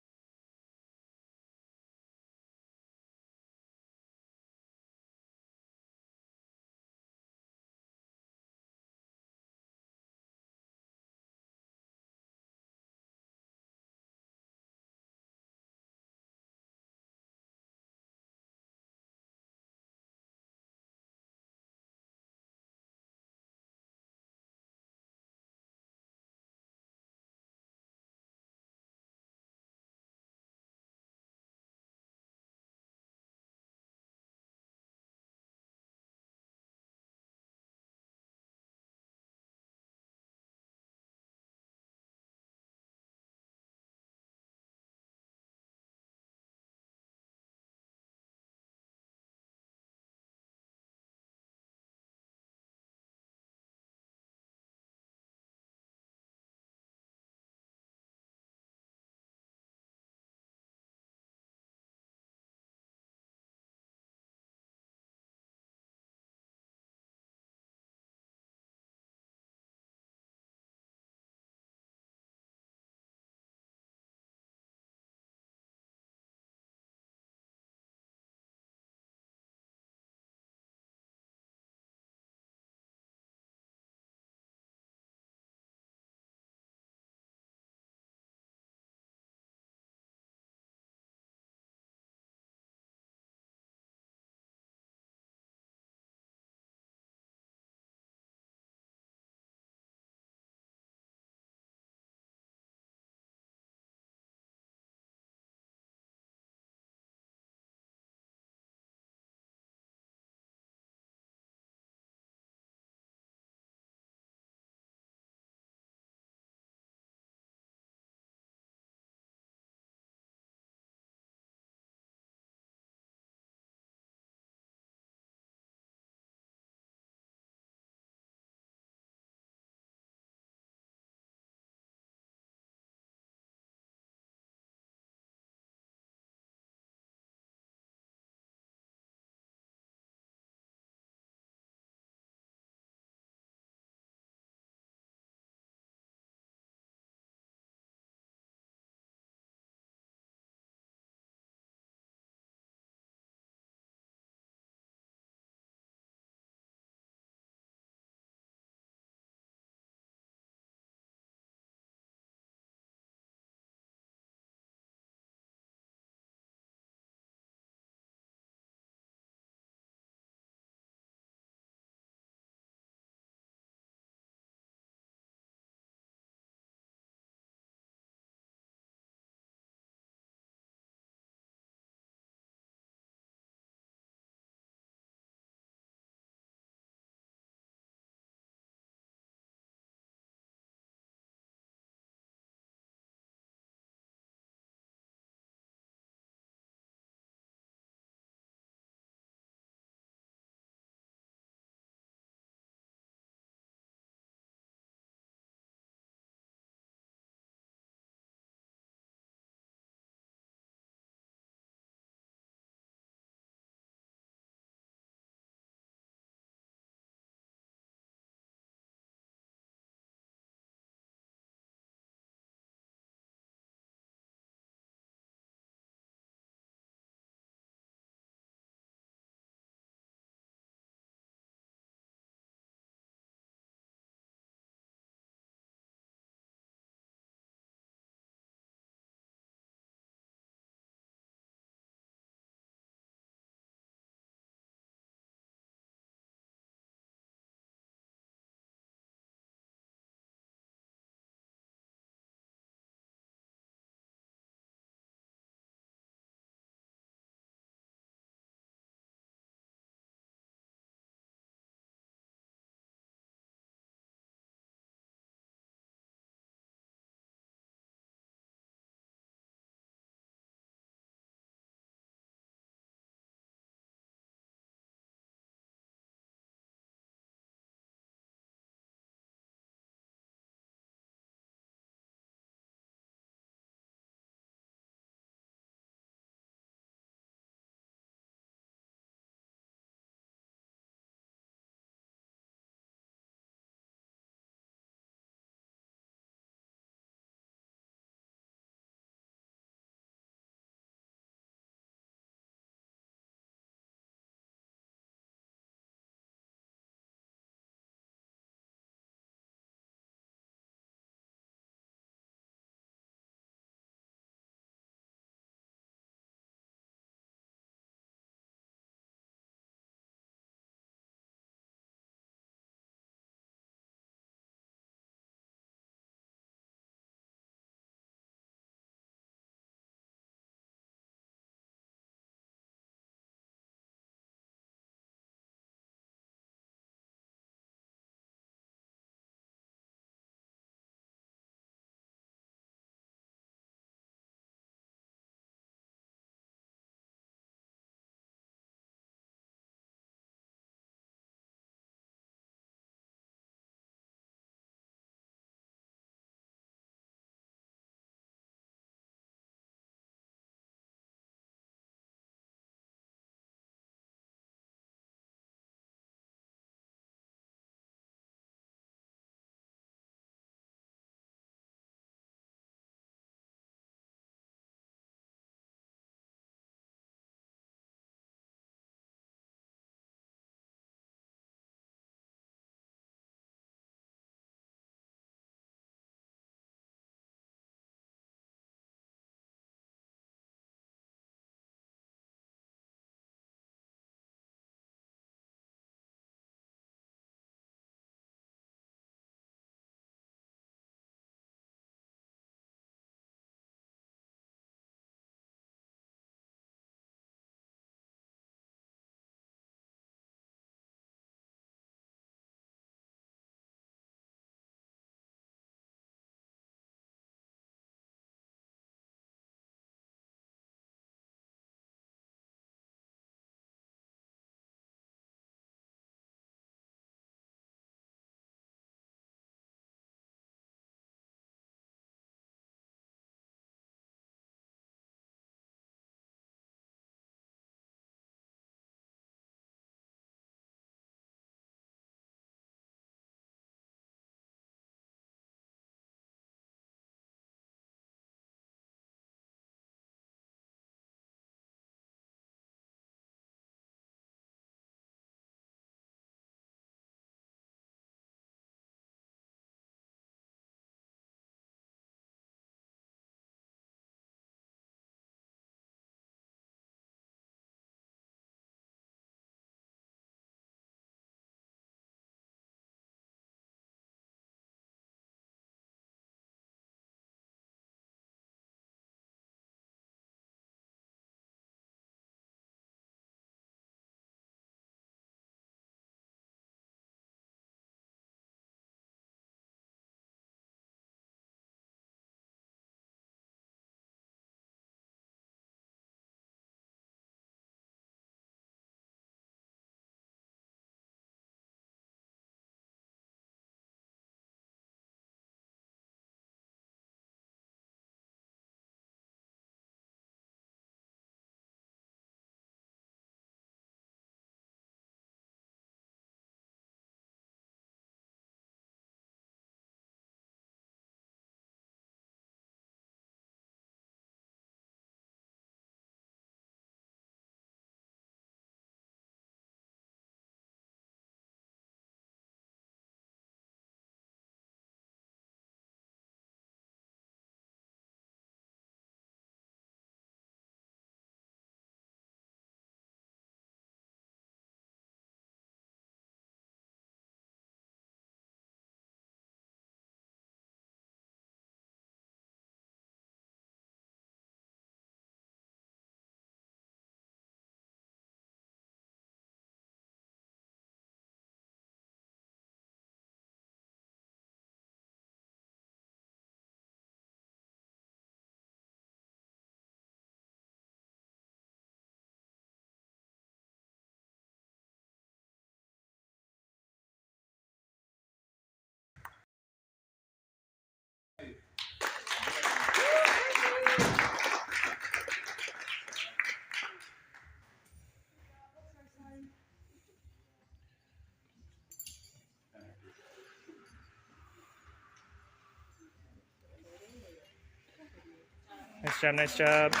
Nice job, nice job. For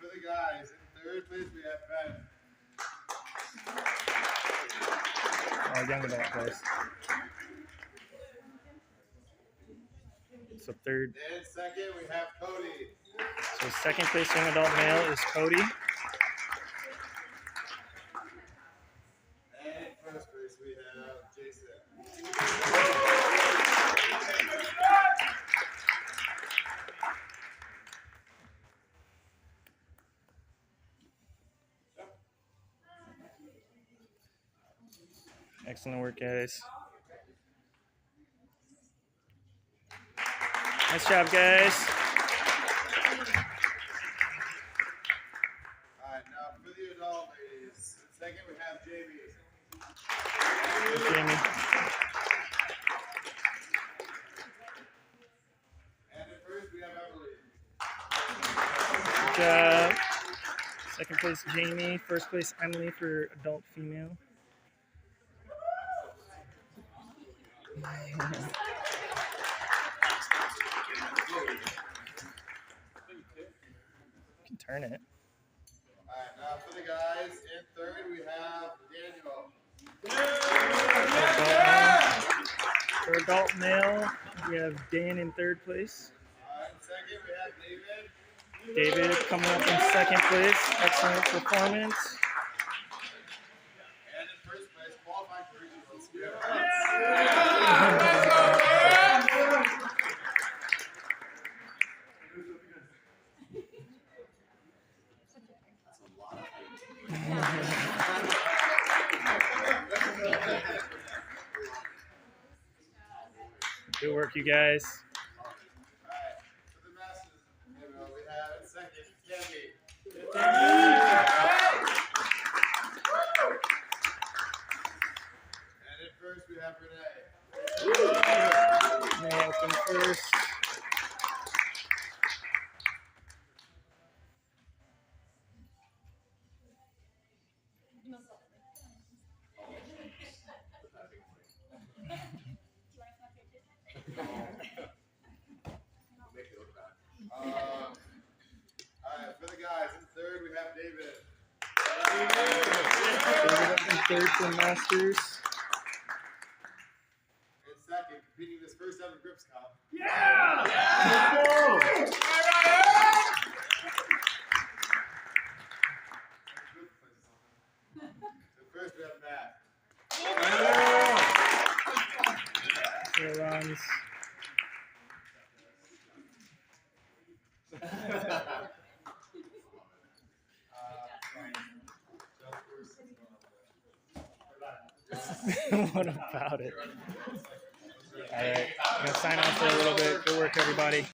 the guys, in third place we have Ben. Young adult guys. So third. In second we have Cody. So second place young adult male is Cody. And in first place we have Jason. Excellent work, guys. Nice job, guys. Alright, now for the adult ladies. In second we have Jamie. Jamie. And in first we have Emily. Good job. Second place, Jamie. First place, Emily for adult female. You can turn it. Alright, now for the guys. In third we have Daniel. For adult male, we have Dan in third place. In second we have David. David coming up in second place. Excellent performance. And in first place, qualified for regionals, we have Good work, you guys. Alright, for the masters, we have in second, Tammy. And in first, we have Renee. Renee up in first. Alright, for the guys, in third, we have David. David up in third for Masters. In second, competing this first ever Gripz Cup. So first, we have Matt. Four runs. What about it? All right, I'm gonna sign off for a little bit. Good work, everybody.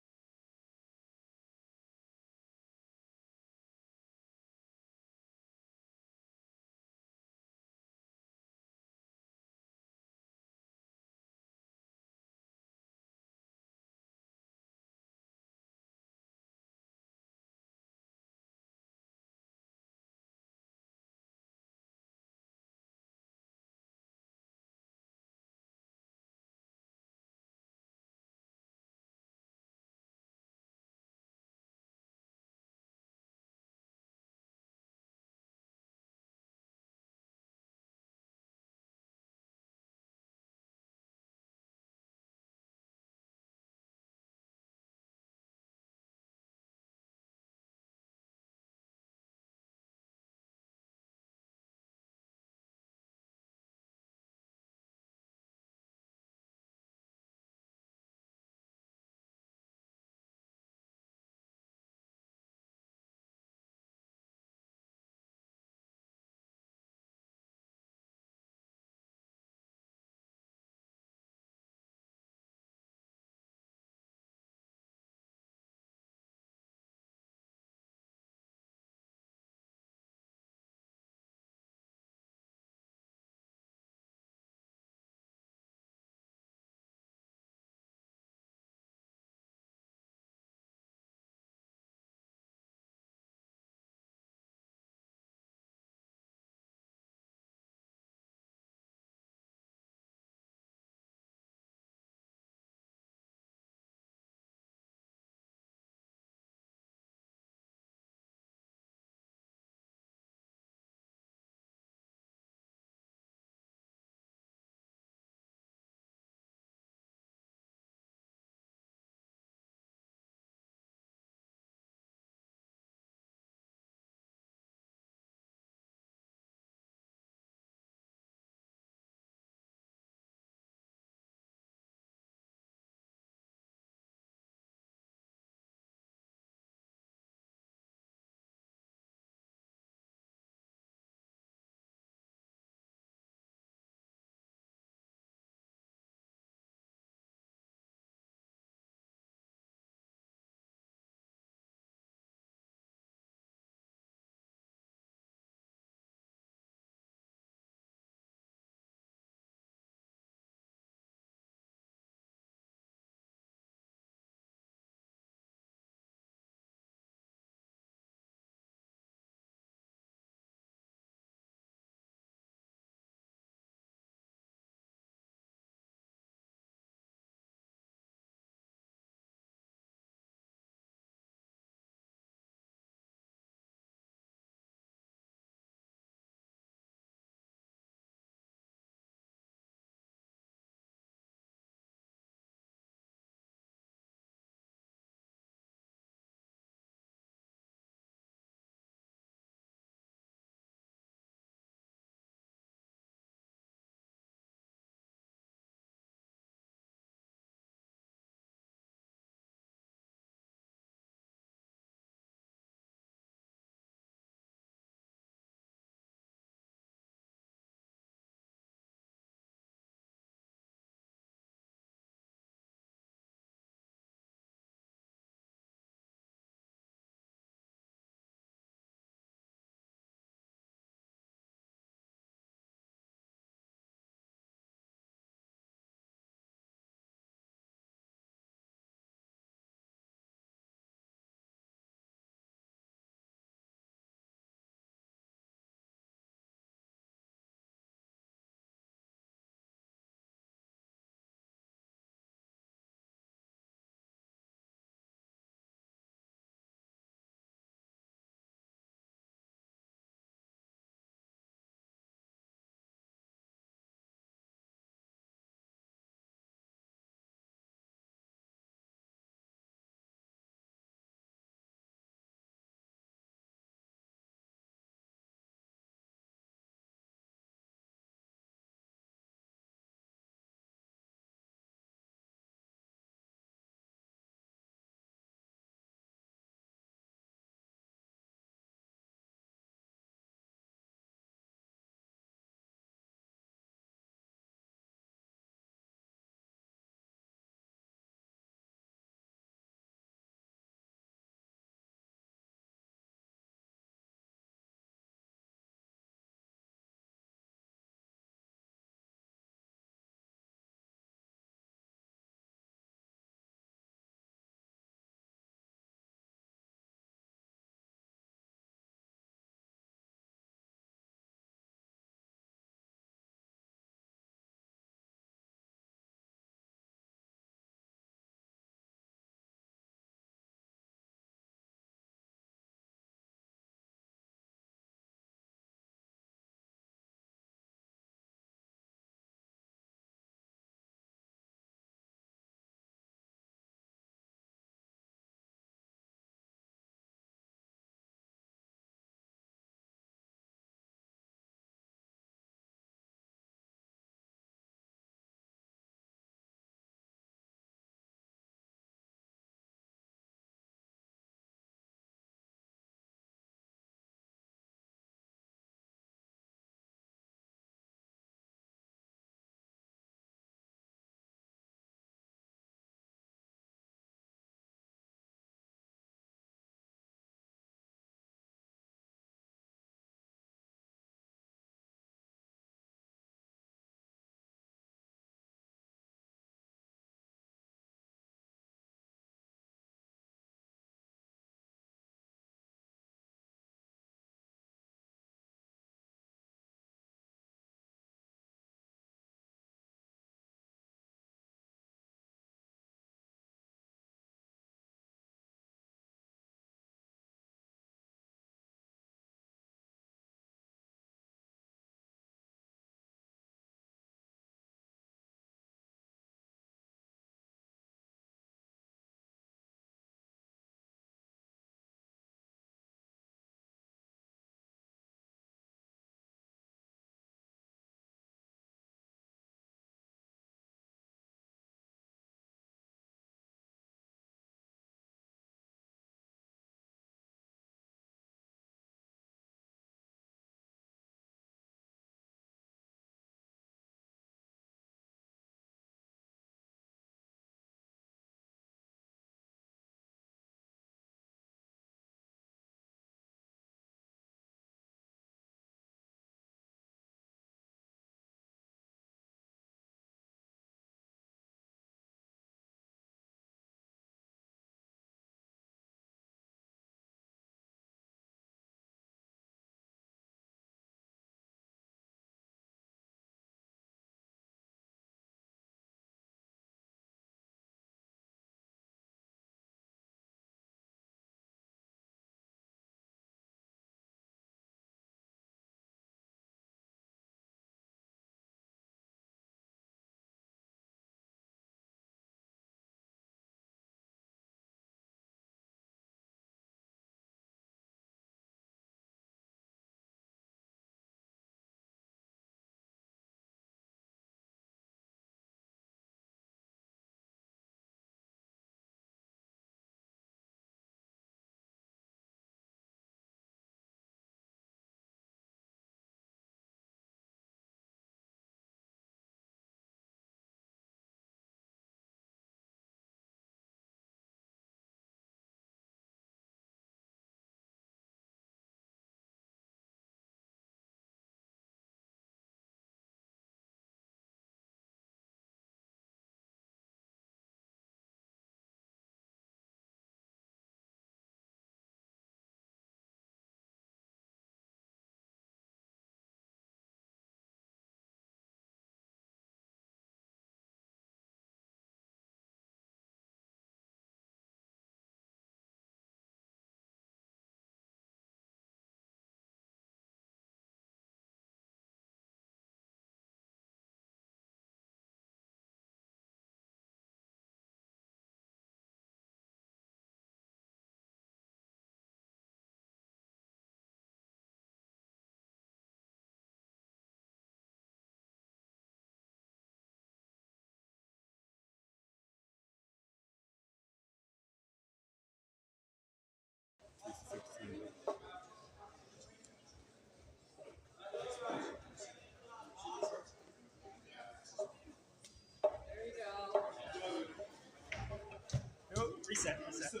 Reset. Got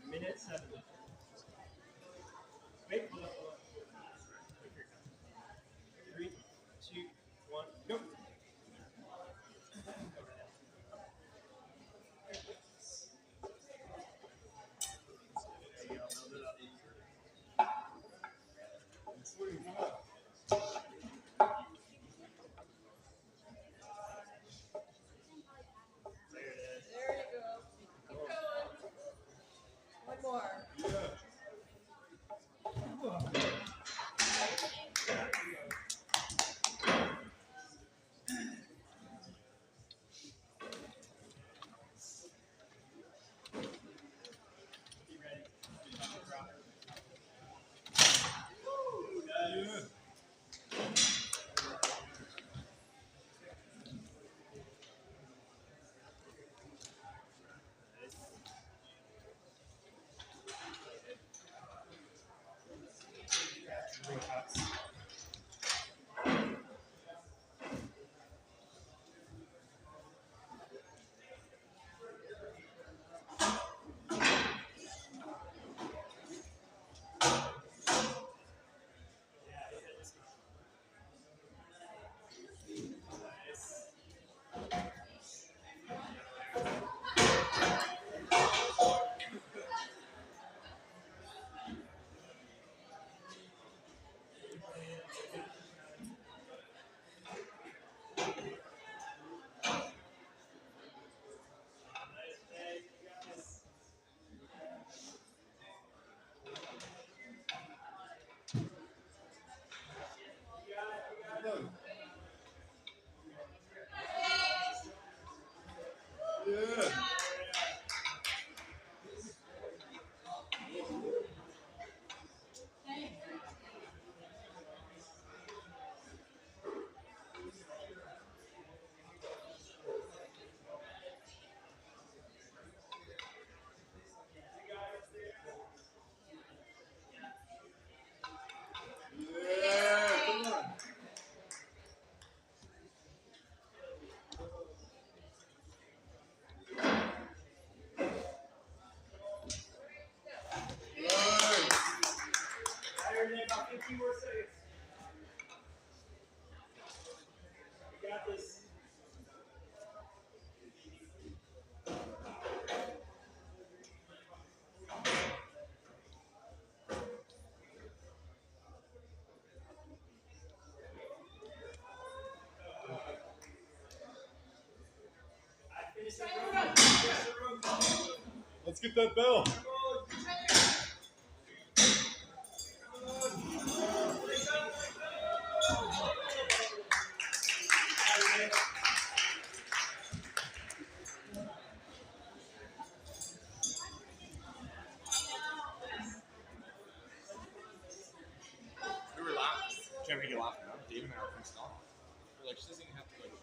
a minute 7. Wait, hold on. Wait for your time. 3, 2, 1, go. There you go. Keep going. One more. About 15 more seconds. You got this. Let's get that bell. We were laughing. Can't make you laugh now. Dave and I were pissed off. We're like, she doesn't even have to like.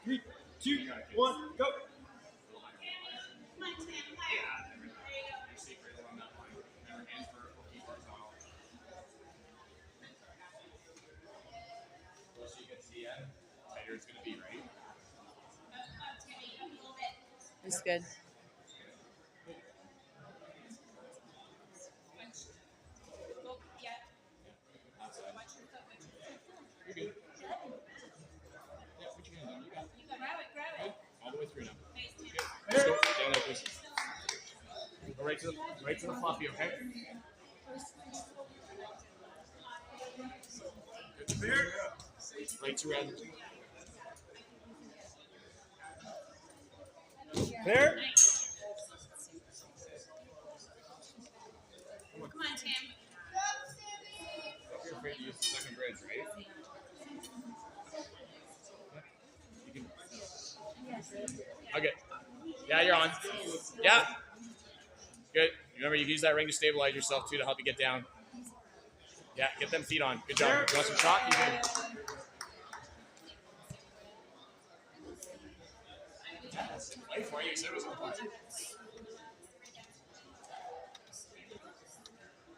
Three, 2, 1, go. It's gonna be right. It's good. You're good. Yeah, put your hand down. You got it. Grab it. All the way through now. Good. Let's go. Down there, please. Go right to the fluffy, okay? Good. Right to red. There. Come on, Tim. You're afraid to use the second bridge, right? You can. Okay. Yeah, you're on. Yeah. Good. Remember, you can use that ring to stabilize yourself too to help you get down. Yeah, get them feet on. Good job. You want some shot? You can. Wait for you. You said it was important.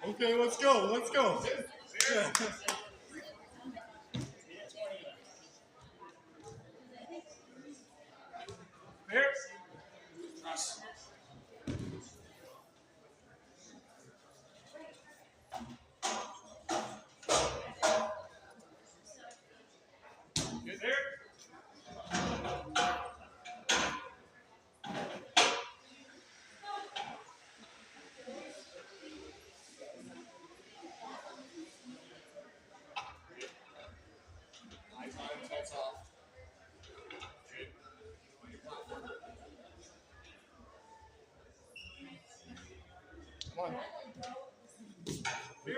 Okay, let's go. Let's go. Yeah. Here. Good there. Eyes on him, tilts off. Good. Come on. You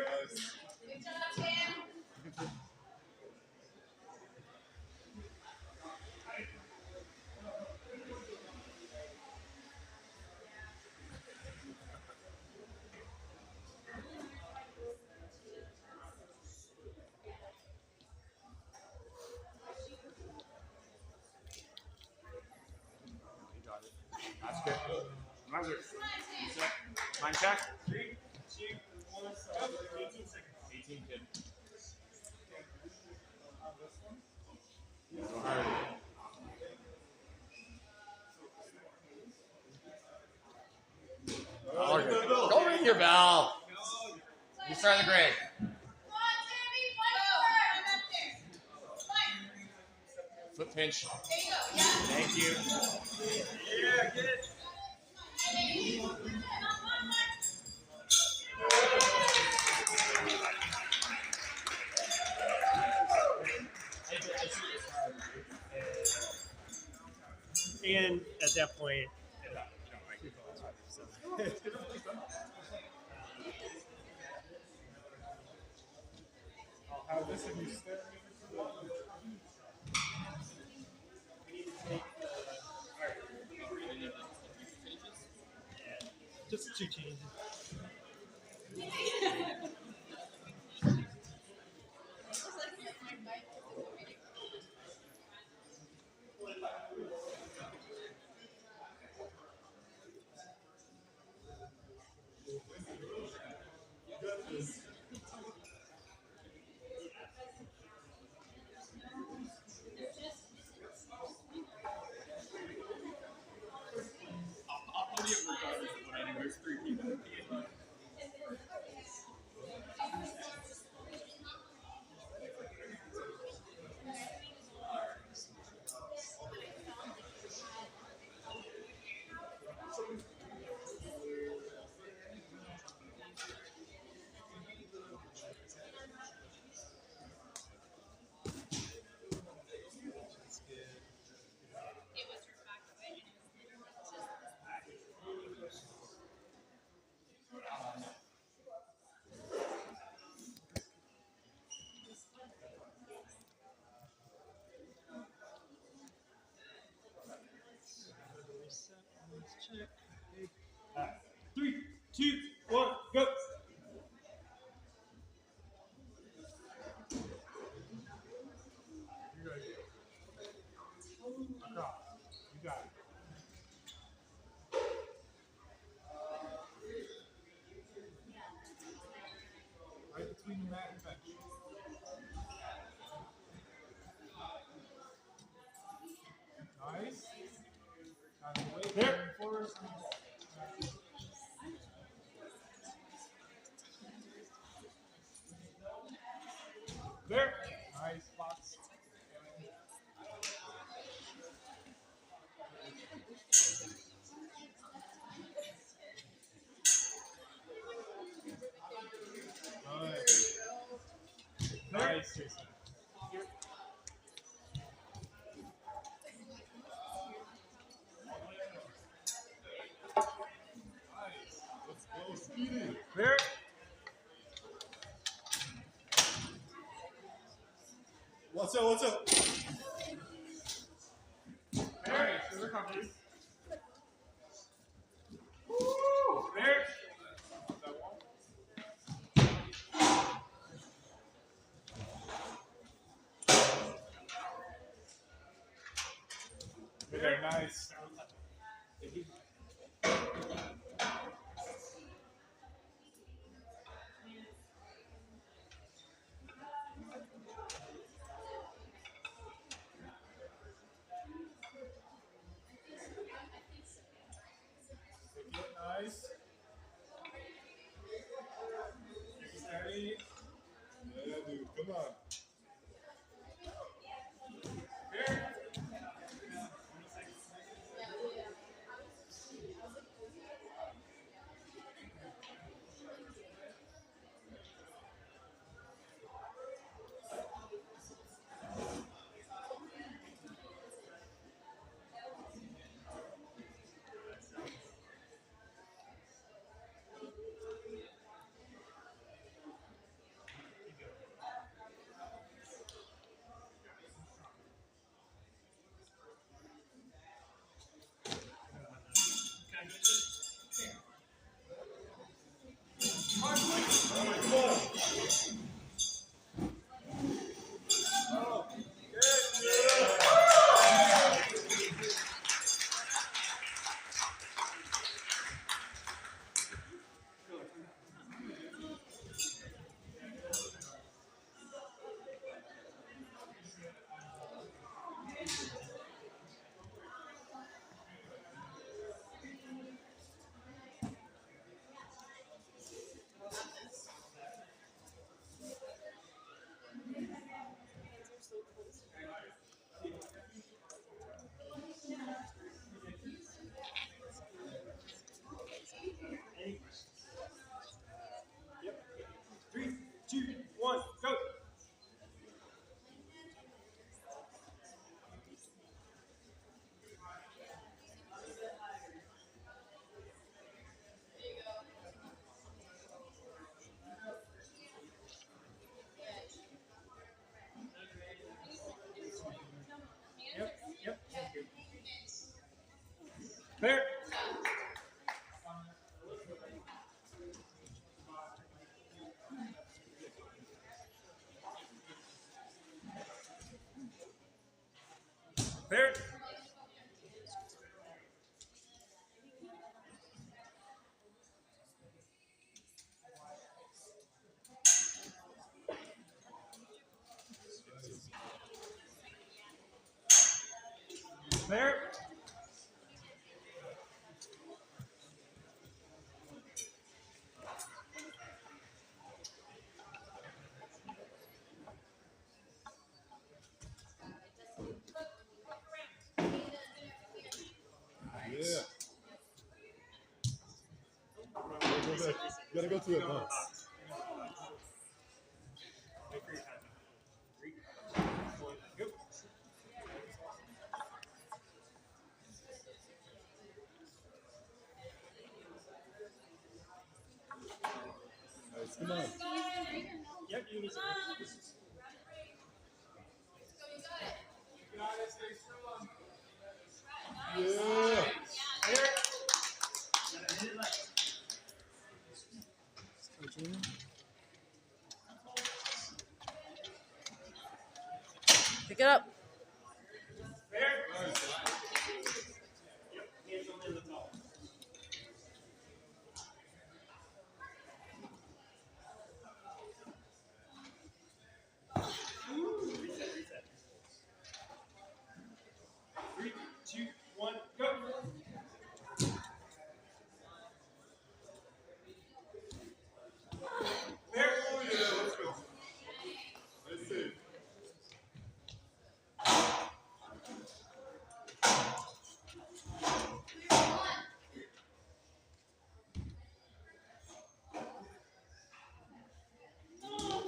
got it. That's good. Remember, mind check. 3, 2, 1, 18 seconds. 18 kid. Go ring your bell. You start the grade. Foot pinch. Thank you. Yeah, get it. And at that point, I'll have this and you stare. just 2 changes. Check. 3, 2, 1, go. You're good. Across. You got it. Right between the mat and bench. Nice. Out of the way. There. Forward. There. Nice spots. Good. Nice, Jason. Nice. Let's go, Speedy. There. What's up? What's up? Nice. Good recovery. There. Very nice. You gotta go to advance. Nice, come on. Yep, you need to. Yeah. Pick it up. Three, two, one, go. Fair. Oh, yeah, let's go. Nice save.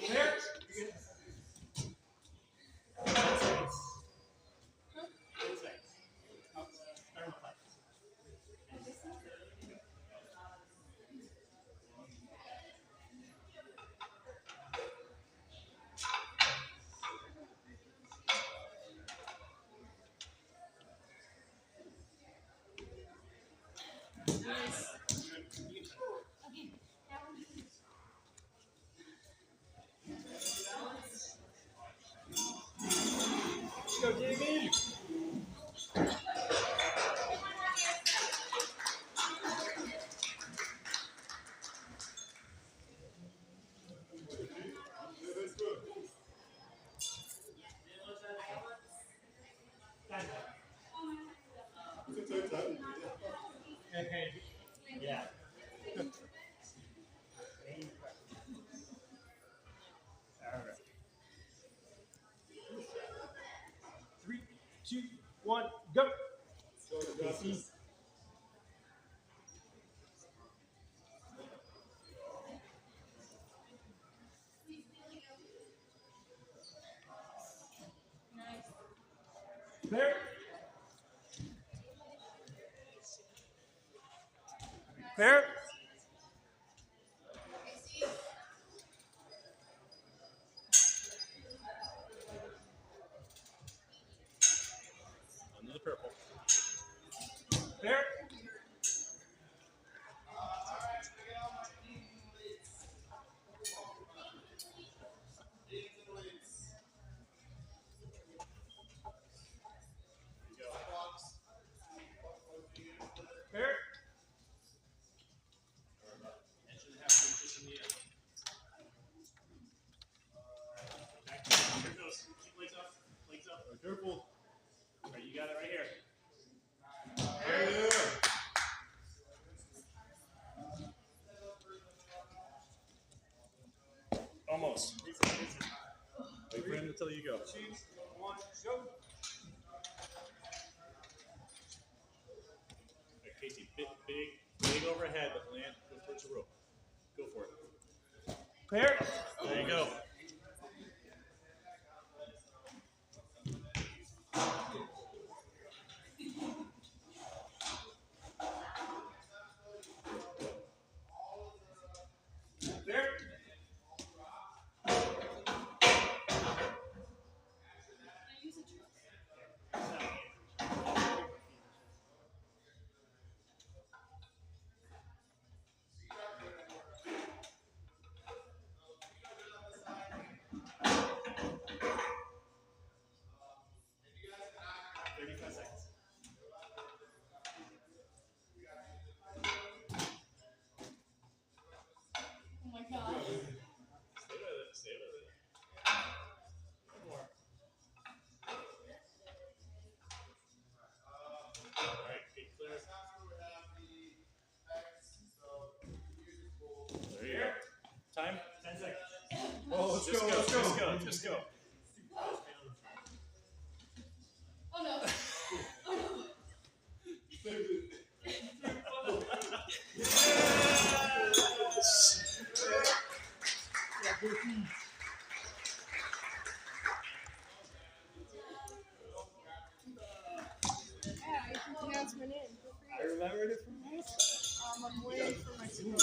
Fair. Go, Jamie. Yeah. All right. Three, two, one, go. Fair. Fair. Under the purple. Fair. Fair. Here it goes. Keep legs up. Legs up. Careful. All right, you got it right here. Yeah. Almost. Wait for him until you go. Two, one, go. Right, Casey, big overhead, but land. Go towards the rope. Go for it. Fair. There you go. Fair. Yeah, I can pronounce my name. I remembered it from last time. I'm waiting for my score.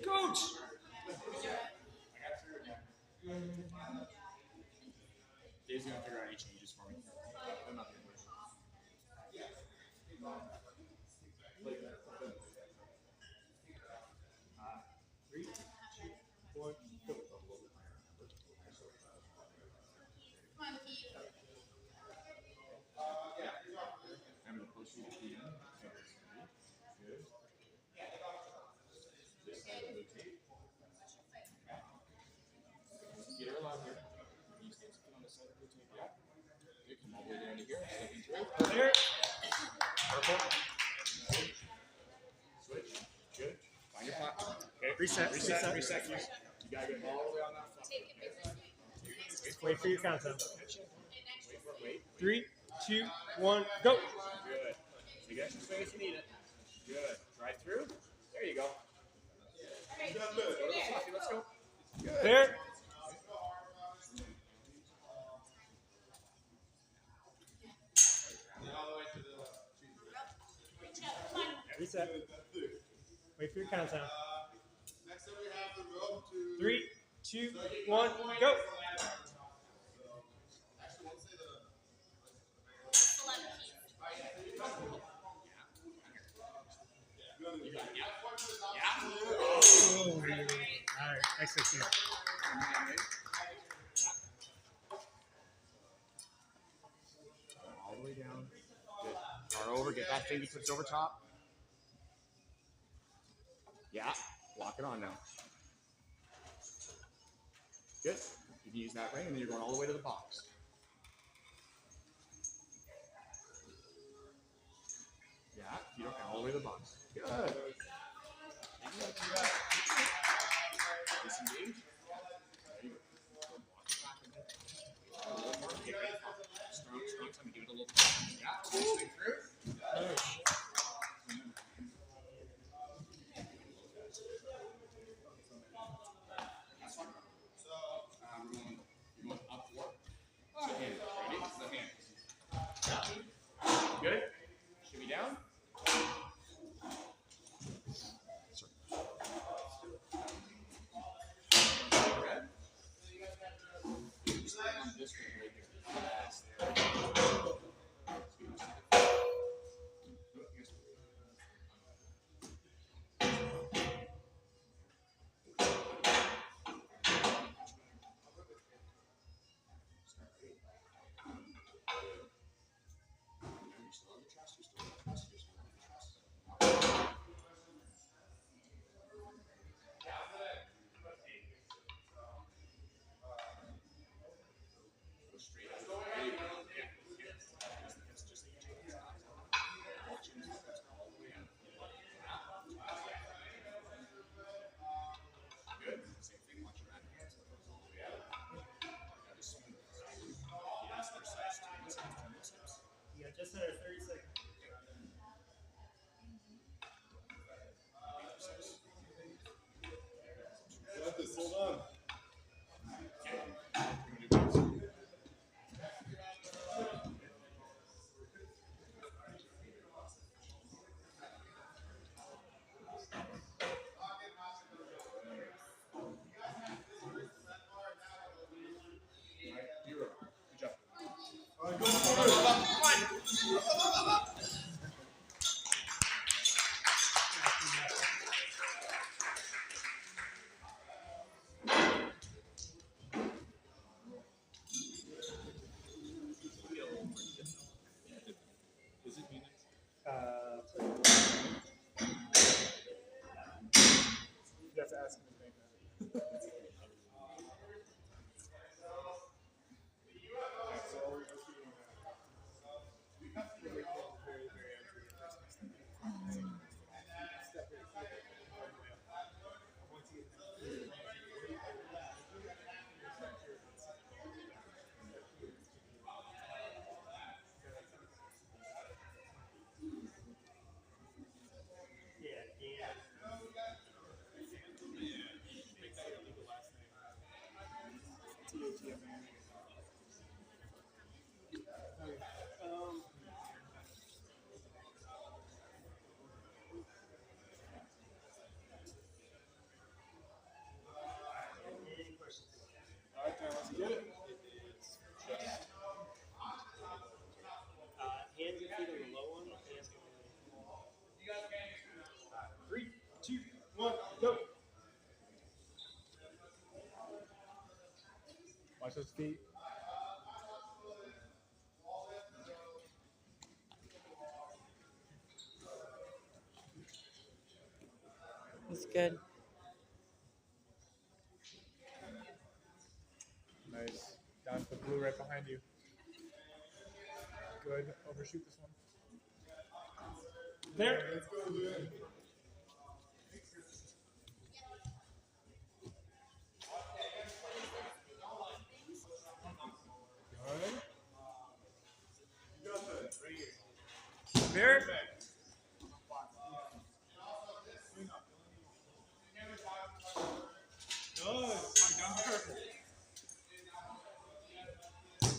Coach! Dave's gonna figure out any changes for me. I'm not gonna worry. Three, two, one, go. I'm gonna push you to the end. Good. This side of the tape. Get her alive here. You stay sitting on the side of the tape. Yeah. Okay, come all the way down to here. Step into it. There. Purple. Switch. Good. Find your pot. Okay. Reset. You gotta get all the way on that flop. Wait for your countdown. Wait. 3, 2, 1, go. Good. You get some space if you need it. Good. Right through. There you go. Let's go. Good. There. Reset. Wait for your countdown. Next up we have the rope to 3, 2, 1, go. actually let's say the Oh, all right, execute. All the way down. Good. Start over. Get that fingertips over top. Yeah. Lock it on now. Good. You can use that ring, and then you're going all the way to the box. Yeah. You don't go all the way to the box. Good. Disengage. There you go. Strong time. Give it a little. Yeah. Swing through. You're going up four. So hand. Ready? The hand. Good. Shimmy down. Red. Just like on this one right here. That's there. Watch those feet. That's good. Nice. Down to the blue right behind you. Good. Overshoot this one. There. Let's go, dude. Good. There.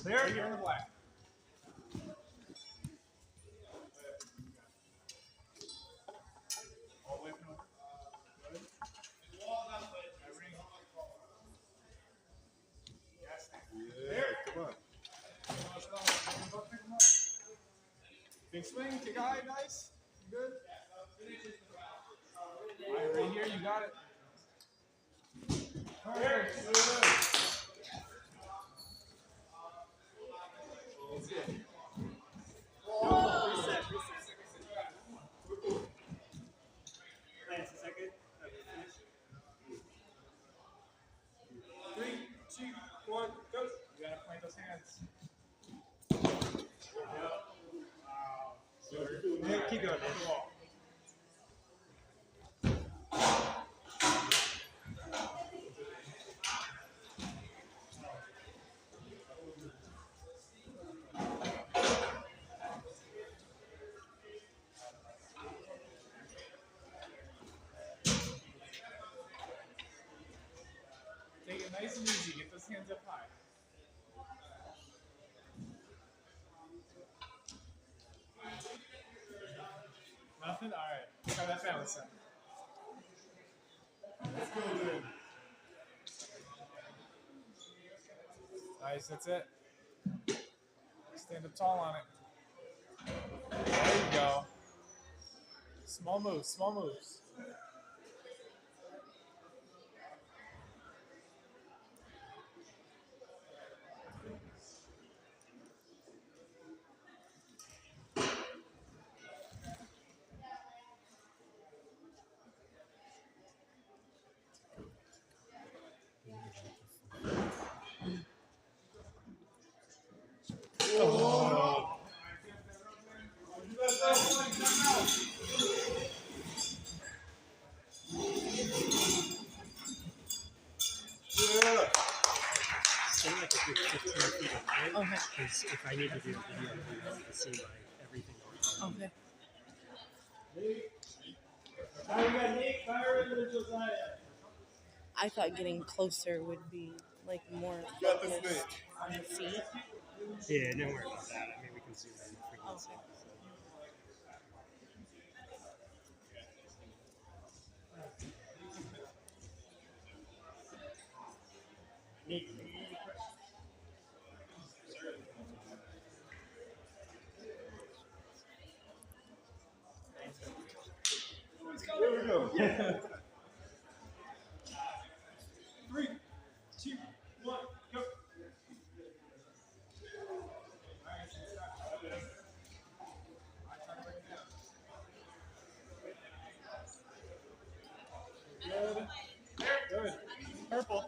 There. Right here in the black. All the way from good. There. Come on. Big swing. Kick high. Nice. Good. All right, right here. You got it. There. Good. Lance, a second. 3, 2, 1, go. You gotta plant those hands. Wow. Yeah, keep going. Take it nice and easy. Get those hands up high. Nothing? All right. Try that balance then. Let's go, dude. Nice. That's it. Stand up tall on it. There you go. Small moves. Small moves. Oh. Stay like a good 15 feet away. Okay. Because if I need to do a video, I want to see everything going on. Okay. I thought getting closer would be like more focused on the feet. Yeah, don't worry about that. I mean, we can zoom in if we need to. Okay. There we go. 3, 2, 1, go. Good. Good. Purple.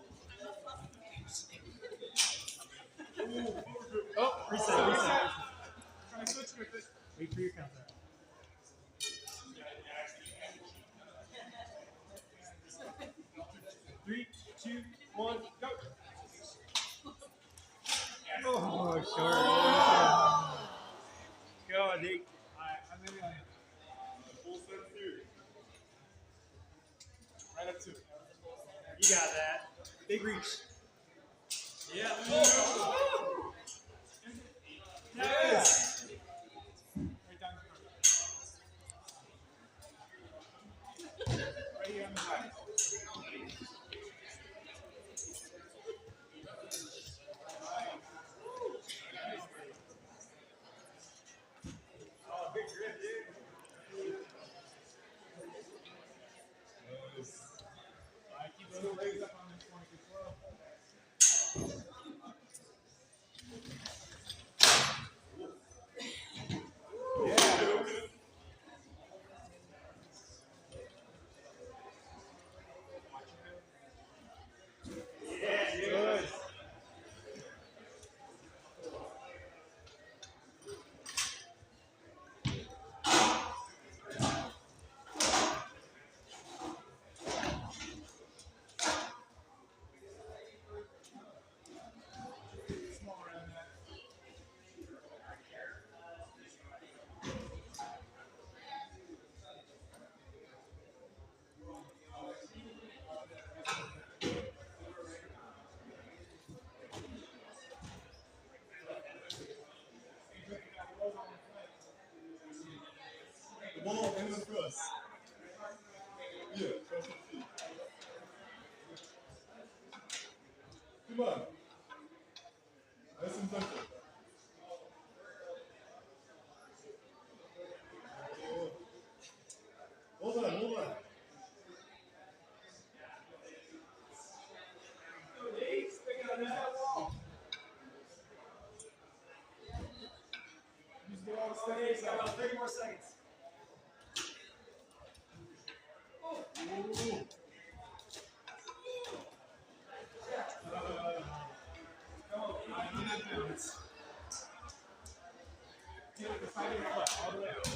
Oh, reset. Trying to switch with it. Wait for your counter. 3, 2, 1, go. Oh, short. Go, Nick. Alright, I'm in on it. Full set through. Right up to it. You got that. Big reach. Yeah. Yes. Right down the front. Right here on the back. Oh, big grip, dude. Nice. All right, keep those legs up on this one. Good flow. Come on. Nice and simple. Hold on, hold on. Use the wall to stay. Got 30 more seconds. Ooh. On that balance. Take the side of your foot all the way out.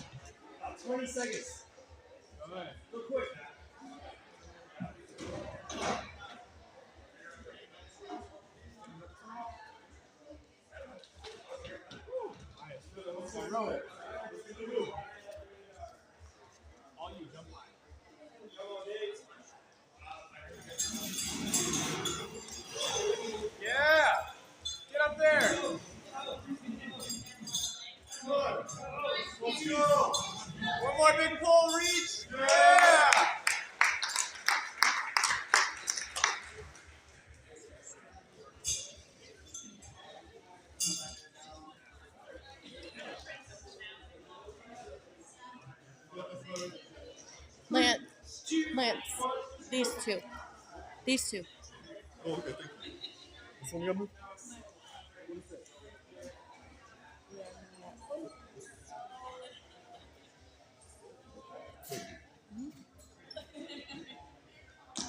About 20 seconds. Go ahead. Real quick. Roll it. All you jump line. Yeah! Get up there! Good. Let's go! One more big pull, reach! Yeah! Lance, these two. Oh, okay, thank you. This one you got moved?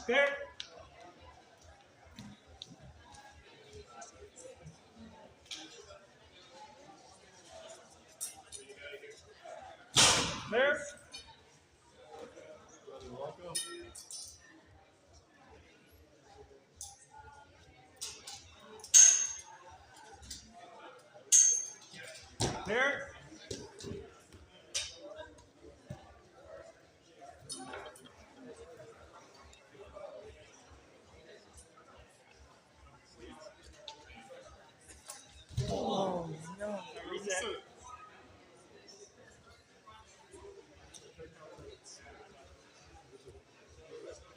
There. There. There. Oh no. Reset.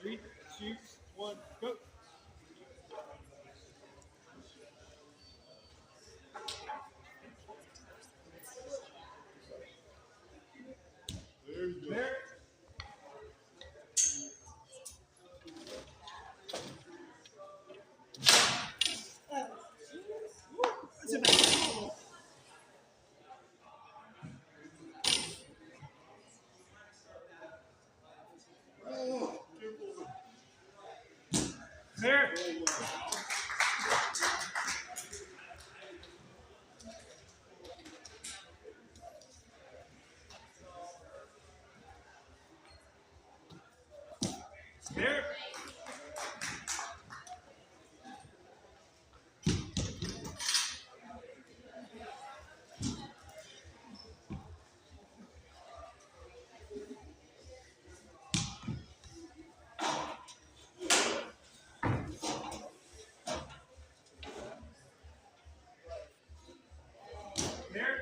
3, 2, 1, go. There you go. There. Oh, beautiful. There. There. There.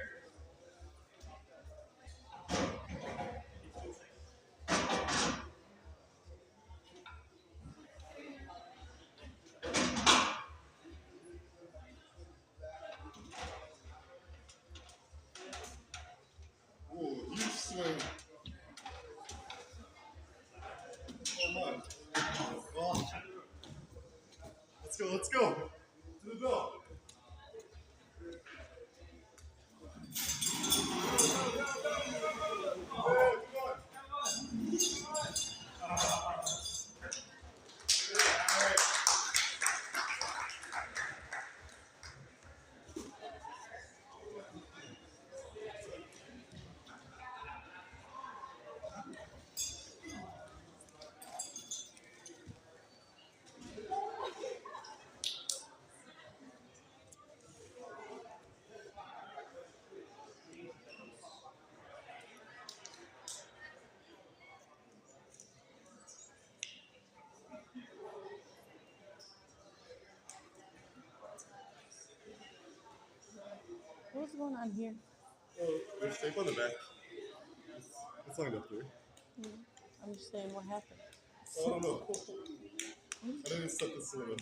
Whoa, huge swing. Oh my. Oh. Let's go, let's go. To the bell. What's going on here? Oh, there's tape on the back. It's not enough there. I'm just saying, what happened? Oh, I don't know. I didn't set this one up.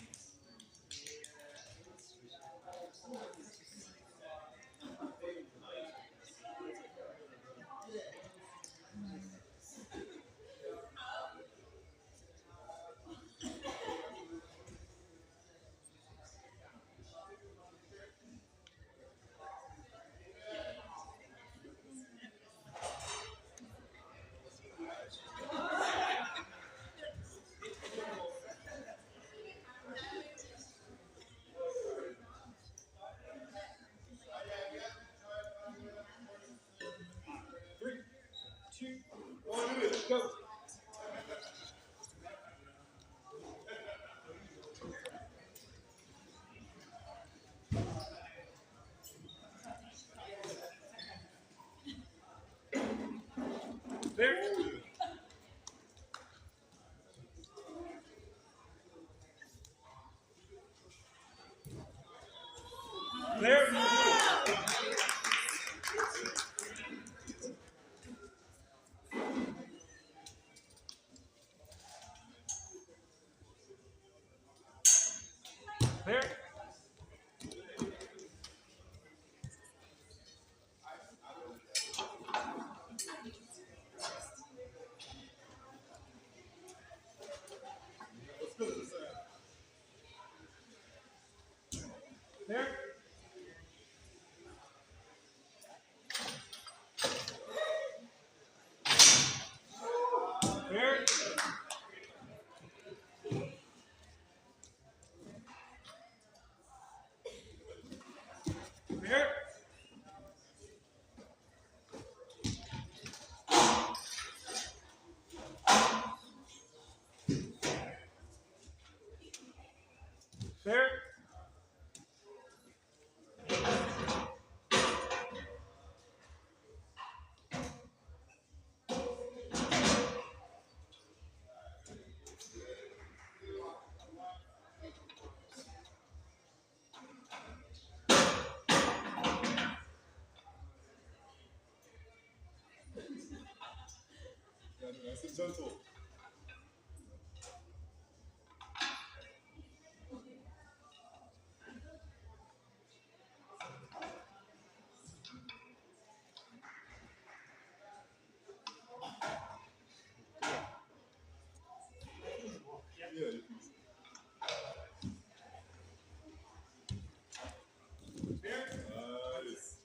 Clear. Clear. Clear. Clear. Clear. Clear. Nice and gentle. Yeah. Nice.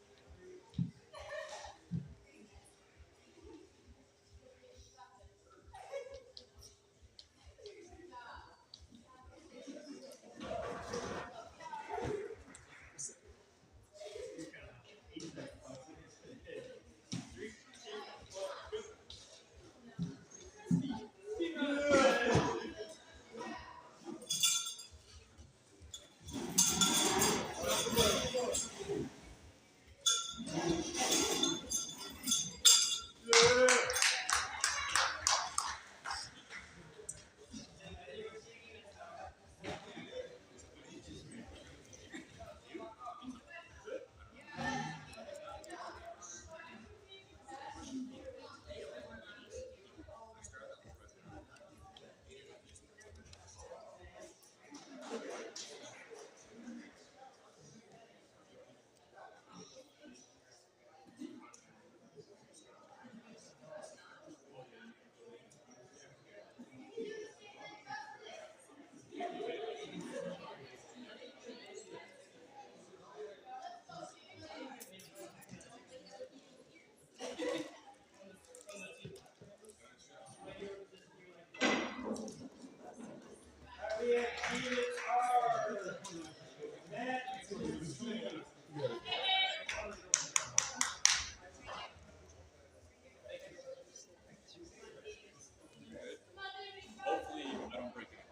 Hopefully, I don't break it.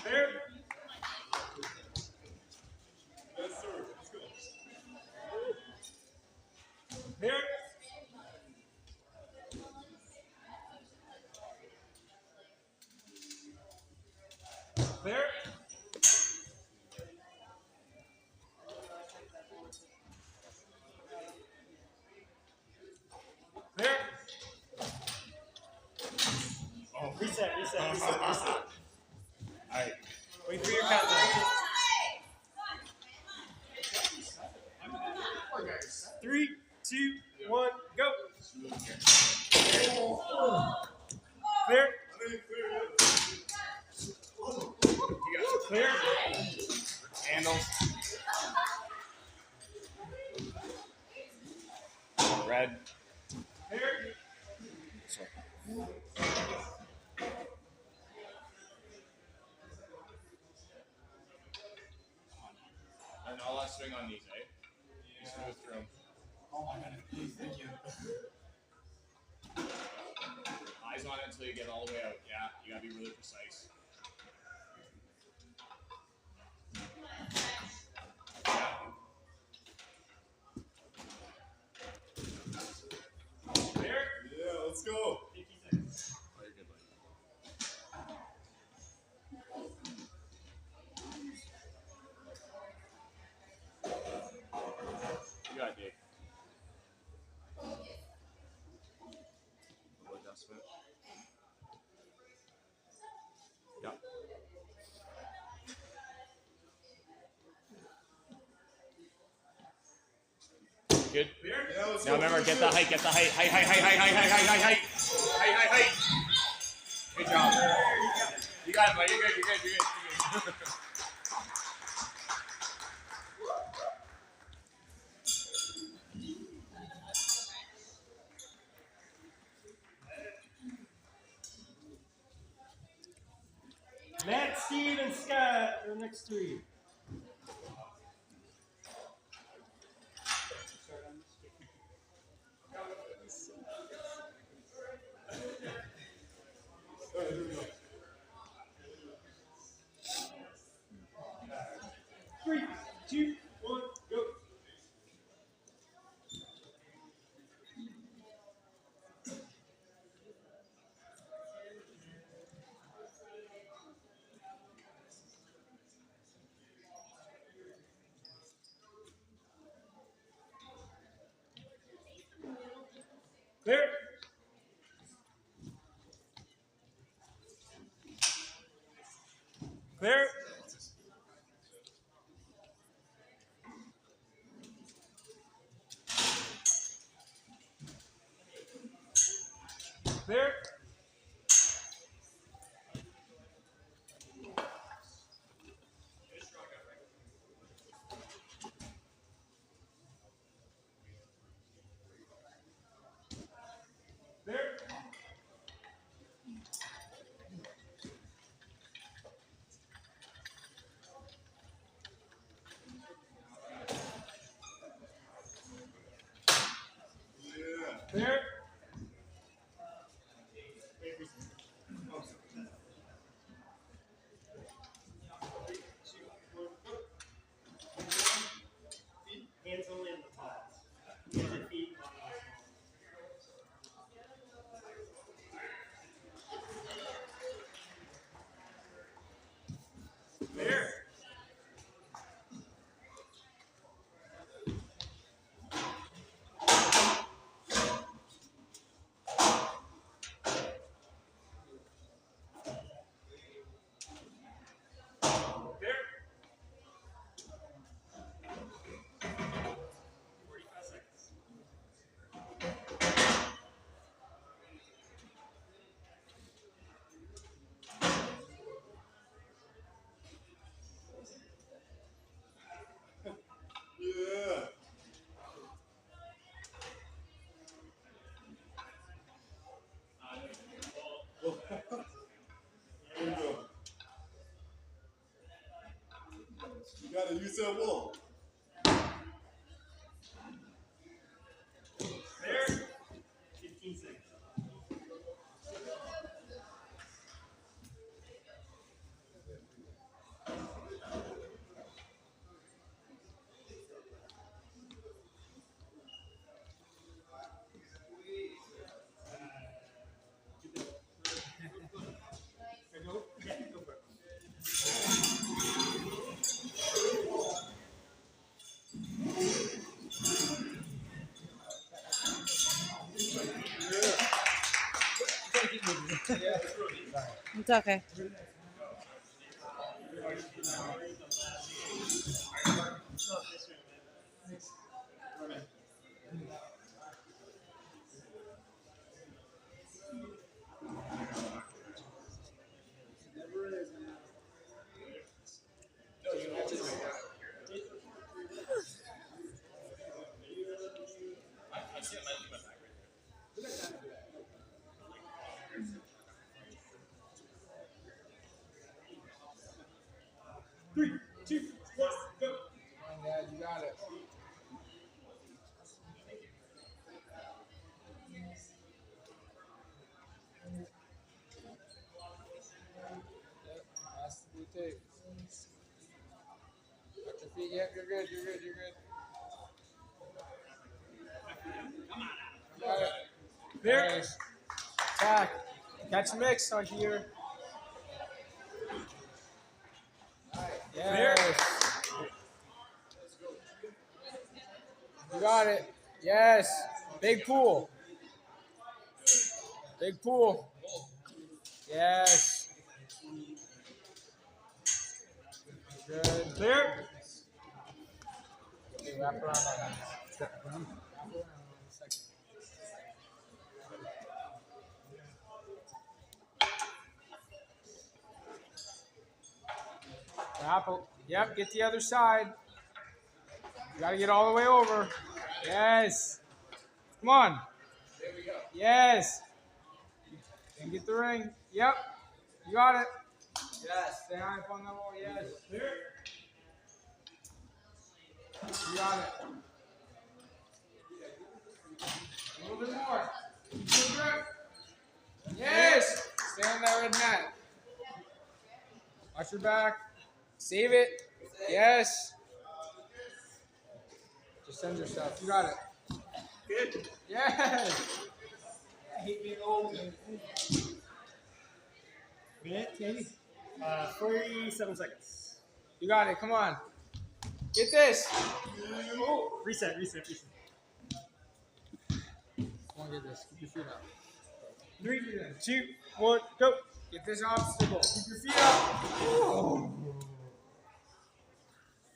Clear. Yes, sir. Let's go. Clear. Clear. Clear. Oh, reset. All right. Wait for your countdown. 3, 2, 1, go. Clear. Clear. Handles. Red. Clear. Sorry. And all that swing on these, eh? Just move through 'em. Oh my god, please, thank you. Eyes on it until you get all the way out. Yeah, you gotta be really precise. There. Yeah, let's go. 50 seconds. Oh, you're good, buddy. You got it, Dave. Adjustment. Yeah. Good. Yeah, let's Now go. remember, get the height, get the height. Height. Good job. You got it, buddy. You're good. Matt, Steve, and Scott are the next three. Three, two, one, go. Clear. Clear. Clear. Clear. Clear. Hands only in the paws. Use your feet on the small. Clear. Clear. 45 seconds. Yeah. There you go. You gotta use that wall. Clear. 15 seconds. Yeah, go for it. It's okay. Three, two, one, go. Yep, you're good. You're good. You're good. Got it. Nice. Attack. Catch mix on here. Yes. You got it. Yes. Big pool. Big pool. Yes. Good. Clear. Okay, wrap around on that. Wrap. Yep, get the other side. You gotta get all the way over. Yes. Come on. There we go. Yes. And get the ring. Yep. You got it. Yes. Stay high up on that wall. Yes. You got it. A little bit more. Good grip. Yes. Stay on that red mat. Watch your back. Save it. Yes. Just send yourself. You got it. Good. Yes. I hate being old. Minute, maybe? 47 seconds. You got it. Come on. Get this. Oh, reset. Come on, get this. Keep your feet up. 3, 2, 1, go. Get this obstacle. Keep your feet up.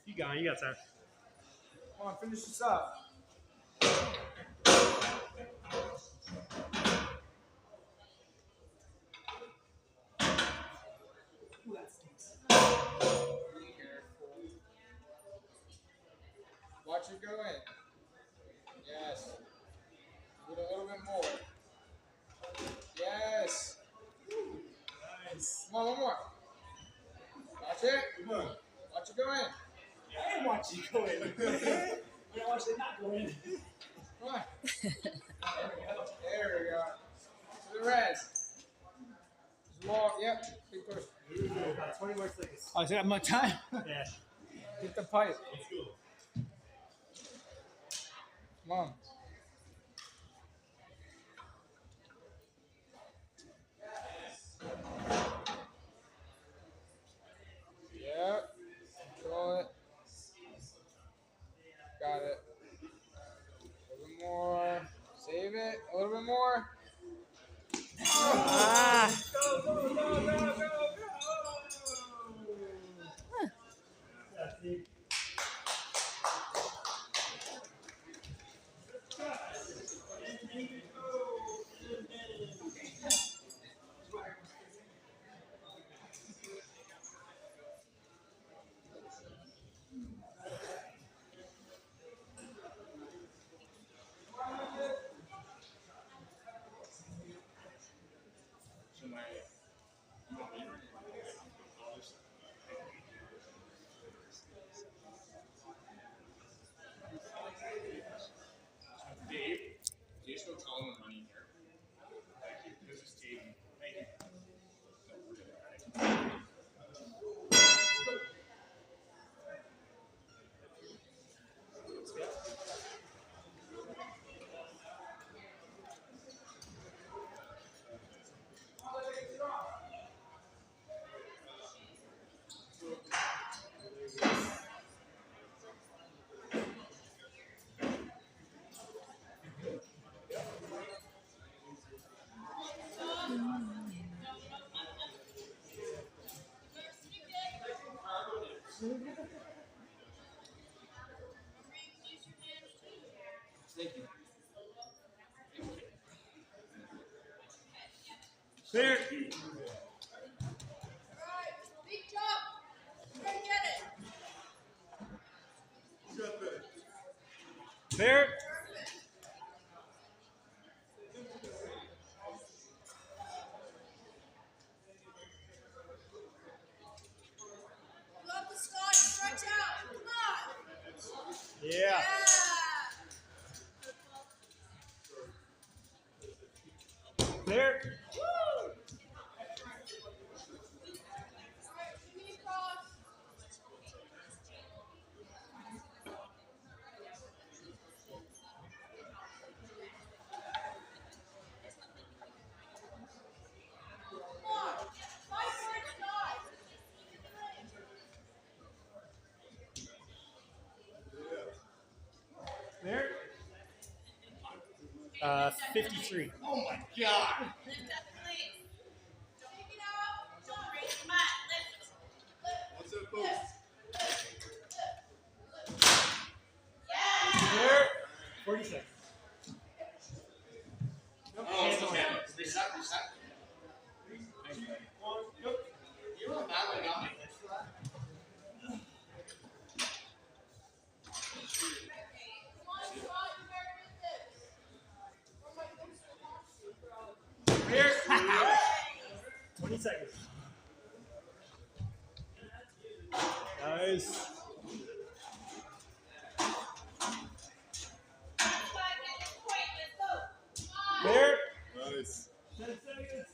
You got time. Come on, finish this up. Watch it go in. Yes. Do it a little bit more. Yes. Nice. Come on, one more. Watch it. Watch it go in. I didn't watch you go in. I watched it not go in. Come on. There we go. To the rest. Just walk. Yep. Big push. About 20 more seconds. Oh, is that much time? Yeah. Get the pipe. Let's go. Come on. Yep. Control it. Got it. A little bit more. Save it. A little bit more. Ah. Dave, do you just go tell him I'm running here? Thank you. This is Dave. Thank you. Clear. Big jump. Go get it. Clear. Love the sky. Stretch out. Come on. Yeah. Clear. Woo. Alright, give me a cross. 53. Oh my god. What's it post? 40 seconds. Oh, it's okay. Reset. You know that one got me. Here. 20 seconds. Nice. There. Nice. 10 seconds.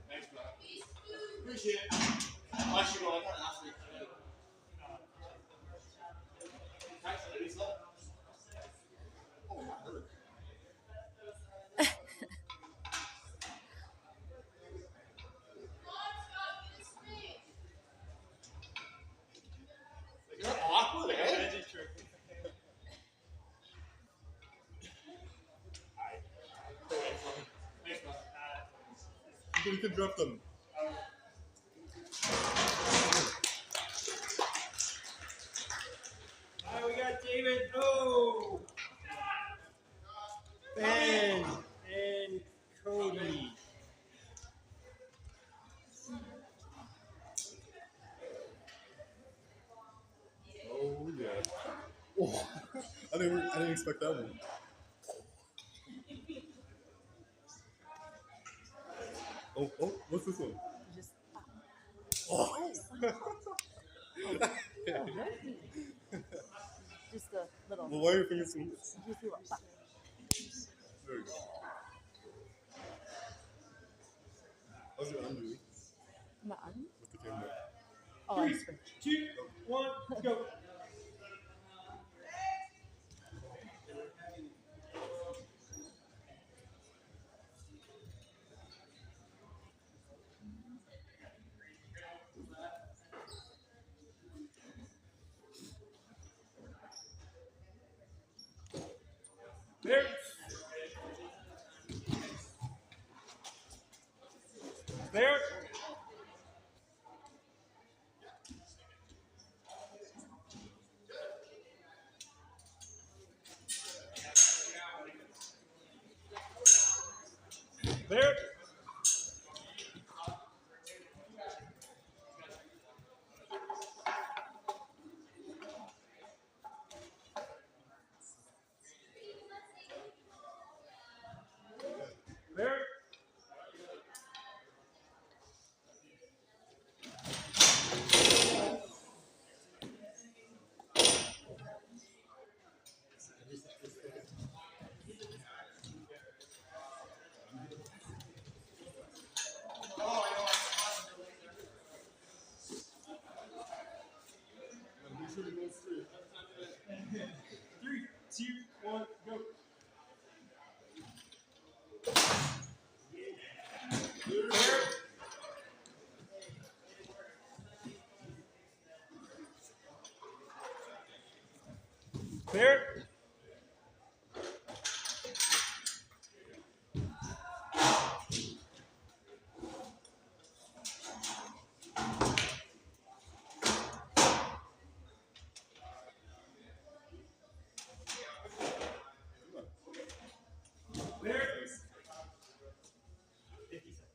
Thanks, bro. Appreciate it. I should go on last week. Oh, that hurt. You're awkward, eh? Thanks, bro. You can drop them. All right, we got David. Oh. Ben and Cody. Oh yeah. Oh, I didn't expect that one. Oh, what's this one? Just Oh. just a little. Well, why are your fingers doing this? Just a little. There you go. How's your arm doing? My arm? With the camera. Oh, I sprint. 2, 1, go. There. There. There. There. Be sure to go straight. 3, 2, 1, go. There. There. 50 seconds.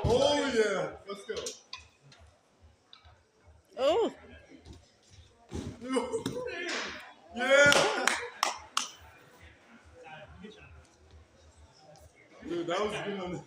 Oh yeah, let's go. Oh, Yeah. Dude, that was a good one.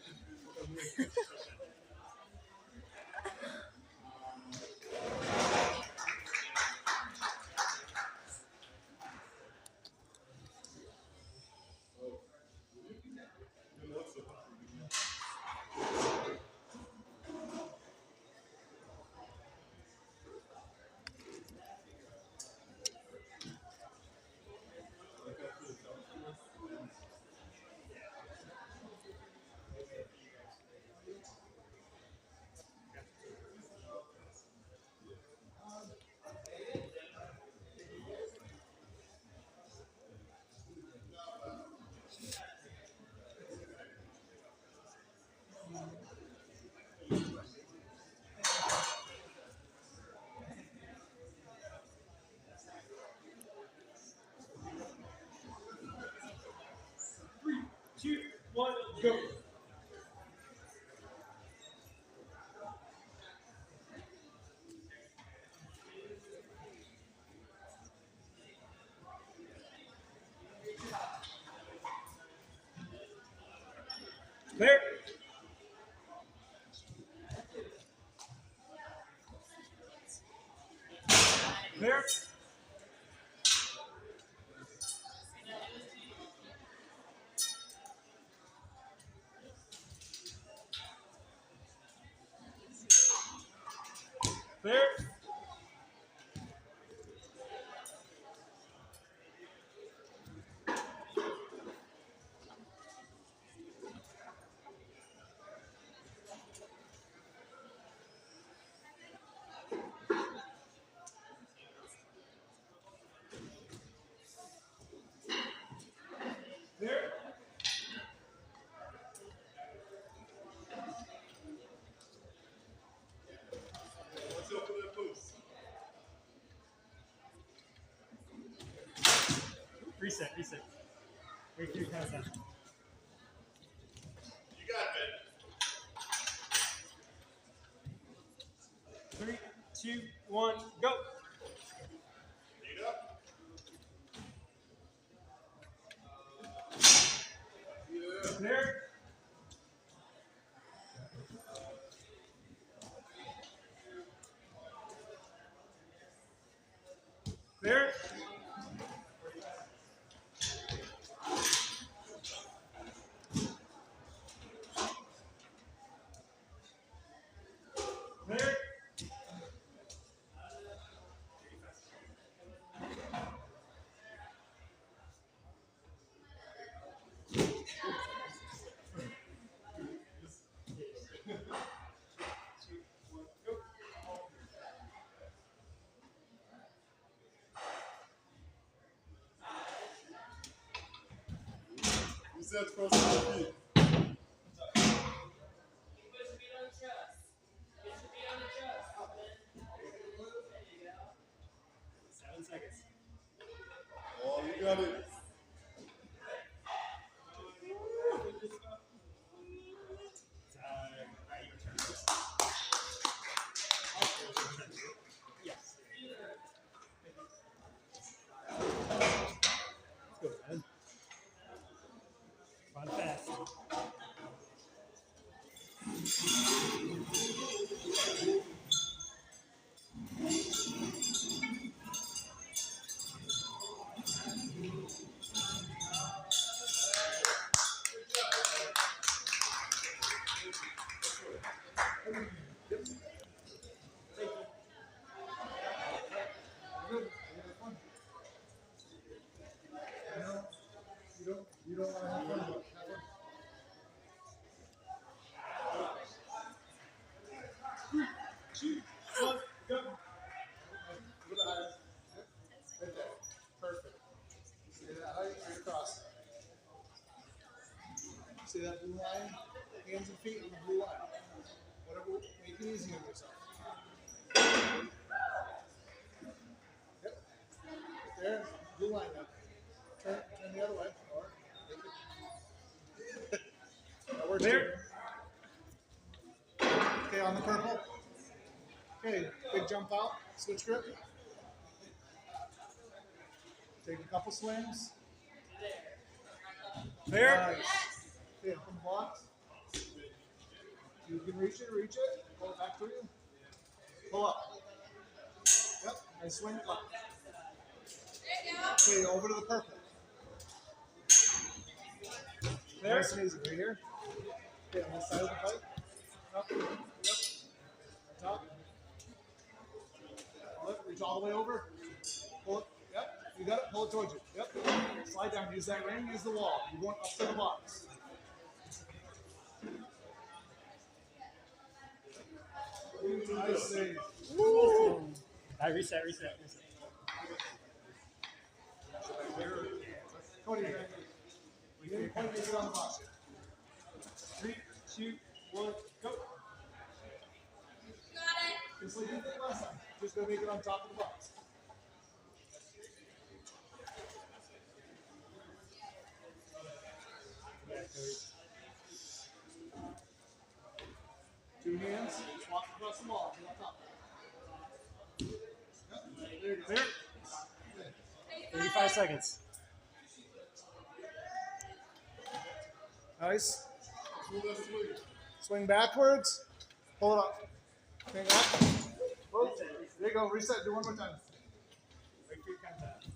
Clear. Clear. Clear. Clear. What's up for that post? Reset. Reset. Wait for your countdown. You got it. 3, 2, 1, go. Lead up. Clear. Clear. Clear. Who's that supposed to be? Oh, you got it. Let's go, man. Run fast. You don't want to have fun. Perfect. See that height right across. See that blue line? Hands and feet on the blue line. Whatever, make it easy on yourself. Yep. Right there, blue line now. Turn the other way. Or make it. That works Clear. too. on the purple. Okay, big jump out, switch grip. Take a couple swings. There. Nice. Okay, open the blocks. You can reach it, pull it back to you. Pull up. Yep, nice swing up. Okay, over to the purple. There. Nice and easy, right here. Okay, on the side of the pipe. Up, yep. Top. Pull it, reach all the way over. Pull it, yep, you got it, pull it towards you. Yep, slide down, use that ring, use the wall. You're going up to the box. Nice save. Woo! Reset. Cody, you didn't quite make it on the box. 3, 2, 1, go. Just like you did last time. Just gonna make it on top of the box. Two hands, just walk across the ball, get on top. Yep, there you go. There. 35 seconds. Nice. Swing backwards. Pull it up. Hang up. Whoa. There you go. Reset. Do one more time. Wait for your contact.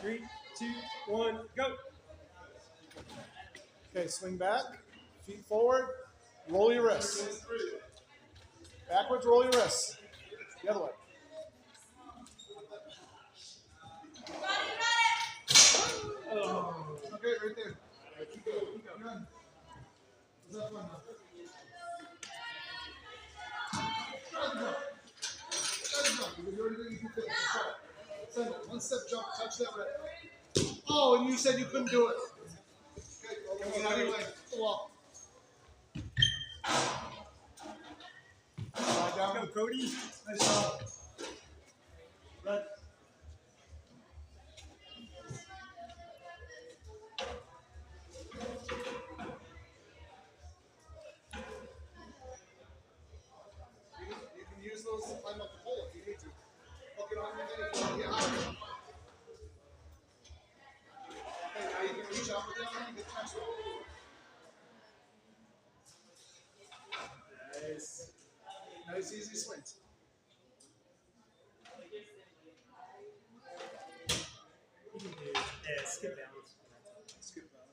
Three, 2, 1, go. Okay, swing back. Feet forward. Roll your wrists. Backwards, roll your wrists. The other way. Okay, right there. Keep going. Keep going. What's that one? Try the jump. Try the jump. Because you already did you can fit. Try it. Send it. One step jump. Touch that red. Oh, and you said you couldn't do it. Okay, get out of your way. Well. Slide down. Go, Cody. Nice job. Red. You can use those to climb up the pole if you need to. Hook it on your head if you want to get higher. Okay, now you can reach out with the other hand and get the next one. Nice. Nice, easy swings. Yeah, skip down. Skip that.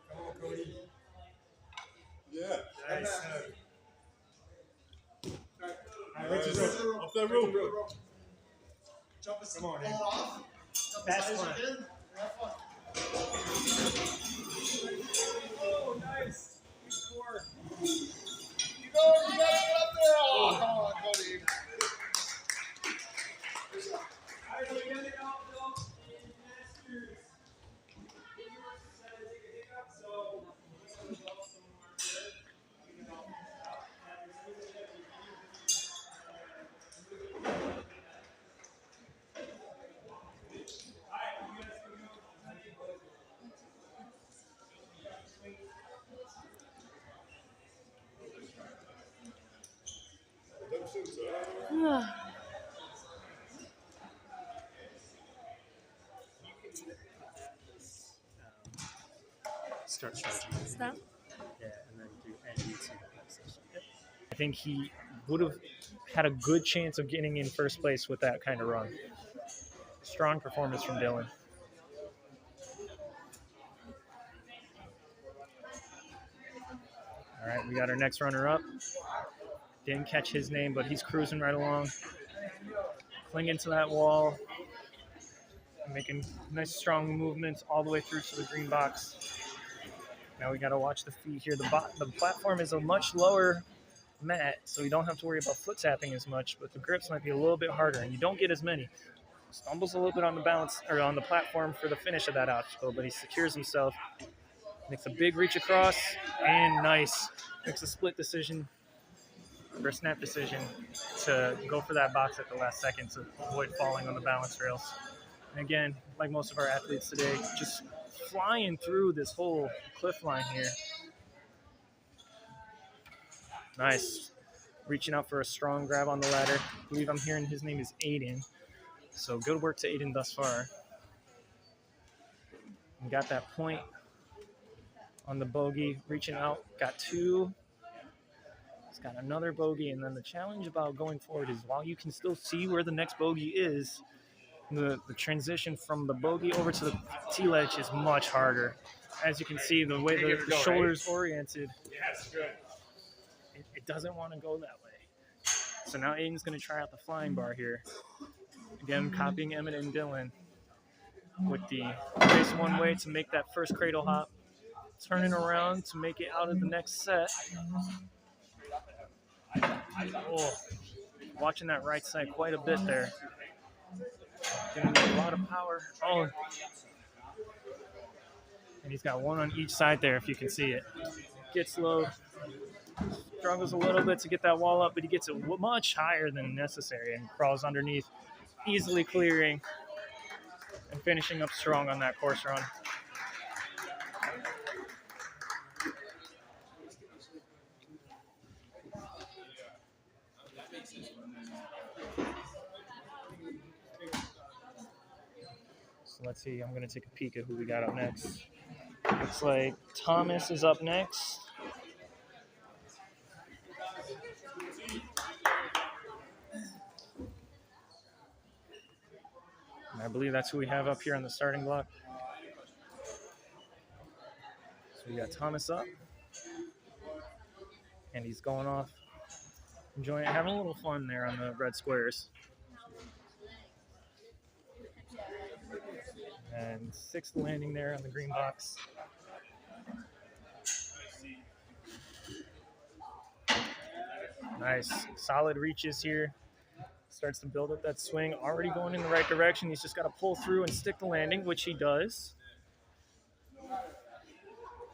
Come on, Cody. Yeah. Nice. Alright, Richard, rope. Up that rope. Jump a seat, Come on, pull it man. off. Jump Fast as high one. as you can. Have fun. Oh, nice. Good score. You go, you gotta get up there. Oh, come on, Cody. All right, we got it out, Bill. In Masters. So, start strategy. Stop. Yeah, and then do ND to that session. I think he would have had a good chance of getting in first place with that kind of run. Strong performance from Dylan. All right, we got our next runner up. Didn't catch his name, but he's cruising right along. Clinging to that wall. Making nice strong movements all the way through to the green box. Now we got to watch the feet here. The platform is a much lower mat, so you don't have to worry about foot tapping as much, but the grips might be a little bit harder, and you don't get as many. Stumbles a little bit on the balance or on the platform for the finish of that obstacle, but he secures himself. Makes a big reach across, and nice. Makes a split decision, or a snap decision, to go for that box at the last second to avoid falling on the balance rails. And again, like most of our athletes today, just flying through this whole cliff line here. Nice. Reaching out for a strong grab on the ladder. I believe I'm hearing his name is Aiden. So good work to Aiden thus far. And got that point on the bogey. Reaching out. Got 2. He's got another bogey. And then the challenge about going forward is while you can still see where the next bogey is, the transition from the bogey over to the tee ledge is much harder. As you can see, the way the shoulder's oriented, it doesn't want to go that way. So now Aiden's going to try out the flying bar here. Again, copying Emmett and Dylan with the race one way to make that first cradle hop. Turning around to make it out of the next set. Oh, watching that right side quite a bit there. Giving him a lot of power. Oh, and he's got one on each side there if you can see it. Gets low. Struggles a little bit to get that wall up, but he gets it much higher than necessary and crawls underneath, easily clearing and finishing up strong on that course run. So let's see, I'm going to take a peek at who we got up next. Looks like Thomas is up next. I believe that's who we have up here on the starting block. So we got Thomas up. And he's going off, enjoying, having a little fun there on the red squares. And 6th landing there on the green box. Nice, solid reaches here. Starts to build up that swing, already going in the right direction. He's just got to pull through and stick the landing, which he does.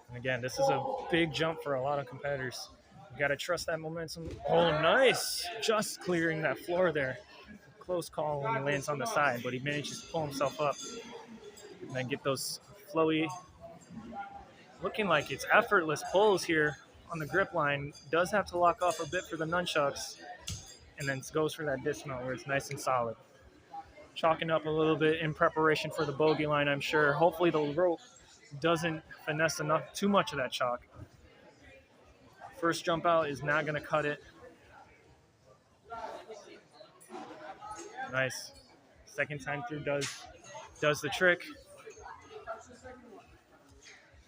And again, this is a big jump for a lot of competitors. You got to trust that momentum. Oh, nice. Just clearing that floor there. Close call when he lands on the side, but he manages to pull himself up and then get those flowy, looking like it's effortless pulls here on the grip line. Does have to lock off a bit for the nunchucks, and then goes for that dismount where it's nice and solid. Chalking up a little bit in preparation for the bogey line, I'm sure. Hopefully the rope doesn't finesse enough, too much of that chalk. First jump out is not going to cut it. Nice. Second time through does the trick.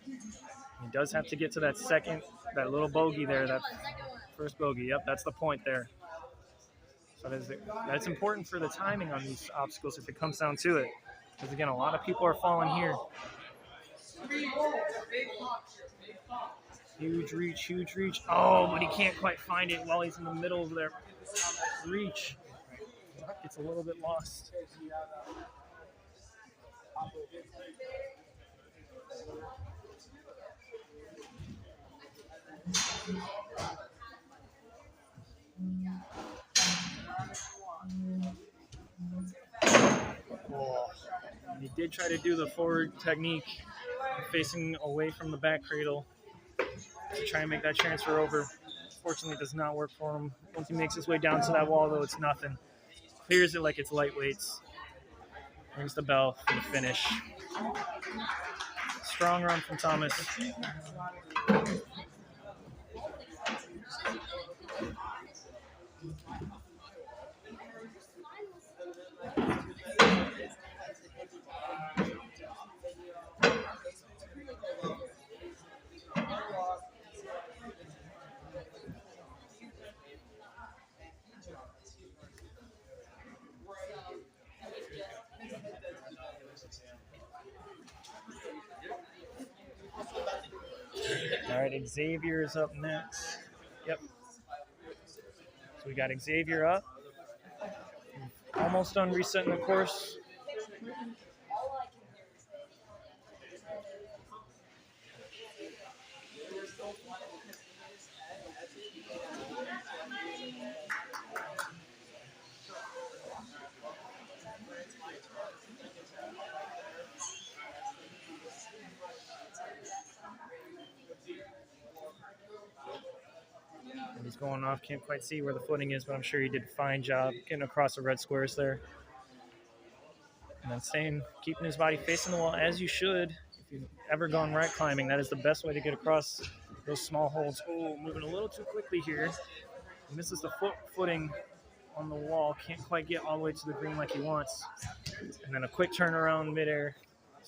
He does have to get to that that little bogey there, that first bogey. Yep, that's the point there. So that's important for the timing on these obstacles if it comes down to it. Because again, a lot of people are falling here. Huge reach. Oh, but he can't quite find it while he's in the middle of their reach. Gets a little bit lost. And he did try to do the forward technique, facing away from the back cradle to try and make that transfer over. Fortunately, it does not work for him. Once he makes his way down to that wall, though, it's nothing. Clears it like it's lightweights. Rings the bell for the finish. Strong run from Thomas. All right, Xavier is up next. Yep. So we got Xavier up. Almost done resetting the course. He's going off. Can't quite see where the footing is, but I'm sure he did a fine job getting across the red squares there. And then staying, keeping his body facing the wall as you should. If you've ever gone right climbing, that is the best way to get across those small holds. Oh, moving a little too quickly here. He misses the footing on the wall. Can't quite get all the way to the green like he wants. And then a quick turnaround midair.